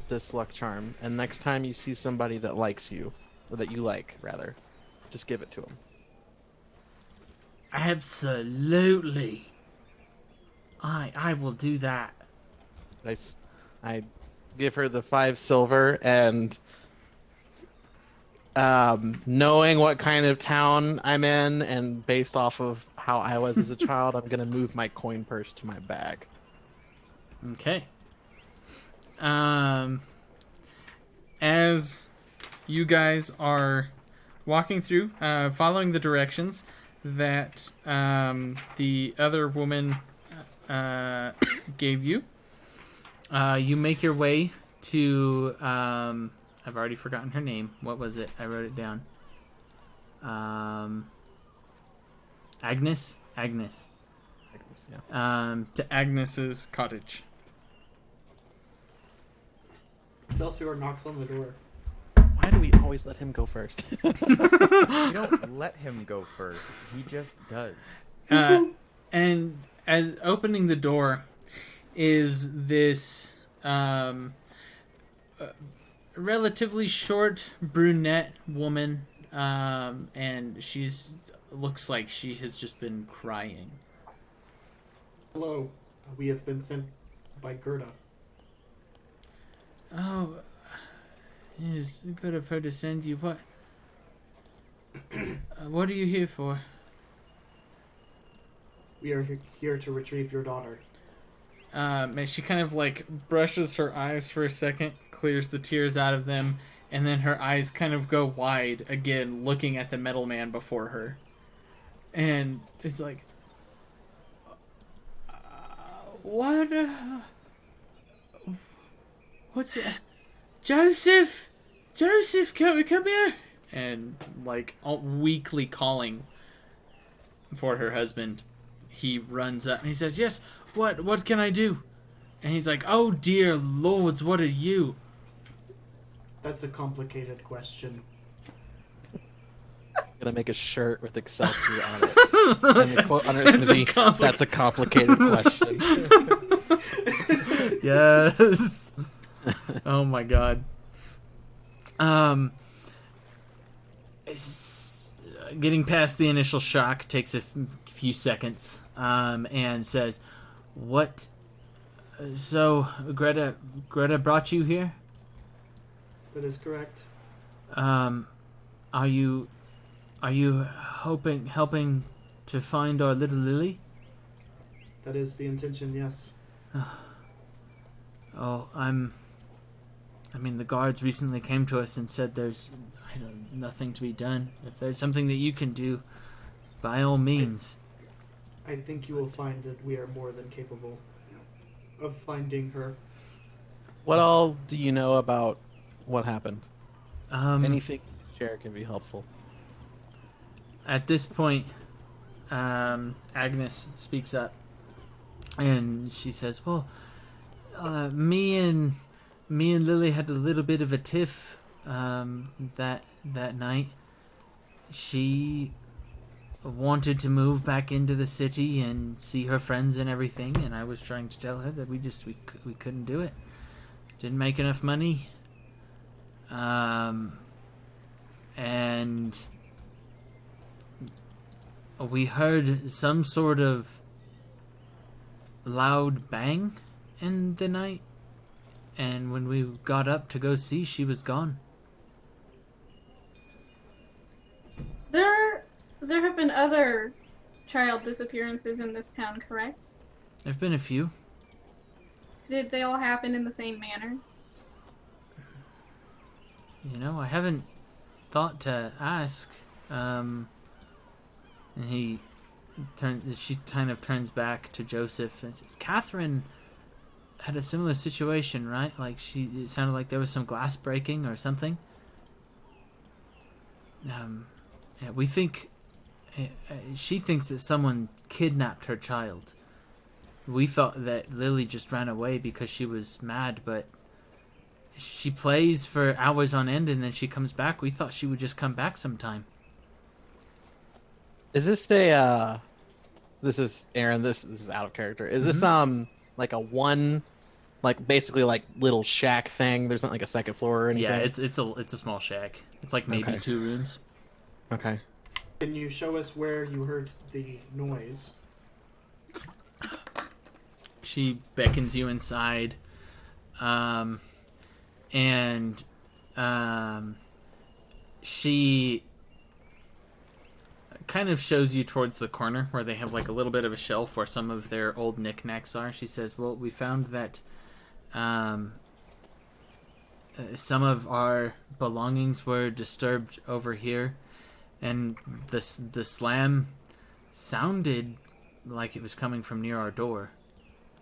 this luck charm, and next time you see somebody that likes you, or that you like, rather, just give it to them. Absolutely. I will do that. I give her the 5 silver, and knowing what kind of town I'm in, and based off of how I was as a child, I'm gonna move my coin purse to my bag. Okay. As you guys are walking through, following the directions that the other woman gave you, you make your way to I've already forgotten her name. What was it? I wrote it down. Agnes. Yeah. To Agnes's cottage. Excelsior knocks on the door. Why do we always let him go first? You don't let him go first. He just does. And as opening the door is this relatively short brunette woman, and she's looks like she has just been crying. Hello, we have been sent by Gerda. Oh, it is good of her to send you. What are you here for? We are here to retrieve your daughter. And she kind of like brushes her eyes for a second, clears the tears out of them, and then her eyes kind of go wide again, looking at the metal man before her. And it's like, what? What's that? Joseph, come here! And like weakly calling for her husband, he runs up and he says, "Yes, what can I do?" And he's like, "Oh dear lords, what are you?" That's a complicated question. Gonna make a shirt with Excelsior on it. And the quote under it's gonna be, "That's a complicated question." Yes. Oh my god. Getting past the initial shock takes a few seconds, and says, "What? So Greta brought you here? That is correct. Are you helping to find our little Lily?" That is the intention, yes. Oh, I mean, the guards recently came to us and said there's nothing to be done. If there's something that you can do, by all means. I think you will find that we are more than capable of finding her. What all do you know about what happened? Anything you share can be helpful. At this point, Agnes speaks up, and she says, "Well, me and Lily had a little bit of a tiff that night. She wanted to move back into the city and see her friends and everything, and I was trying to tell her that we couldn't do it. Didn't make enough money. And we heard some sort of loud bang in the night, and when we got up to go see, she was gone." There have been other child disappearances in this town, correct? There've been a few. Did they all happen in the same manner? I haven't thought to ask. And she kind of turns back to Joseph and says, "Catherine had a similar situation, right? Like it sounded like there was some glass breaking or something." Yeah, we think she thinks that someone kidnapped her child. We thought that Lily just ran away because she was mad, but she plays for hours on end and then she comes back. We thought she would just come back sometime. Is this this is Aaron, this is out of character. Is this like a one, like basically like little shack thing? There's not like a second floor or anything? Yeah, it's a small shack. It's like maybe 2 rooms. Okay. Can you show us where you heard the noise? She beckons you inside, and she kind of shows you towards the corner where they have like a little bit of a shelf where some of their old knickknacks are. She says, "Well, we found that some of our belongings were disturbed over here, and the slam sounded like it was coming from near our door.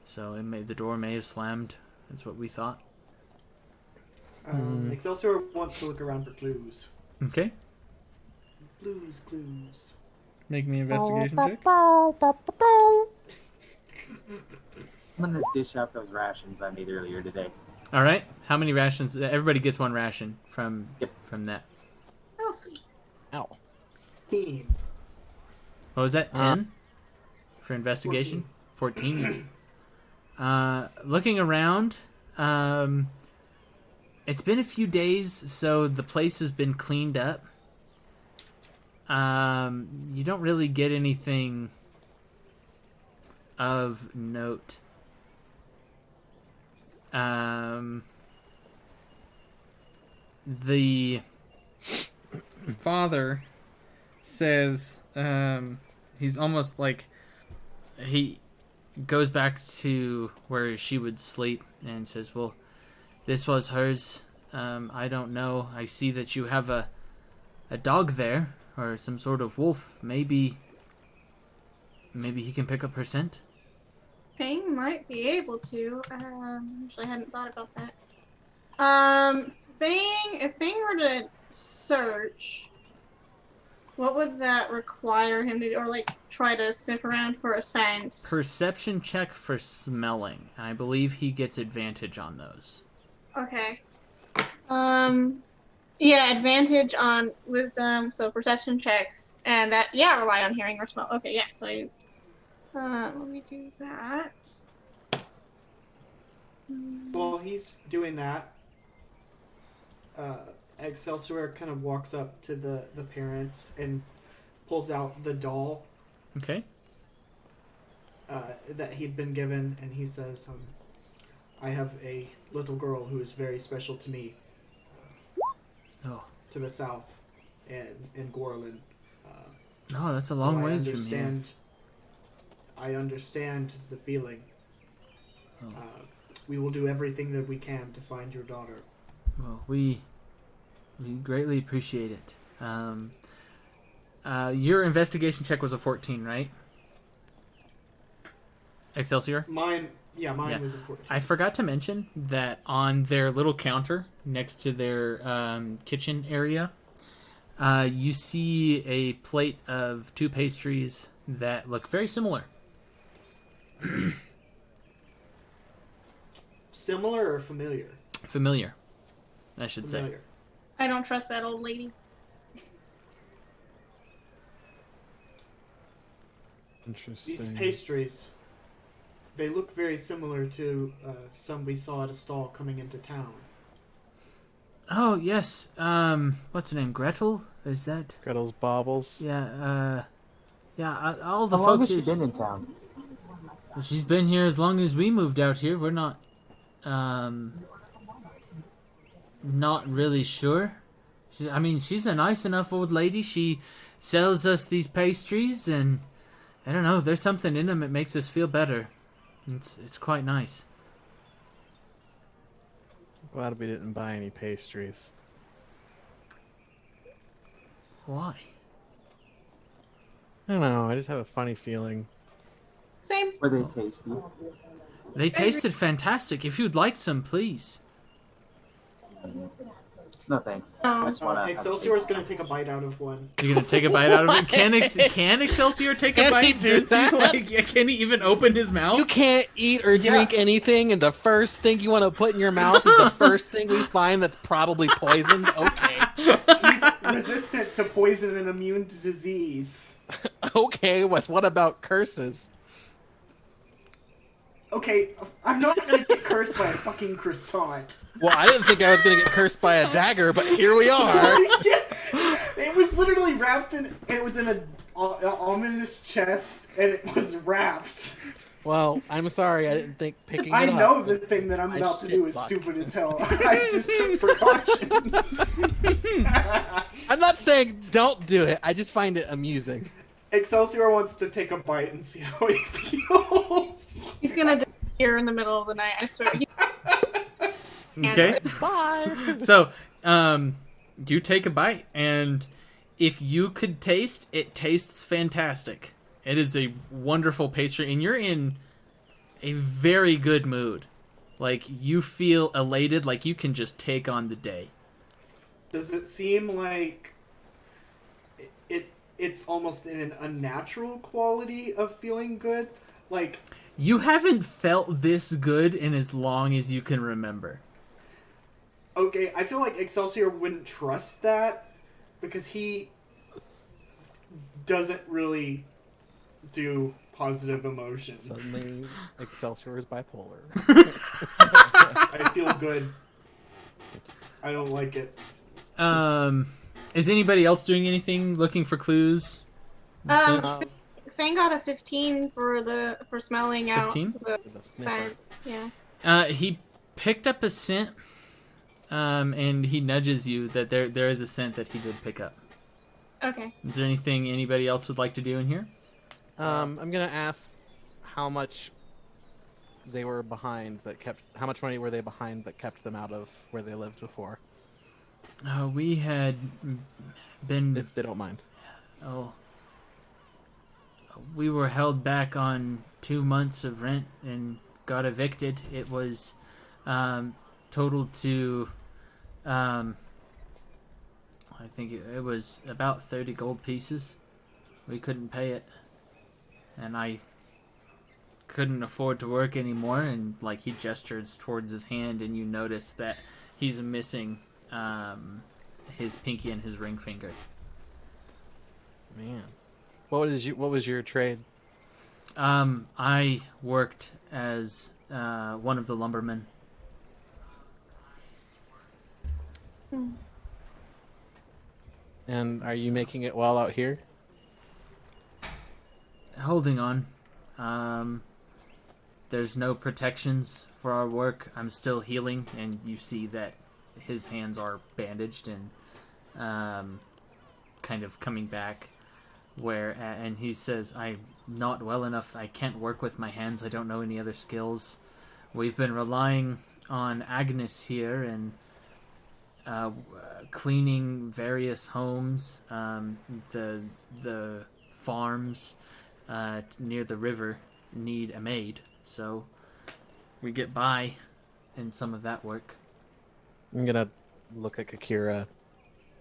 So the door may have slammed. That's what we thought." Excelsior wants to look around for clues. Okay. Clues. Make me an investigation check. I'm gonna dish out those rations I made earlier today. All right. How many rations? Everybody gets 1 ration from that. Oh, sweet. Ow. 15. What was that? 10 for investigation. 14. Looking around, it's been a few days, so the place has been cleaned up. You don't really get anything of note. The father says, he's almost like he goes back to where she would sleep and says, "Well, this was hers. I don't know. I see that you have a dog there, or some sort of wolf. Maybe Maybe he can pick up her scent. Fang might be able to. Actually, I hadn't thought about that. If Fang were to search, what would that require him to do? Or, like, try to sniff around for a scent? Perception check for smelling. I believe he gets advantage on those. Okay. Yeah, advantage on wisdom, so perception checks, and that, yeah, rely on hearing or smell. Okay, yeah, so let me do that. While he's doing that, Excelsior kind of walks up to the parents and pulls out the doll Okay. that he'd been given, and he says, I have a little girl who is very special to me. Oh. To the south, and in Gorlin. No, that's a long so ways from here. I understand the feeling. Oh. We will do everything that we can to find your daughter. Well, we greatly appreciate it. Your investigation check was a 14, right? Excelsior? Mine was a 14. I forgot to mention that on their little counter next to their kitchen area, you see a plate of 2 pastries that look very similar. Similar or familiar? Familiar, I should say. I don't trust that old lady. Interesting. These pastries, they look very similar to some we saw at a stall coming into town. Oh, yes. What's her name? Gretel? Is that? Gretel's Baubles. Yeah, all the How long folk has she here. been in town? She's been here as long as we moved out here. We're not really sure. She's a nice enough old lady. She sells us these pastries, and I don't know, there's something in them that makes us feel better. It's quite nice. Glad we didn't buy any pastries. Why? I don't know, I just have a funny feeling. Same. Were they tasty? They tasted fantastic. If you'd like some, please. No thanks. Oh. I just wanna Excelsior's gonna take a bite out of one. You're gonna take a bite out of it? Can Excelsior take a Can bite? he do Does he, that? can he even open his mouth? You can't eat or drink anything, and the first thing you want to put in your mouth is the first thing we find that's probably poisoned? Okay. He's resistant to poison and immune to disease. Okay, what about curses? Okay, I'm not gonna get cursed by a fucking croissant. Well, I didn't think I was going to get cursed by a dagger, but here we are. It was literally wrapped in. It was in an ominous chest, and it was wrapped. Well, I'm sorry, I didn't think picking it I up. know the thing that I'm about to do is shit stupid as hell. I just took precautions. I'm not saying don't do it. I just find it amusing. Excelsior wants to take a bite and see how he feels. He's gonna disappear in the middle of the night, I swear. Okay. Bye. So, you take a bite, and if you could taste, it tastes fantastic. It is a wonderful pastry, and you're in a very good mood. Like, you feel elated, like you can just take on the day. Does it seem like it's almost in an unnatural quality of feeling good? Like, You haven't felt this good in as long as you can remember. okay, I feel like Excelsior wouldn't trust that because he doesn't really do positive emotions. Suddenly, Excelsior is bipolar. I feel good. I don't like it. Is anybody else doing anything, looking for clues? Fang got a 15 for smelling out 15? the scent. Yeah. He picked up a scent, and he nudges you that there is a scent that he did pick up. Okay. Is there anything anybody else would like to do in here? I'm gonna ask how much they were behind how much money were they behind that kept them out of where they lived before, We had been... if they don't mind. we were held back on 2 months of rent and got evicted. It was totaled to, I think it was about 30 gold pieces. We couldn't pay it, and I couldn't afford to work anymore. And like he gestures towards his hand, and you notice that he's missing his pinky and his ring finger. Man, what was your trade? I worked as one of the lumbermen. And are you making it well out here? Holding on. There's no protections for our work. I'm still healing, and you see that his hands are bandaged and kind of coming back. And he says, "I'm not well enough. I can't work with my hands. I don't know any other skills. We've been relying on Agnes here and cleaning various homes. The farms near the river need a maid, so we get by in some of that work." I'm gonna look at Kakira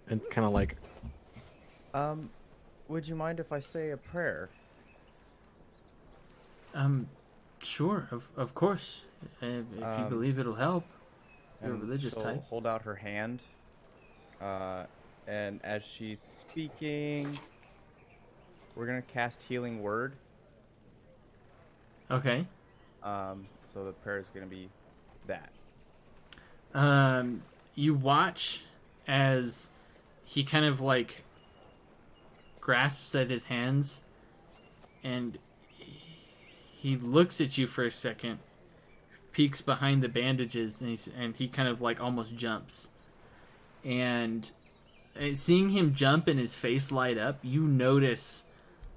and kind of like, Would you mind if I say a prayer? Sure, of course. If you believe it'll help. You're a And religious she'll type. hold out her hand, and as she's speaking, we're gonna cast Healing Word. Okay. So the prayer is gonna be that. You watch as he kind of like grasps at his hands, and he looks at you for a second, peeks behind the bandages, and he kind of like almost jumps. And seeing him jump and his face light up, you notice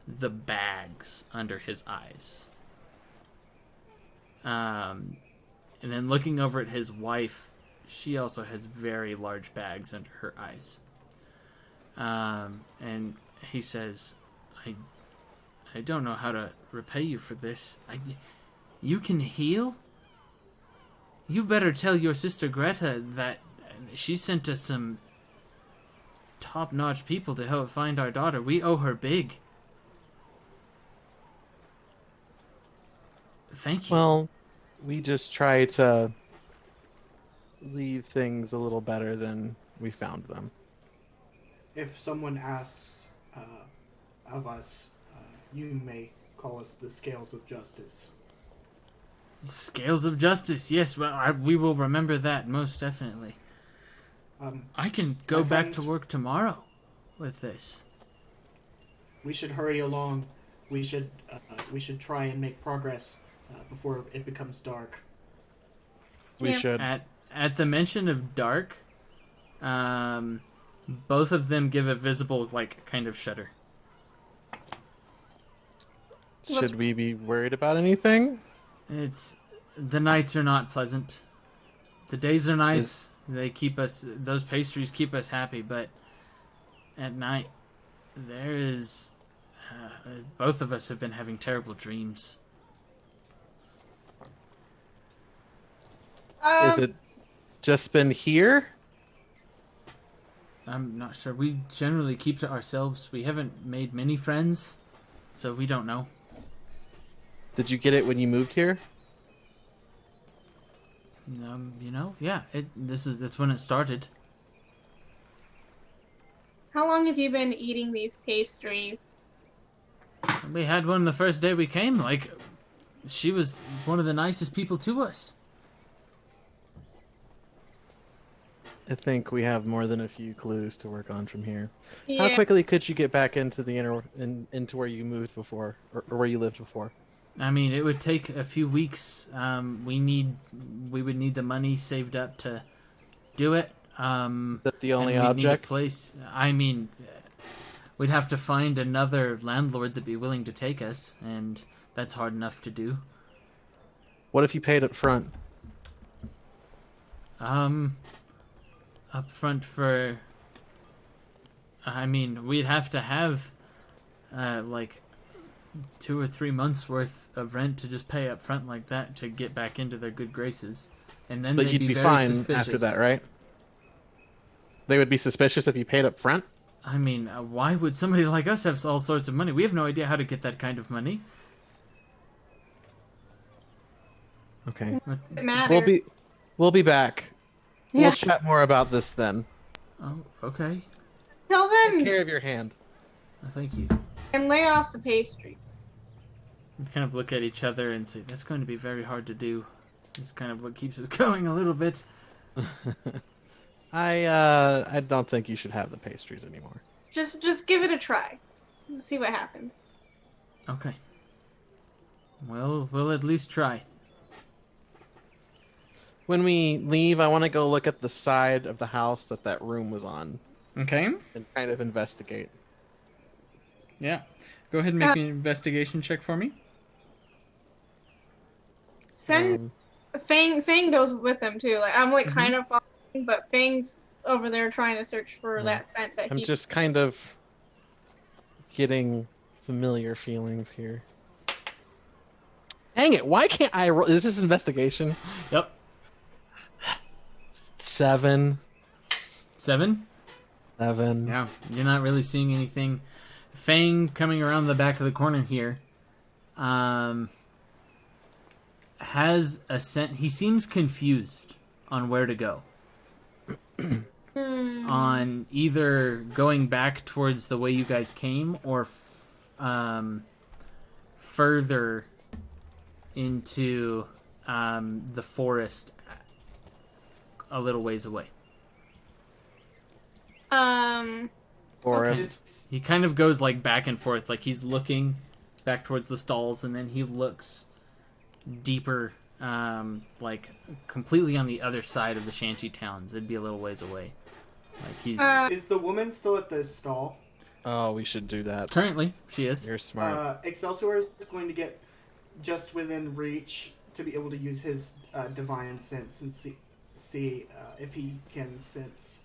the bags under his eyes. And then looking over at his wife, she also has very large bags under her eyes. And he says, I don't know how to repay you for this. You can heal? You better tell your sister Greta that she sent us some top-notch people to help find our daughter. We owe her big. Thank you. well, we just try to leave things a little better than we found them. If someone asks of us, you may call us the Scales of Justice. Scales of Justice. Yes, well, we will remember that most definitely. I can go my back to friends- work tomorrow with this. We should hurry along. We should try and make progress before it becomes dark. We Yeah. should. At the mention of dark, both of them give a visible like kind of shudder. Should we be worried about anything? The nights are not pleasant. The days are nice. They keep us. Those pastries keep us happy, but at night there is. Both of us have been having terrible dreams. Is it just been here? I'm not sure. We generally keep to ourselves. We haven't made many friends, so we don't know. Did you get it when you moved here? Yeah. That's when it started. How long have you been eating these pastries? We had one the first day we came. Like, she was one of the nicest people to us. I think we have more than a few clues to work on from here. Yeah. How quickly could you get back into the into where you moved before, or where you lived before? I mean, it would take a few weeks. We would need the money saved up to do it. Is that the only and we'd need a object? place. I mean, we'd have to find another landlord that'd be willing to take us, and that's hard enough to do. What if you paid up front? Up front for. I mean, we'd have to have, like, 2 or 3 months worth of rent to just pay up front like that to get back into their good graces, and then But they'd you'd be be very fine suspicious. after that, right? They would be suspicious if you paid up front? I mean, why would somebody like us have all sorts of money? We have no idea how to get that kind of money. Okay. It matters. We'll be back. Yeah. We'll chat more about this then. Oh, okay. Tell Take them care of your hand. Thank you. and lay off the pastries. We kind of look at each other and say, that's going to be very hard to do. It's kind of what keeps us going a little bit. I don't think you should have the pastries anymore. Just give it a try. See what happens. Okay. Well, we'll at least try. When we leave, I want to go look at the side of the house that room was on Okay. and kind of investigate. Yeah. Go ahead and make an investigation check for me. Send Fang goes with them too. Like I'm like kind of following, but Fang's over there trying to search for that scent that I'm he. just kind of getting familiar feelings here. Dang it! Why can't I roll? Is this investigation? Yep. 7. 7? 7. Yeah. You're not really seeing anything. Fang coming around the back of the corner here. Has a scent. He seems confused on where to go. On either going back towards the way you guys came or further into the forest a little ways away. Forest. He kind of goes like back and forth, like he's looking back towards the stalls and then he looks deeper, like completely on the other side of the shanty towns. It'd be a little ways away. Like he's Is the woman still at the stall? Oh, we should do that. currently she is. You're smart. Excelsior is going to get just within reach to be able to use his divine sense and see if he can sense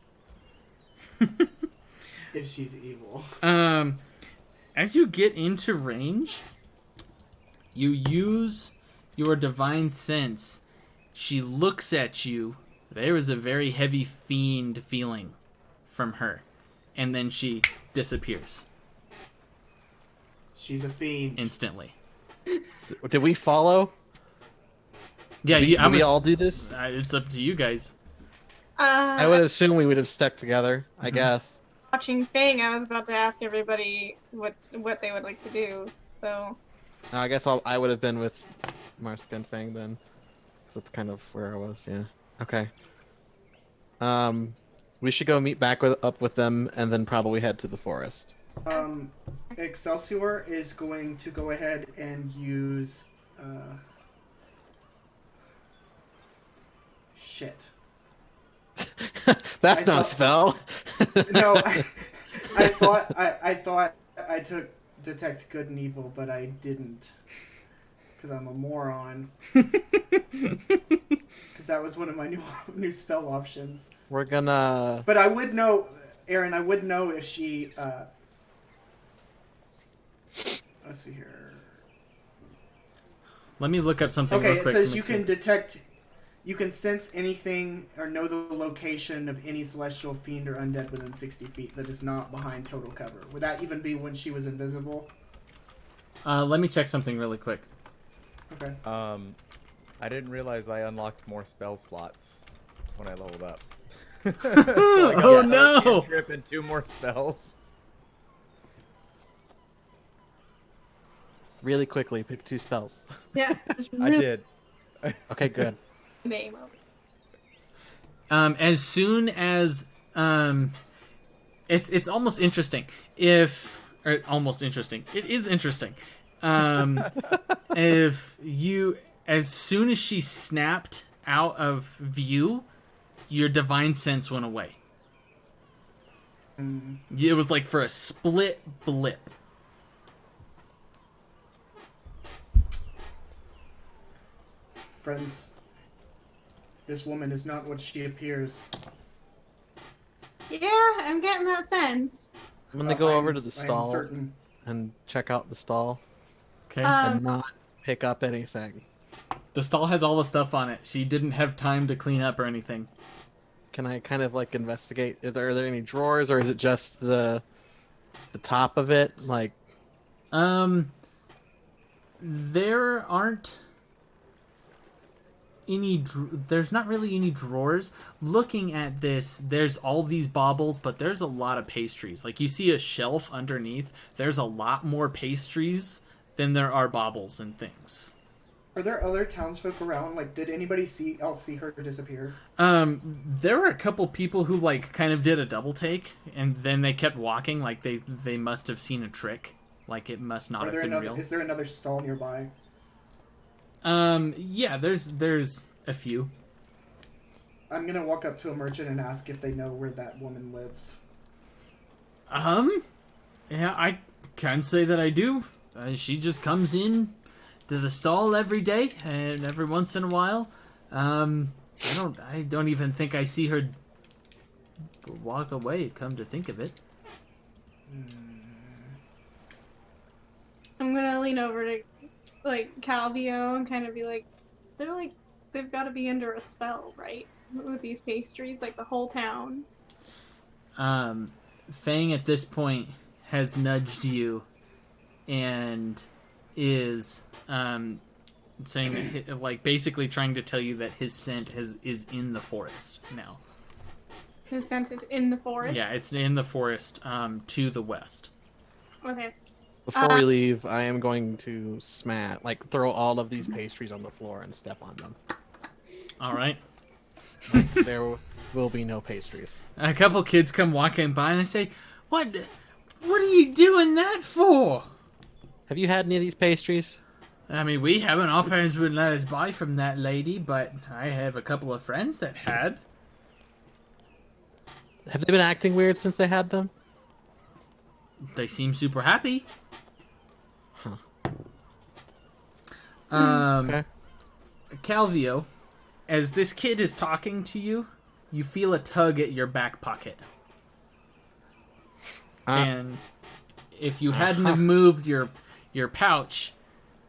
if she's evil. As you get into range, you use your divine sense. She looks at you. There is a very heavy fiend feeling from her, and then she disappears She's a fiend. instantly. Did we follow? Yeah, Did we all do this? It's up to you guys. I would assume we would have stuck together. I guess. Watching Fang, I was about to ask everybody what they would like to do. So. I guess I would have been with Marska and Fang then. That's kind of where I was. Yeah. Okay. We should go meet back up with them and then probably head to the forest. Excelsior is going to go ahead and use shit. That's not a spell. No, I thought I took detect good and evil, but I didn't, because I'm a moron. Because that was one of my new spell options. We're gonna. But I would know, Aaron. I would know if she. Let's see here. Let me look up something Okay, real quick. it says you can detect. You can sense anything or know the location of any celestial fiend or undead within 60 feet that is not behind total cover. Would that even be when she was invisible? Let me check something really quick. Okay. I didn't realize I unlocked more spell slots when I leveled up. So I got Oh, a no! cantrip and 2 more spells. Really quickly pick 2 spells. Yeah. I did. Okay, good. Name of it. As soon as it's almost interesting or almost interesting. It is interesting. If you, as soon as she snapped out of view, your divine sense went away. It was like for a split blip. Friends, this woman is not what she appears. Yeah, I'm getting that sense. I'm gonna go over to the I am stall certain. and check out the stall. Okay. and not pick up anything. The stall has all the stuff on it. She didn't have time to clean up or anything. Can I kind of like investigate? Are there any drawers, or is it just the top of it? Like, There aren't any. There's not really any drawers. Looking at this, there's all these baubles, but there's a lot of pastries. Like, you see a shelf underneath. There's a lot more pastries than there are baubles and things. Are there other townsfolk around? Like, did anybody else see her disappear? There were a couple people who like kind of did a double take, and then they kept walking. Like they must have seen a trick. Like it must not have been real. Is there another stall nearby? Yeah, there's a few. I'm gonna walk up to a merchant and ask if they know where that woman lives. Yeah, I can say that I do. She just comes in to the stall every day, and every once in a while, I don't even think I see her walk away. Come to think of it. I'm gonna lean over to like Calvio and kind of be like, they've got to be under a spell, right? With these pastries, like the whole town. Fang at this point has nudged you and is saying that, like, basically trying to tell you that his scent is in the forest now. His scent is in the forest? Yeah, it's in the forest to the west. Okay. before we leave, I am going to throw all of these pastries on the floor and step on them. All right. There will be no pastries. A couple kids come walking by and they say, What are you doing that for?" Have you had any of these pastries? I mean, we haven't. Our parents wouldn't let us buy from that lady, but I have a couple of friends that had. Have they been acting weird since they had them? They seem super happy. Huh. Okay. Calvio, as this kid is talking to you, you feel a tug at your back pocket. And if you hadn't have moved your pouch,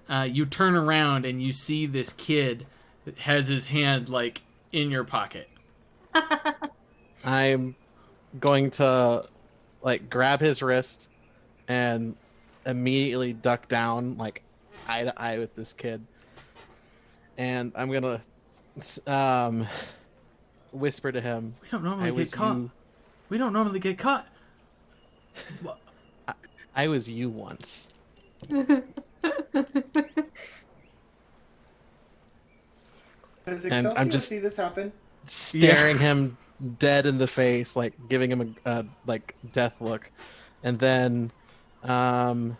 you turn around and you see this kid that has his hand, like, in your pocket. I'm going to, grab his wrist and immediately duck down, eye to eye with this kid. And I'm going to whisper to him. We don't normally get caught. We don't normally get caught. I was you once. Does Excelsior see this happen? Staring him dead in the face, giving him a death look, and then I'm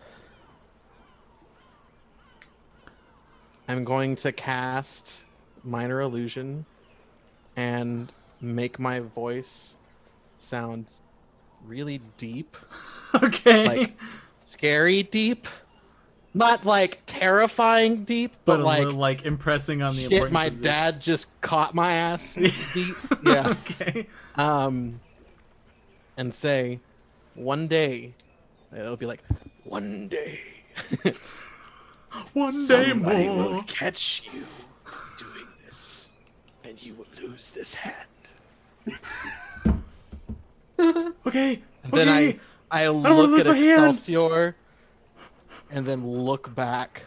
going to cast Minor Illusion and make my voice sound really deep. Okay. Scary deep. Not terrifying deep, but a little, impressing on the shit, importance my of dad just caught my ass deep. Yeah. Okay. And say, one day, it'll be like, one day. One day somebody more. will catch you doing this, and you will lose this hand. Okay. And then I look at Excelsior, and then look back.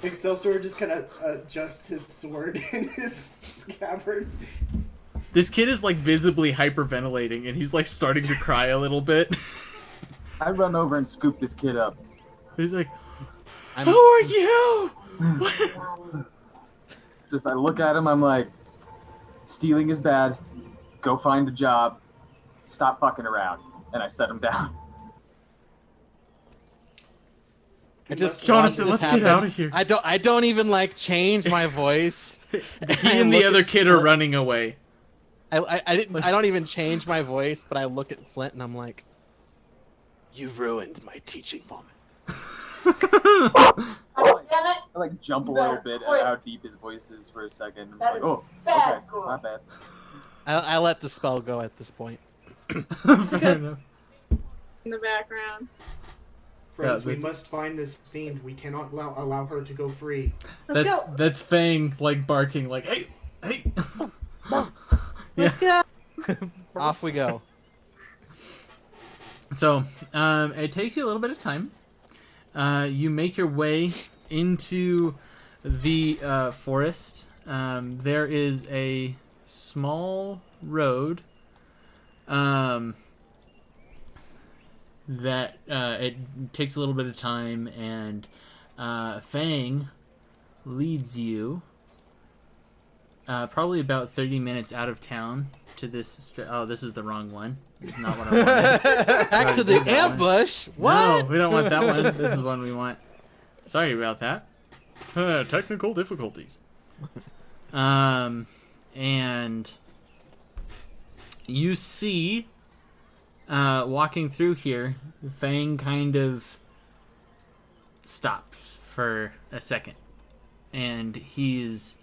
Excelsior just kind of adjusts his sword in his scabbard. This kid is visibly hyperventilating, and he's starting to cry a little bit. I run over and scoop this kid up. He's like, "Who are you?" It's just I look at him. I'm like, stealing is bad. Go find a job. Stop fucking around. And I set him down. Jonathan, let's get out of here. I don't even change my voice. He and the other kid are running away. I don't even change my voice, but I look at Flint and I'm like, "You ruined my teaching moment." I jump a little bit at how deep his voice is for a second. I'm like, oh, okay, my bad. I let the spell go at this point. Fair enough. In the background. Friends, Yeah, we must find this fiend. We cannot allow her to go free. Let's go. That's Fang like barking like, hey, hey. Let's go. Off we go. So it takes you a little bit of time. You make your way into the forest. There is a small road that it takes a little bit of time, and Fang leads you probably about 30 minutes out of town to this. Oh, this is the wrong one. It's not what I wanted. Back to the That one. ambush. What? No, we don't want that one. This is the one we want. Sorry about that. Technical difficulties. And you see, walking through here, Fang kind of stops for a second, and he's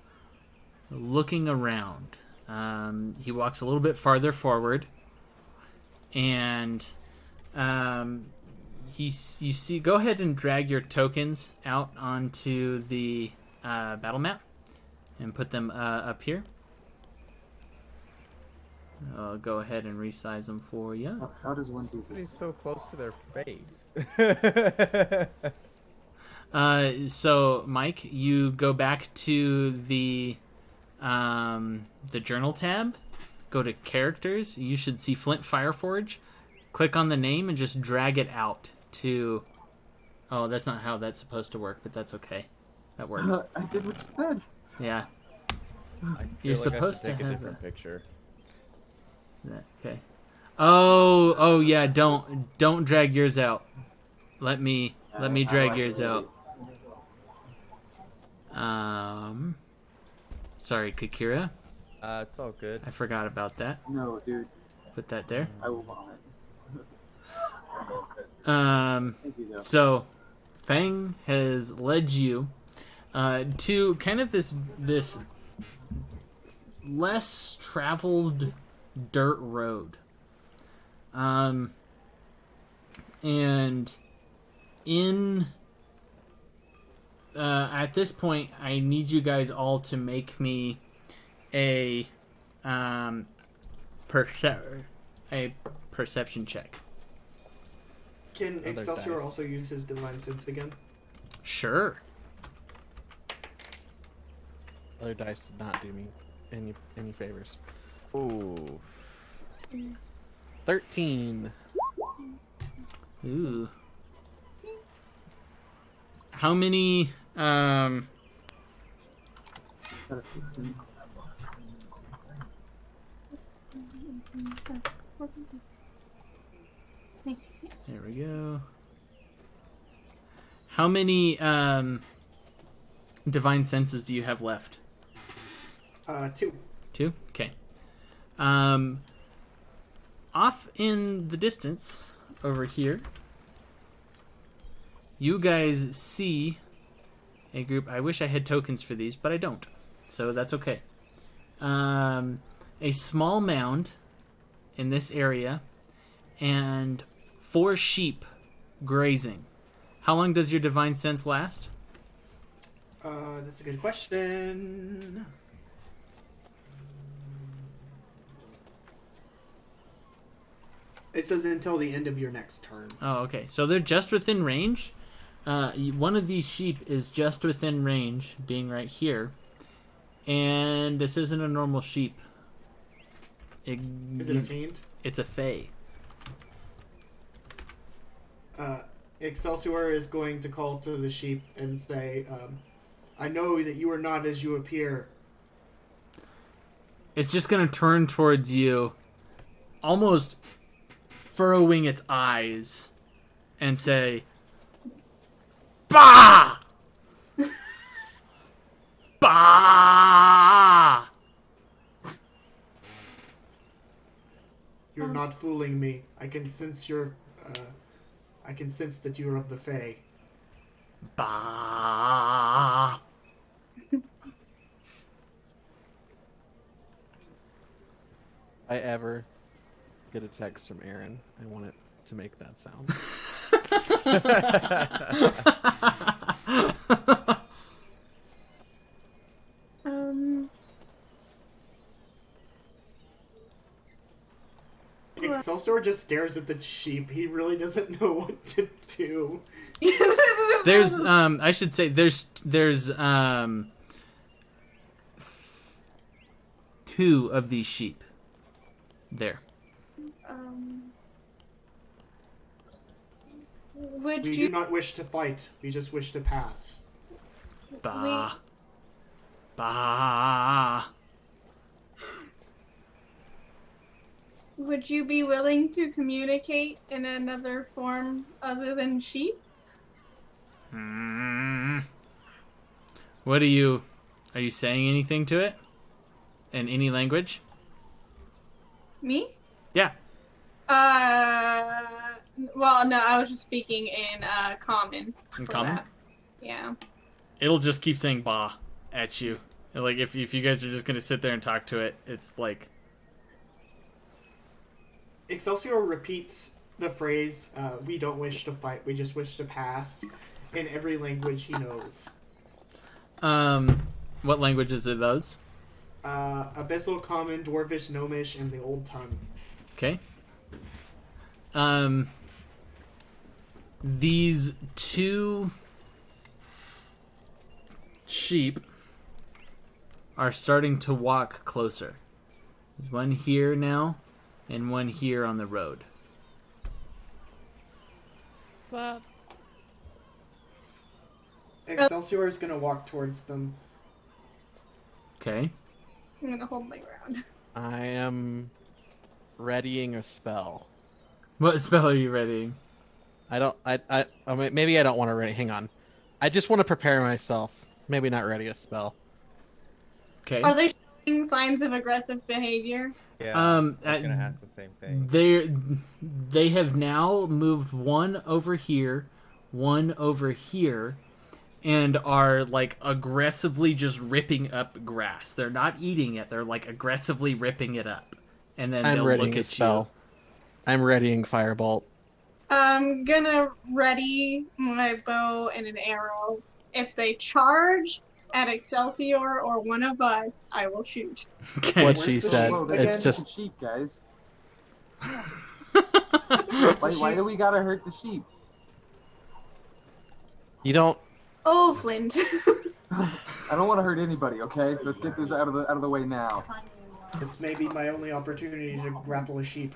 looking around. He walks a little bit farther forward, and you see. Go ahead and drag your tokens out onto the battle map, and put them up here. I'll go ahead and resize them for you. How does one do He's this? so close to their face. So Mike, you go back to the journal tab. Go to characters. You should see Flint Fireforge. Click on the name and just drag it out to. Oh, that's not how that's supposed to work, but that's okay. That works. I did what you said. Yeah. I feel You're like supposed I should to take a have different picture. Okay. Oh yeah. Don't drag yours out. Let me drag yours out. Sorry, Kakira. It's all good. I forgot about that. No, dude. Put that there. I will vomit. Thank you, though. So Fang has led you to kind of this less traveled dirt road. And in at this point, I need you guys all to make me a perception check. Can Other Excelsior dice. also use his divine sense again? Sure. Other dice did not do me any favors. Ooh. 13. Ooh. How many there we go. How many divine senses do you have left? 2. 2? Okay. Off in the distance over here, you guys see a group. I wish I had tokens for these, but I don't. So that's okay. A small mound in this area and 4 sheep grazing. How long does your divine sense last? That's a good question. It says until the end of your next turn. Oh, okay. So they're just within range. One of these sheep is just within range, being right here. And this isn't a normal sheep. Is it a fiend? It's a fae. Excelsior is going to call to the sheep and say, I know that you are not as you appear. It's just going to turn towards you, almost furrowing its eyes, and say, Bah! Bah! You're not fooling me. I can sense I can sense that you are of the Fae. Bah! If I ever get a text from Aaron, I want it to make that sound. Um. Excelsior just stares at the sheep. He really doesn't know what to do. There's I should say there's two of these sheep there. Would We you do not wish to fight. We just wish to pass. Bah. Bah. would you be willing to communicate in another form other than sheep? What are you saying anything to it? In any language? Me? Yeah. Well, no, I was just speaking in common. In for common? that. Yeah. It'll just keep saying bah at you. Like if you guys are just gonna sit there and talk to it, it's like Excelsior repeats the phrase, we don't wish to fight, we just wish to pass, in every language he knows. what languages are those? Abyssal, Common, Dwarvish, Gnomish, and the Old Tongue. Okay. These two sheep are starting to walk closer. There's one here now, and one here on the road. That Excelsior is going to walk towards them. Okay. I'm gonna hold my ground. I am readying a spell. What spell are you readying? I mean, maybe I don't want to ready. Hang on. I just want to prepare myself. Maybe not ready a spell. Okay. Are they showing signs of aggressive behavior? Yeah, I was at- gonna ask the same thing. They have now moved one over here, and are like aggressively just ripping up grass. They're not eating it. They're like aggressively ripping it up, and then I'm they'll readying look a at spell. I'm readying firebolt. I'm gonna ready my bow and an arrow. If they charge at Excelsior or one of us, I will shoot. you. Okay. What Where's she the said. sheep? Again, It's just Sheep, guys. Why do we gotta hurt the sheep? you don't. Oh, Flint. I don't want to hurt anybody. Okay, let's get this out of the way now. This may be my only opportunity to grapple a sheep.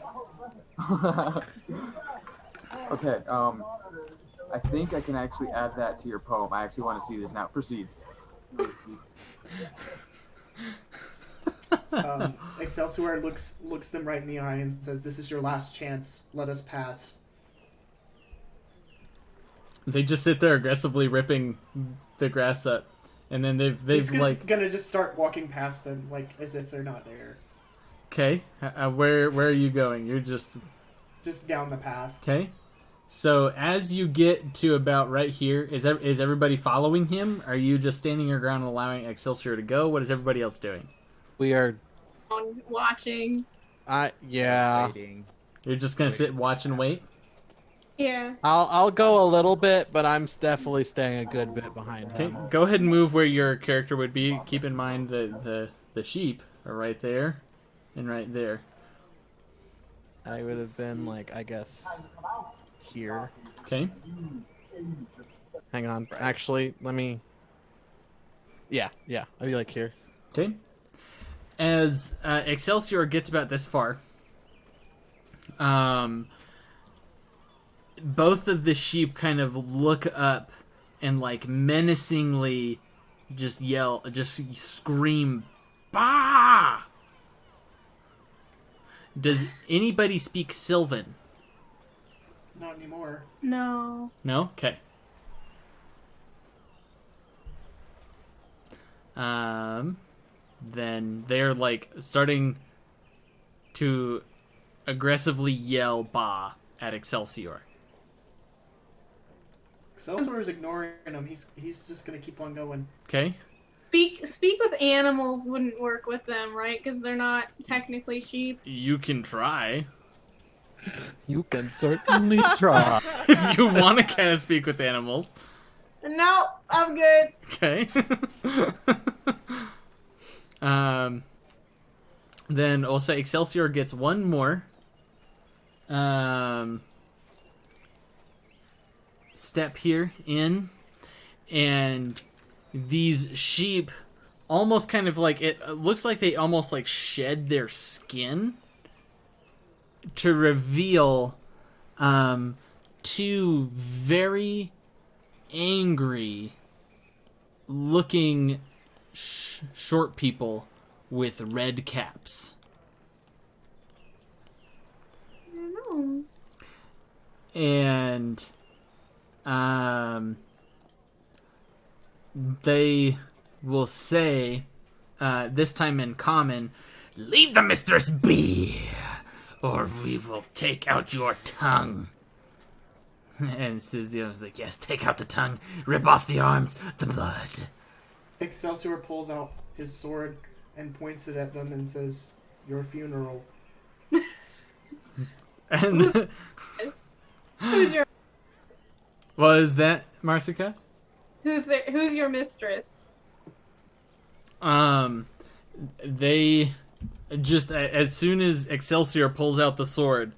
Okay. I think I can actually add that to your poem. I actually want to see this now. Proceed. Excelsior looks them right in the eye and says, "This is your last chance. Let us pass." They just sit there aggressively ripping the grass up, and then they've He's like gonna just start walking past them, like as if they're not there, okay. Where are you going? You're just just down the path. okay. So as you get to about right here, is everybody following him? Are you just standing your ground and allowing Excelsior to go? What is everybody else doing? We are. Watching. Yeah. Waiting. You're just gonna sit, watch, and wait. Yeah. I'll go a little bit, but I'm definitely staying a good bit behind Okay, him. go ahead and move where your character would be. Keep in mind that the sheep are right there, and right there. I would have been like, I guess, here. Okay. Hang on. Actually, let me. Yeah. I'd be like here. Okay. As Excelsior gets about this far, both of the sheep kind of look up and like menacingly just yell, just scream, "Bah!" Does anybody speak Sylvan? Not anymore. No. No? Okay. Then they're like starting to aggressively yell "Bah" at Excelsior. Excelsior is ignoring him. He's just gonna keep on going. Okay. Speak with animals wouldn't work with them, right? Because they're not technically sheep. You can try. You can certainly try. If you want to kind of speak with animals. No, I'm good. Okay. Then we'll say Excelsior gets one more. Step here in, and these sheep almost kind of like it looks like they almost like shed their skin to reveal two very angry looking short people with red caps. And they will say, this time in common, "Leave the mistress be, or we will take out your tongue." And says the other's like, "Yes, take out the tongue, rip off the arms, the blood." Excelsior pulls out his sword and points it at them and says, "Your funeral." And Who's your was that Marsica? Who's your mistress? They just as soon as Excelsior pulls out the sword,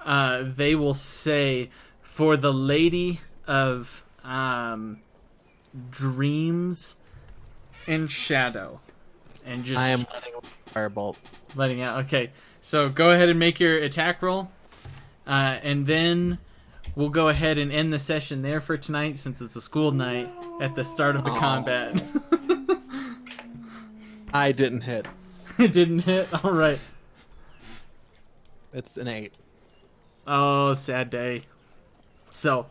they will say, "For the Lady of Dreams and Shadow," and just I am letting a firebolt. letting out. Okay, so go ahead and make your attack roll, and then we'll go ahead and end the session there for tonight, since it's a school night at the start of the combat. I didn't hit. It didn't hit. All right. It's an 8. Oh, sad day. So,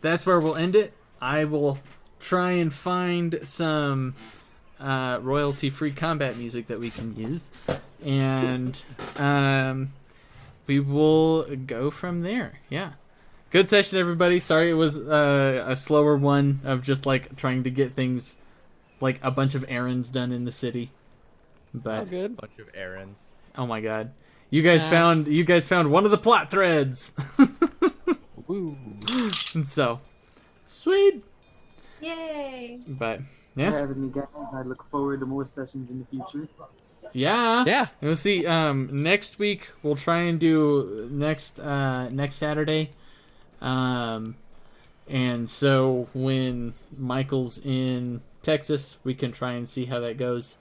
that's where we'll end it. I will try and find some royalty-free combat music that we can use, and we will go from there. Yeah. Good session, everybody. Sorry it was a slower one of just like trying to get things, like a bunch of errands done in the city. But Oh, good. Bunch of errands. oh my god, you guys found one of the plot threads. Woo. So sweet. Yay! But Yeah, yeah, having me guys. I look forward to more sessions in the future. yeah. Yeah. We'll see. Next week we'll try and do next Saturday. And so when Michael's in Texas, we can try and see how that goes.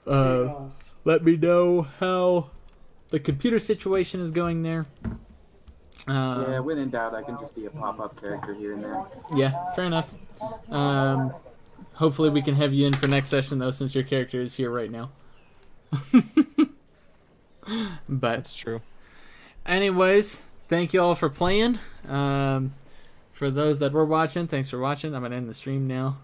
Chaos. Let me know how the computer situation is going there. Yeah, when in doubt, I can just be a pop-up character here and there. Yeah, fair enough. Hopefully we can have you in for next session, though, since your character is here right now. But That's true. anyways, thank you all for playing. For those that were watching, thanks for watching. I'm going to end the stream now.